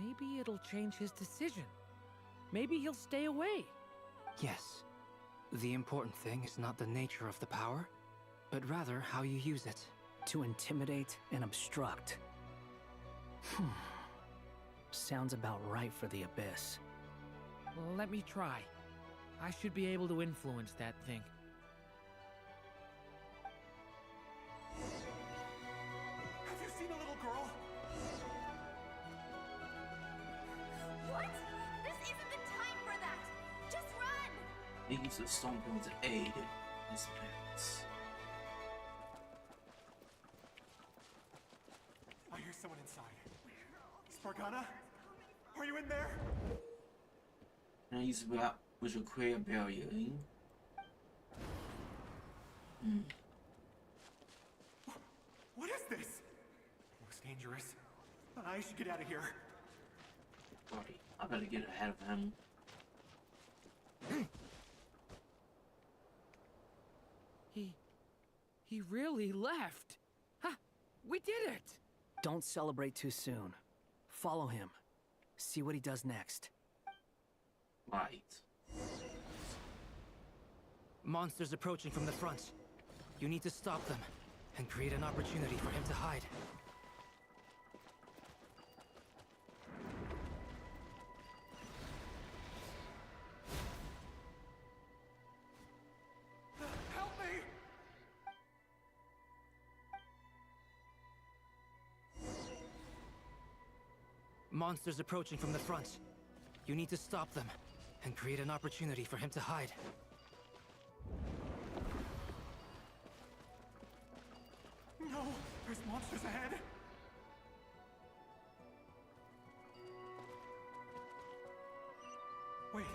Speaker 5: maybe it'll change his decision. Maybe he'll stay away.
Speaker 7: Yes. The important thing is not the nature of the power, but rather how you use it.
Speaker 17: To intimidate and obstruct. Sounds about right for the Abyss.
Speaker 5: Well, let me try. I should be able to influence that thing.
Speaker 18: Have you seen a little girl?
Speaker 9: What? This isn't the time for that! Just run!
Speaker 1: He uses the Stonehill to aid his parents.
Speaker 18: I hear someone inside. Spargana? Are you in there?
Speaker 1: And I use that which will create a barrier.
Speaker 18: What is this? Looks dangerous. I should get out of here.
Speaker 1: Right, I better get ahead of him.
Speaker 5: He really left. Ha! We did it!
Speaker 17: Don't celebrate too soon. Follow him. See what he does next.
Speaker 1: Right.
Speaker 7: Monsters approaching from the front. You need to stop them and create an opportunity for him to hide.
Speaker 18: Help me!
Speaker 7: Monsters approaching from the front. You need to stop them and create an opportunity for him to hide.
Speaker 18: No! There's monsters ahead! Wait,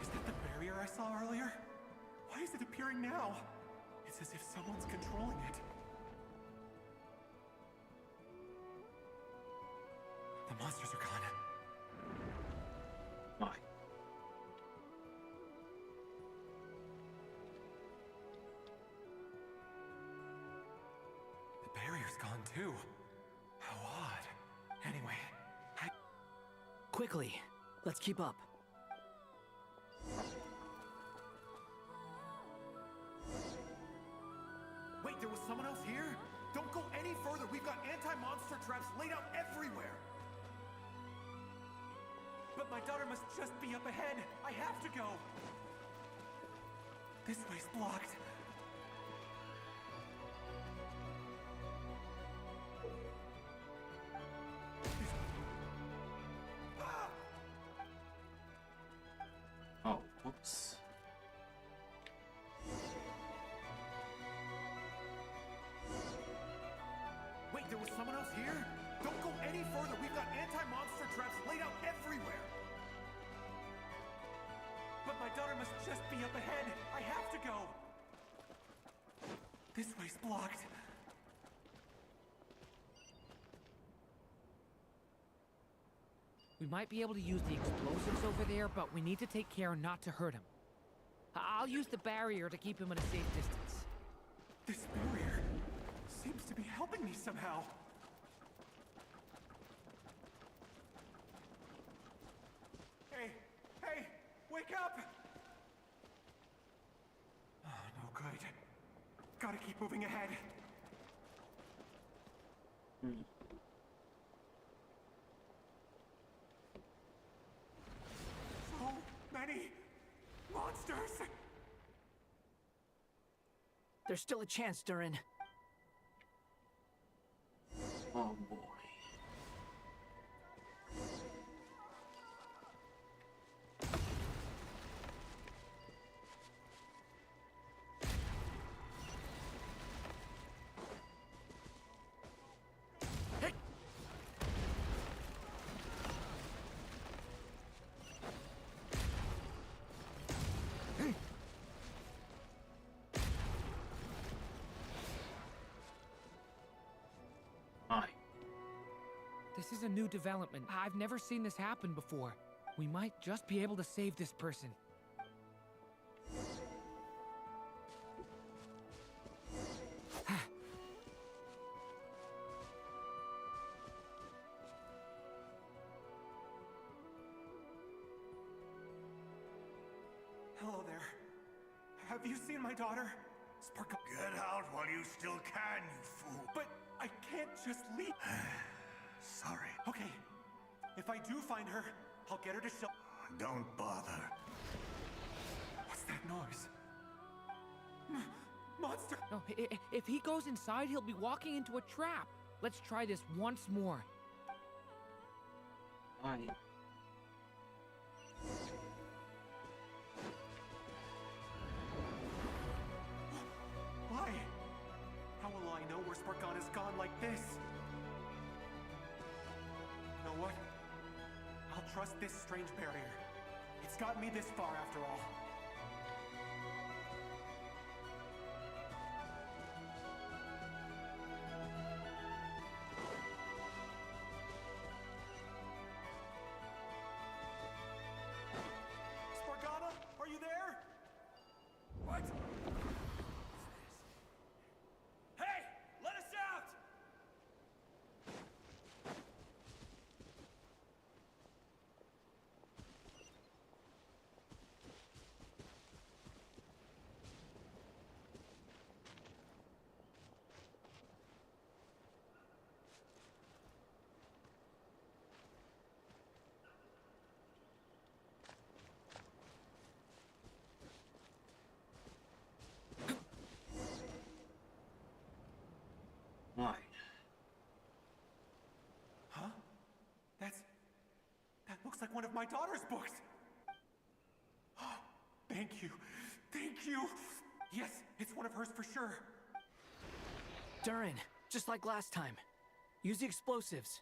Speaker 18: is that the barrier I saw earlier? Why is it appearing now? It's as if someone's controlling it. The monsters are gone.
Speaker 1: Why?
Speaker 18: The barrier's gone too. How odd. Anyway,
Speaker 17: Quickly, let's keep up.
Speaker 18: Wait, there was someone else here? Don't go any further. We've got anti-monster traps laid out everywhere. But my daughter must just be up ahead. I have to go. This way's blocked.
Speaker 1: Oh, whoops.
Speaker 18: Wait, there was someone else here? Don't go any further. We've got anti-monster traps laid out everywhere. But my daughter must just be up ahead. I have to go. This way's blocked.
Speaker 5: We might be able to use the explosives over there, but we need to take care not to hurt him. I'll use the barrier to keep him at a safe distance.
Speaker 18: This barrier seems to be helping me somehow. Hey, hey, wake up! Oh, no good. Gotta keep moving ahead. So many monsters!
Speaker 17: There's still a chance, Durin.
Speaker 1: Oh boy.
Speaker 5: This is a new development. I've never seen this happen before. We might just be able to save this person.
Speaker 18: Hello there. Have you seen my daughter? Sparkle.
Speaker 11: Get out while you still can, you fool.
Speaker 18: But I can't just leave.
Speaker 11: Sorry.
Speaker 18: Okay. If I do find her, I'll get her to show.
Speaker 11: Don't bother.
Speaker 18: What's that noise? Monster!
Speaker 5: No, if he goes inside, he'll be walking into a trap. Let's try this once more.
Speaker 1: Alright.
Speaker 18: Why? How will I know where Spargana's gone like this? You know what? I'll trust this strange barrier. It's gotten me this far after all. Spargana, are you there? What?
Speaker 11: Hey! Let us out!
Speaker 1: Alright.
Speaker 18: Huh? That looks like one of my daughter's books. Thank you. Thank you. Yes, it's one of hers for sure.
Speaker 17: Durin, just like last time. Use the explosives.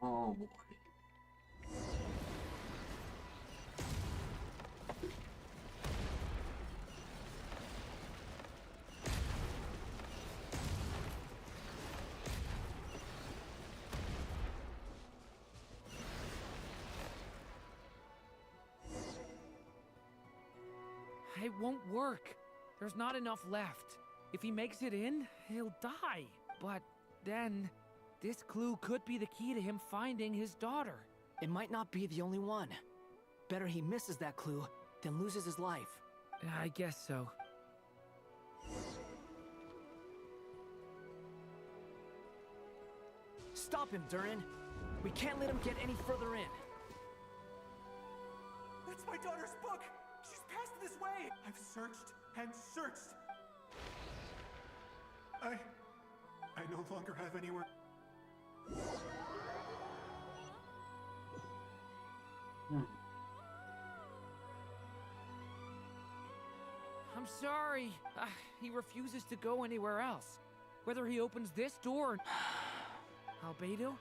Speaker 1: Oh boy.
Speaker 5: It won't work. There's not enough left. If he makes it in, he'll die. But then, this clue could be the key to him finding his daughter.
Speaker 17: It might not be the only one. Better he misses that clue than loses his life.
Speaker 5: I guess so.
Speaker 17: Stop him, Durin. We can't let him get any further in.
Speaker 18: That's my daughter's book. She's passed this way. I've searched and searched. I no longer have anywhere.
Speaker 5: I'm sorry. He refuses to go anywhere else. Whether he opens this door or... Albedo?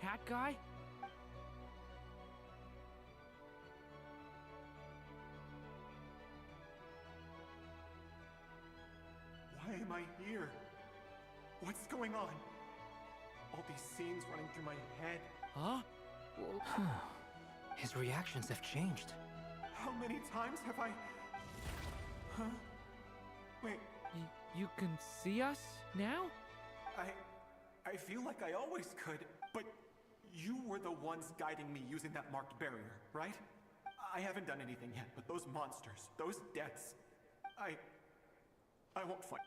Speaker 5: Hat guy?
Speaker 18: Why am I here? What's going on? All these scenes running through my head.
Speaker 5: Huh?
Speaker 7: His reactions have changed.
Speaker 18: How many times have I... Huh? Wait.
Speaker 5: You can see us now?
Speaker 18: I feel like I always could, but you were the ones guiding me using that marked barrier, right? I haven't done anything yet, but those monsters, those deaths, I won't fight.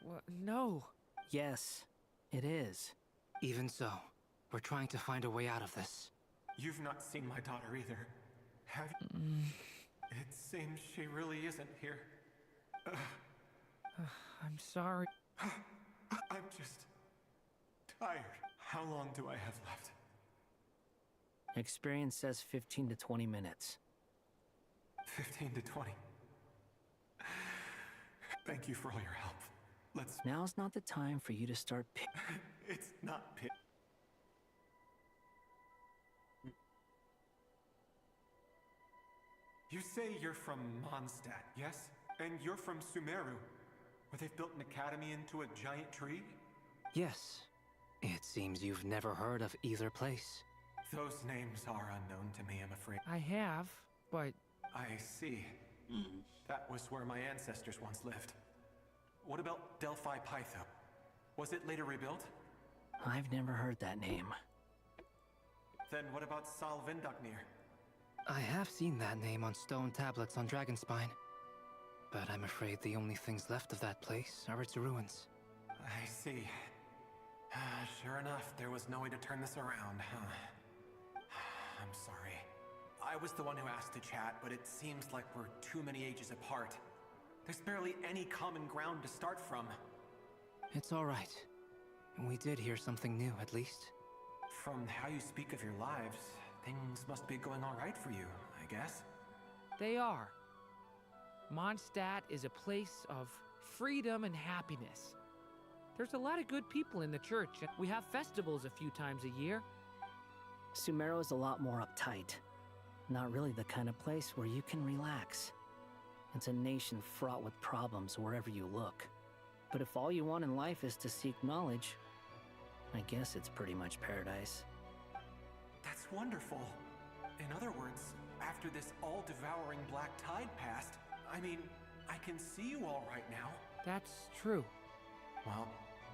Speaker 5: No.
Speaker 17: Yes, it is.
Speaker 7: Even so, we're trying to find a way out of this.
Speaker 18: You've not seen my daughter either, have you? It seems she really isn't here.
Speaker 5: I'm sorry.
Speaker 18: I'm just tired. How long do I have left?
Speaker 17: Experience says 15 to 20 minutes.
Speaker 18: 15 to 20. Thank you for all your help.
Speaker 17: Now's not the time for you to start
Speaker 18: It's not pit. You say you're from Mondstadt, yes? And you're from Sumeru, where they've built an academy into a giant tree?
Speaker 7: Yes. It seems you've never heard of either place.
Speaker 18: Those names are unknown to me, I'm afraid.
Speaker 5: I have, but...
Speaker 18: I see. That was where my ancestors once lived. What about Delphi Pytho? Was it later rebuilt?
Speaker 17: I've never heard that name.
Speaker 18: Then what about Sal Vindagnir?
Speaker 7: I have seen that name on stone tablets on Dragonspine. But I'm afraid the only things left of that place are its ruins.
Speaker 18: I see. Sure enough, there was no way to turn this around, huh? I'm sorry. I was the one who asked to chat, but it seems like we're too many ages apart. There's barely any common ground to start from.
Speaker 7: It's all right. We did hear something new, at least.
Speaker 18: From how you speak of your lives, things must be going all right for you, I guess.
Speaker 5: They are. Mondstadt is a place of freedom and happiness. There's a lot of good people in the church, and we have festivals a few times a year.
Speaker 17: Sumeru is a lot more uptight. Not really the kind of place where you can relax. It's a nation fraught with problems wherever you look. But if all you want in life is to seek knowledge, I guess it's pretty much paradise.
Speaker 18: That's wonderful. In other words, after this all-devouring black tide passed, I mean, I can see you all right now.
Speaker 5: That's true.
Speaker 18: Well,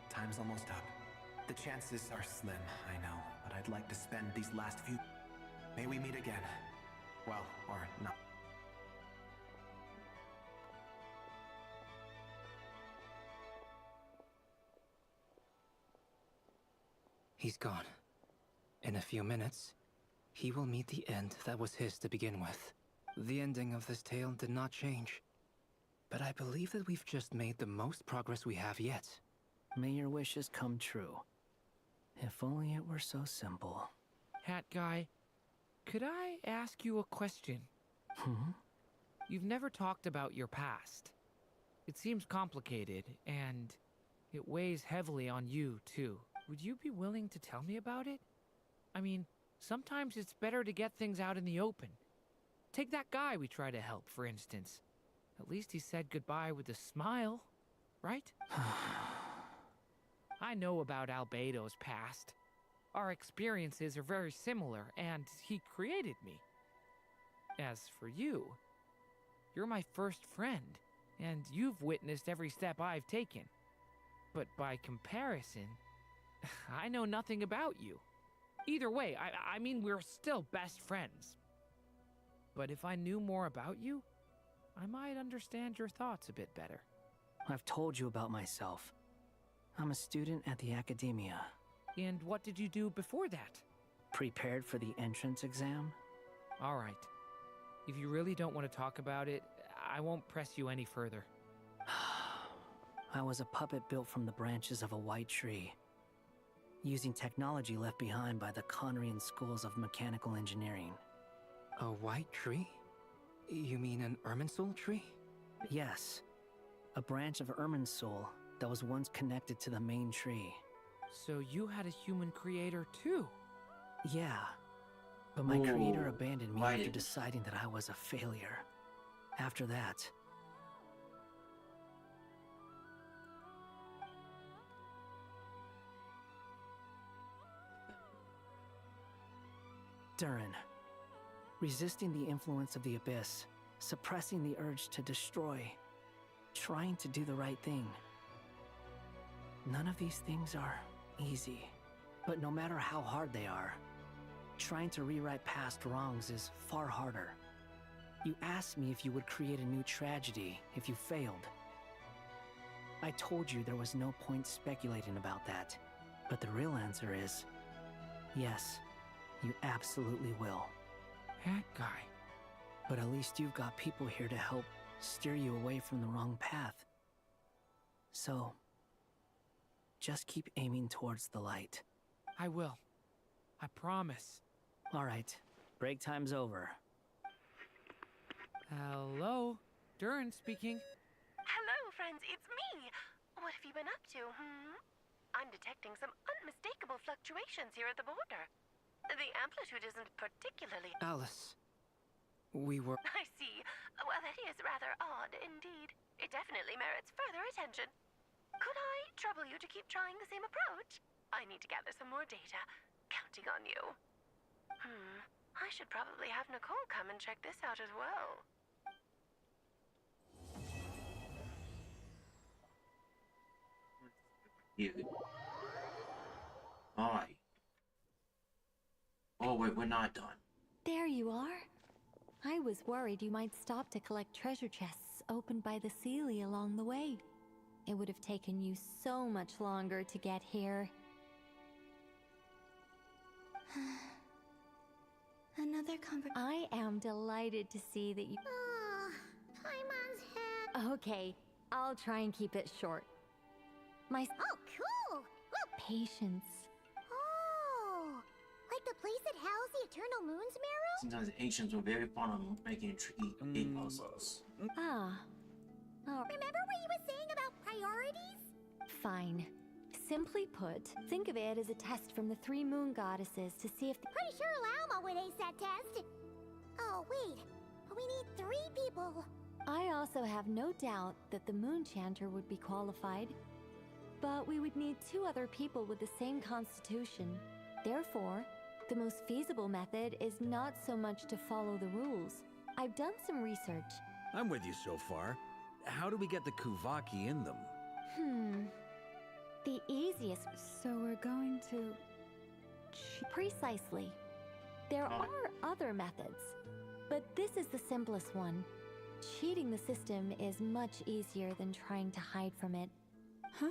Speaker 18: time's almost up. The chances are slim, I know, but I'd like to spend these last few... May we meet again. Well, or not.
Speaker 7: He's gone. In a few minutes, he will meet the end that was his to begin with. The ending of this tale did not change. But I believe that we've just made the most progress we have yet.
Speaker 17: May your wishes come true. If only it were so simple.
Speaker 5: Hat guy, could I ask you a question? You've never talked about your past. It seems complicated, and it weighs heavily on you, too. Would you be willing to tell me about it? I mean, sometimes it's better to get things out in the open. Take that guy we try to help, for instance. At least he said goodbye with a smile, right? I know about Albedo's past. Our experiences are very similar, and he created me. As for you, you're my first friend, and you've witnessed every step I've taken. But by comparison, I know nothing about you. Either way, I mean, we're still best friends. But if I knew more about you, I might understand your thoughts a bit better.
Speaker 17: I've told you about myself. I'm a student at the academia.
Speaker 5: And what did you do before that?
Speaker 17: Prepared for the entrance exam?
Speaker 5: All right. If you really don't want to talk about it, I won't press you any further.
Speaker 17: I was a puppet built from the branches of a white tree, using technology left behind by the Conrian schools of mechanical engineering.
Speaker 7: A white tree? You mean an Irminsul tree?
Speaker 17: Yes. A branch of Irminsul that was once connected to the main tree.
Speaker 5: So you had a human creator too?
Speaker 17: Yeah. But my creator
Speaker 1: Ooh,
Speaker 17: abandoned me
Speaker 1: why
Speaker 17: after
Speaker 1: did-
Speaker 17: deciding that I was a failure. After that, Durin, resisting the influence of the Abyss, suppressing the urge to destroy, trying to do the right thing. None of these things are easy, but no matter how hard they are, trying to rewrite past wrongs is far harder. You asked me if you would create a new tragedy if you failed. I told you there was no point speculating about that, but the real answer is yes. You absolutely will.
Speaker 5: That guy.
Speaker 17: But at least you've got people here to help steer you away from the wrong path. So, just keep aiming towards the light.
Speaker 5: I will. I promise.
Speaker 17: All right, break time's over.
Speaker 5: Hello? Durin speaking.
Speaker 12: Hello, friends, it's me. What have you been up to, I'm detecting some unmistakable fluctuations here at the border. The amplitude isn't particularly...
Speaker 5: Alice. We were...
Speaker 12: I see. Well, that is rather odd indeed. It definitely merits further attention. Could I trouble you to keep trying the same approach? I need to gather some more data. Counting on you. I should probably have Nicole come and check this out as well.
Speaker 1: Cute. Alright. Oh wait, we're not done.
Speaker 13: There you are. I was worried you might stop to collect treasure chests opened by the Seelie along the way. It would have taken you so much longer to get here.
Speaker 9: Another
Speaker 13: I am delighted to see that you...
Speaker 2: Paimon's head.
Speaker 13: Okay, I'll try and keep it short. My...
Speaker 2: Oh, cool! Look!
Speaker 13: Patience.
Speaker 2: Oh! Like the place that housed the Eternal Moon's Marrow?
Speaker 1: Sometimes the ancients were very fond of making tricky gate puzzles.
Speaker 13: Ah. Oh.
Speaker 2: Remember what you were saying about priorities?
Speaker 13: Fine. Simply put, think of it as a test from the 3 moon goddesses to see if...
Speaker 2: Pretty sure Lauma would ace that test. Oh, wait. But we need 3 people.
Speaker 13: I also have no doubt that the Moon Chanter would be qualified. But we would need 2 other people with the same constitution. Therefore, the most feasible method is not so much to follow the rules. I've done some research.
Speaker 3: I'm with you so far. How do we get the Kuvaki in them?
Speaker 13: The easiest...
Speaker 4: So we're going to...
Speaker 13: Precisely. There are other methods, but this is the simplest one. Cheating the system is much easier than trying to hide from it.
Speaker 4: Huh?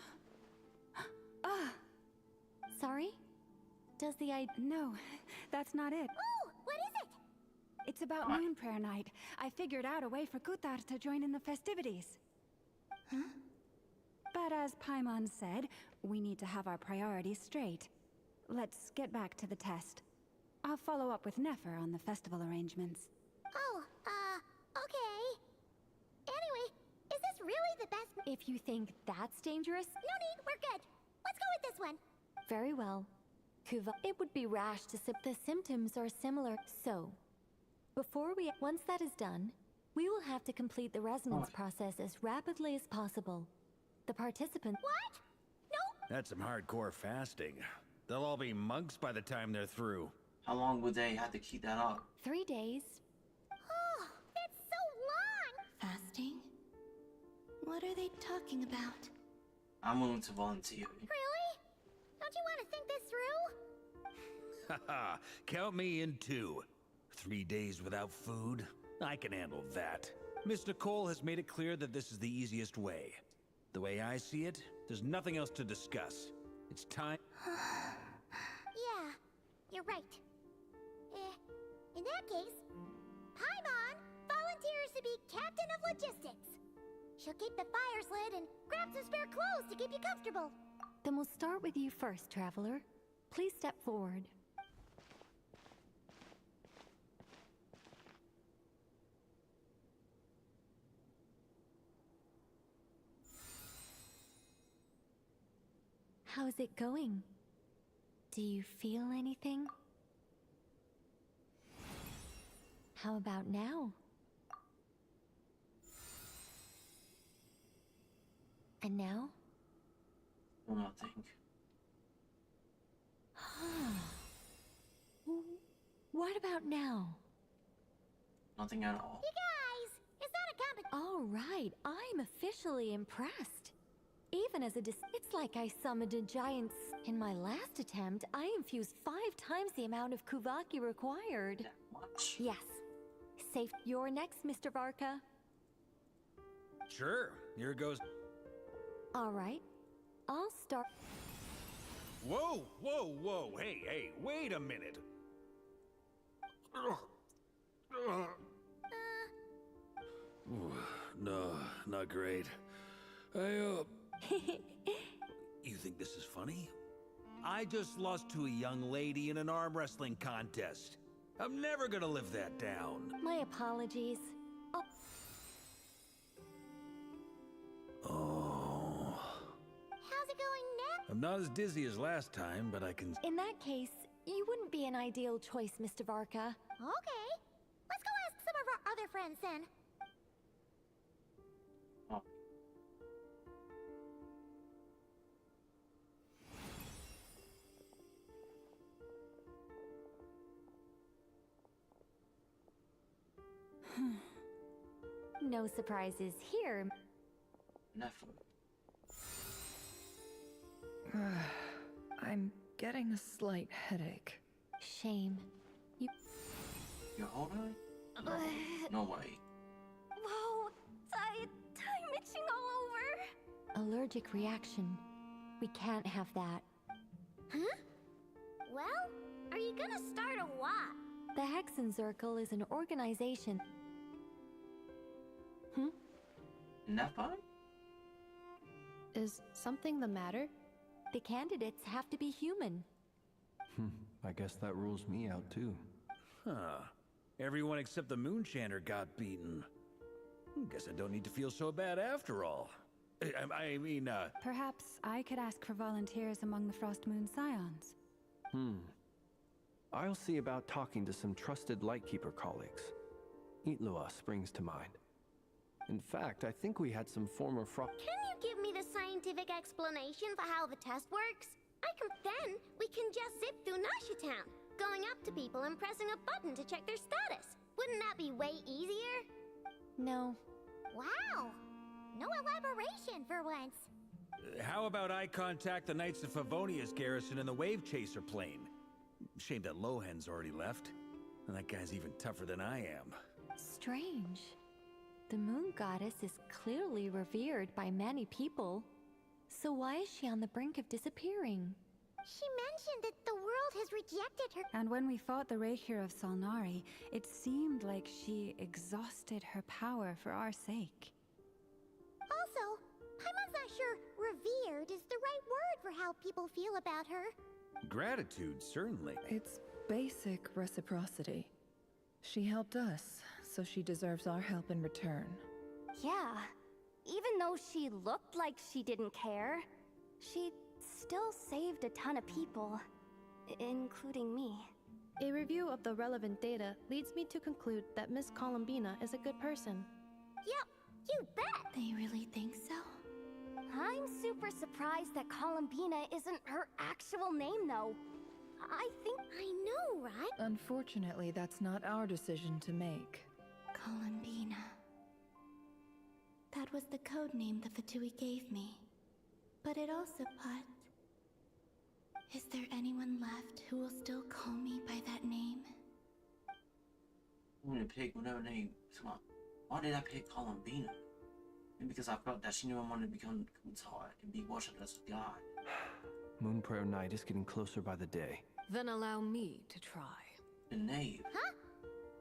Speaker 13: Sorry? Does the
Speaker 4: No, that's not it.
Speaker 2: Oh, what is it?
Speaker 4: It's about Moon Prayer Night. I figured out a way for Kuthar to join in the festivities.
Speaker 9: Huh?
Speaker 4: But as Paimon said, we need to have our priorities straight. Let's get back to the test. I'll follow up with Nefer on the festival arrangements.
Speaker 2: Oh, okay. Anyway, is this really the best...
Speaker 13: If you think that's dangerous...
Speaker 2: No need, we're good. Let's go with this one.
Speaker 13: Very well. It would be rash to sip. The symptoms are similar, so... Once that is done, we will have to complete the resonance process as rapidly as possible. The participants...
Speaker 2: What? No!
Speaker 3: That's some hardcore fasting. They'll all be monks by the time they're through.
Speaker 1: How long would they have to keep that up?
Speaker 13: 3 days.
Speaker 2: Oh, that's so long!
Speaker 9: Fasting? What are they talking about?
Speaker 1: I'm willing to volunteer.
Speaker 2: Really? Don't you want to think this through?
Speaker 3: Haha, count me in too. 3 days without food? I can handle that. Miss Nicole has made it clear that this is the easiest way. The way I see it, there's nothing else to discuss. It's time...
Speaker 2: Yeah, you're right. In that case, Paimon volunteers to be Captain of Logistics. She'll keep the fires lit and grab some spare clothes to keep you comfortable.
Speaker 13: Then we'll start with you first, Traveler. Please step forward. How's it going? Do you feel anything? How about now? And now?
Speaker 1: Well, nothing.
Speaker 13: What about now?
Speaker 1: Nothing at all.
Speaker 2: You guys, is that a competition?
Speaker 13: All right, I'm officially impressed. Even as it's like I summoned a giant. In my last attempt, I infused 5 times the amount of Kuvaki required.
Speaker 1: That much?
Speaker 13: Yes. Safe. You're next, Mr. Varka.
Speaker 3: Sure, here goes.
Speaker 13: All right, I'll start.
Speaker 3: Whoa, whoa, whoa, hey, wait a minute. No, not great. You think this is funny? I just lost to a young lady in an arm wrestling contest. I'm never gonna live that down.
Speaker 13: My apologies.
Speaker 3: Oh.
Speaker 2: How's it going now?
Speaker 3: I'm not as dizzy as last time, but I can...
Speaker 13: In that case, you wouldn't be an ideal choice, Mr. Varka.
Speaker 2: Okay. Let's go ask some of our other friends then.
Speaker 1: Oh.
Speaker 13: No surprises here.
Speaker 1: Never.
Speaker 8: I'm getting a slight headache.
Speaker 13: Shame.
Speaker 1: You're holding? No, no way.
Speaker 13: Whoa! Time itching all over! Allergic reaction. We can't have that.
Speaker 2: Huh? Well, are you gonna start a what?
Speaker 13: The Hexenzirkel is an organization.
Speaker 1: Nephi?
Speaker 19: Is something the matter?
Speaker 13: The candidates have to be human.
Speaker 6: I guess that rules me out too.
Speaker 3: Huh. Everyone except the Moonchanter got beaten. Guess I don't need to feel so bad after all. I mean,
Speaker 4: Perhaps I could ask for volunteers among the Frost Moon Scions.
Speaker 6: I'll see about talking to some trusted Lightkeeper colleagues. Itlua springs to mind. In fact, I think we had some former
Speaker 2: Can you give me the scientific explanation for how the test works? Then we can just zip through Nasha Town, going up to people and pressing a button to check their status. Wouldn't that be way easier?
Speaker 13: No.
Speaker 2: Wow! No elaboration for once.
Speaker 3: how about I contact the Knights of Favonia's garrison in the Wave Chaser plane? Shame that Lohan's already left. And that guy's even tougher than I am.
Speaker 13: Strange. The moon goddess is clearly revered by many people. So why is she on the brink of disappearing?
Speaker 2: She mentioned that the world has rejected her.
Speaker 4: And when we fought the Raikir of Salnari, it seemed like she exhausted her power for our sake.
Speaker 2: Also, I'm not sure revered is the right word for how people feel about her.
Speaker 3: Gratitude, certainly.
Speaker 8: It's basic reciprocity. She helped us, so she deserves our help in return.
Speaker 13: Yeah. Even though she looked like she didn't care, she still saved a ton of people, including me.
Speaker 19: A review of the relevant data leads me to conclude that Miss Columbina is a good person.
Speaker 2: Yep, you bet!
Speaker 9: They really think so?
Speaker 13: I'm super surprised that Columbina isn't her actual name, though. I know, right?
Speaker 8: Unfortunately, that's not our decision to make.
Speaker 9: Columbina. That was the code name the Fatui gave me. But it also put... Is there anyone left who will still call me by that name?
Speaker 1: I'm gonna pick whatever name. Why did I pick Columbina? And because I felt that she knew I wanted to become Kutar and be worshipped as a god.
Speaker 6: Moon Prayer Night is getting closer by the day.
Speaker 16: Then allow me to try.
Speaker 1: The knave.
Speaker 2: Huh?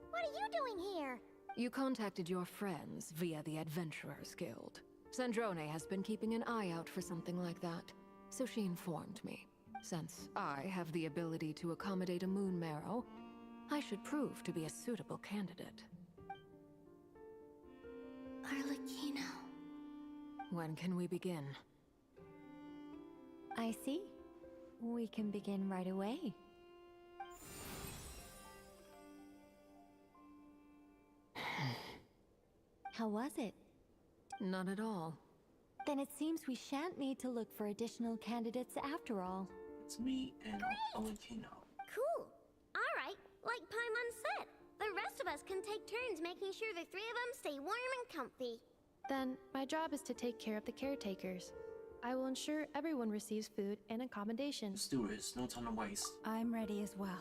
Speaker 2: What are you doing here?
Speaker 16: You contacted your friends via the Adventurers Guild. Sandrone has been keeping an eye out for something like that, so she informed me. Since I have the ability to accommodate a moon marrow, I should prove to be a suitable candidate.
Speaker 9: Arlecchino.
Speaker 16: When can we begin?
Speaker 13: I see. We can begin right away. How was it?
Speaker 16: None at all.
Speaker 13: Then it seems we shan't need to look for additional candidates after all.
Speaker 1: It's me and Olakino.
Speaker 2: Cool. Alright, like Paimon said, the rest of us can take turns making sure the three of them stay warm and comfy.
Speaker 19: Then, my job is to take care of the caretakers. I will ensure everyone receives food and accommodation.
Speaker 1: Let's do this. No time to waste.
Speaker 4: I'm ready as well.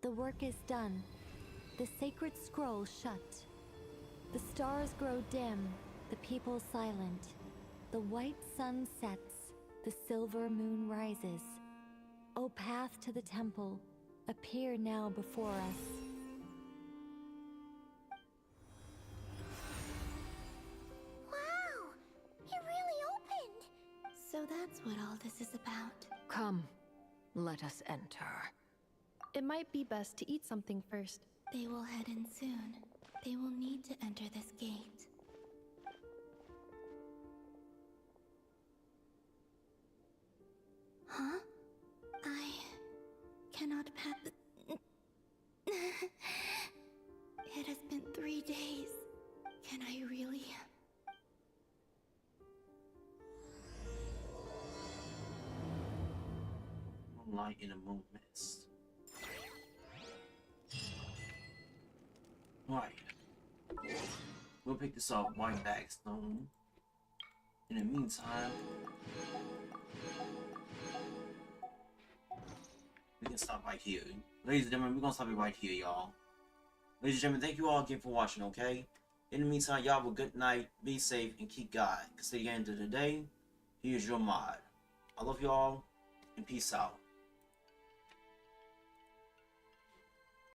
Speaker 13: The work is done. The sacred scroll shut. The stars grow dim, the people silent. The white sun sets, the silver moon rises. O path to the temple, appear now before us.
Speaker 2: Wow! It really opened!
Speaker 9: So that's what all this is about.
Speaker 16: Come, let us enter.
Speaker 19: It might be best to eat something first.
Speaker 9: They will head in soon. They will need to enter this gate. Huh? I cannot pass. It has been 3 days. Can I really?
Speaker 1: Light in the moon mist. Right. We'll pick this up, white bagstone. In the meantime, we can stop right here. Ladies and gentlemen, we're gonna stop it right here, y'all. Ladies and gentlemen, thank you all again for watching, okay? In the meantime, y'all have a good night, be safe, and keep God. Because at the end of the day, here's your mod. I love y'all, and peace out.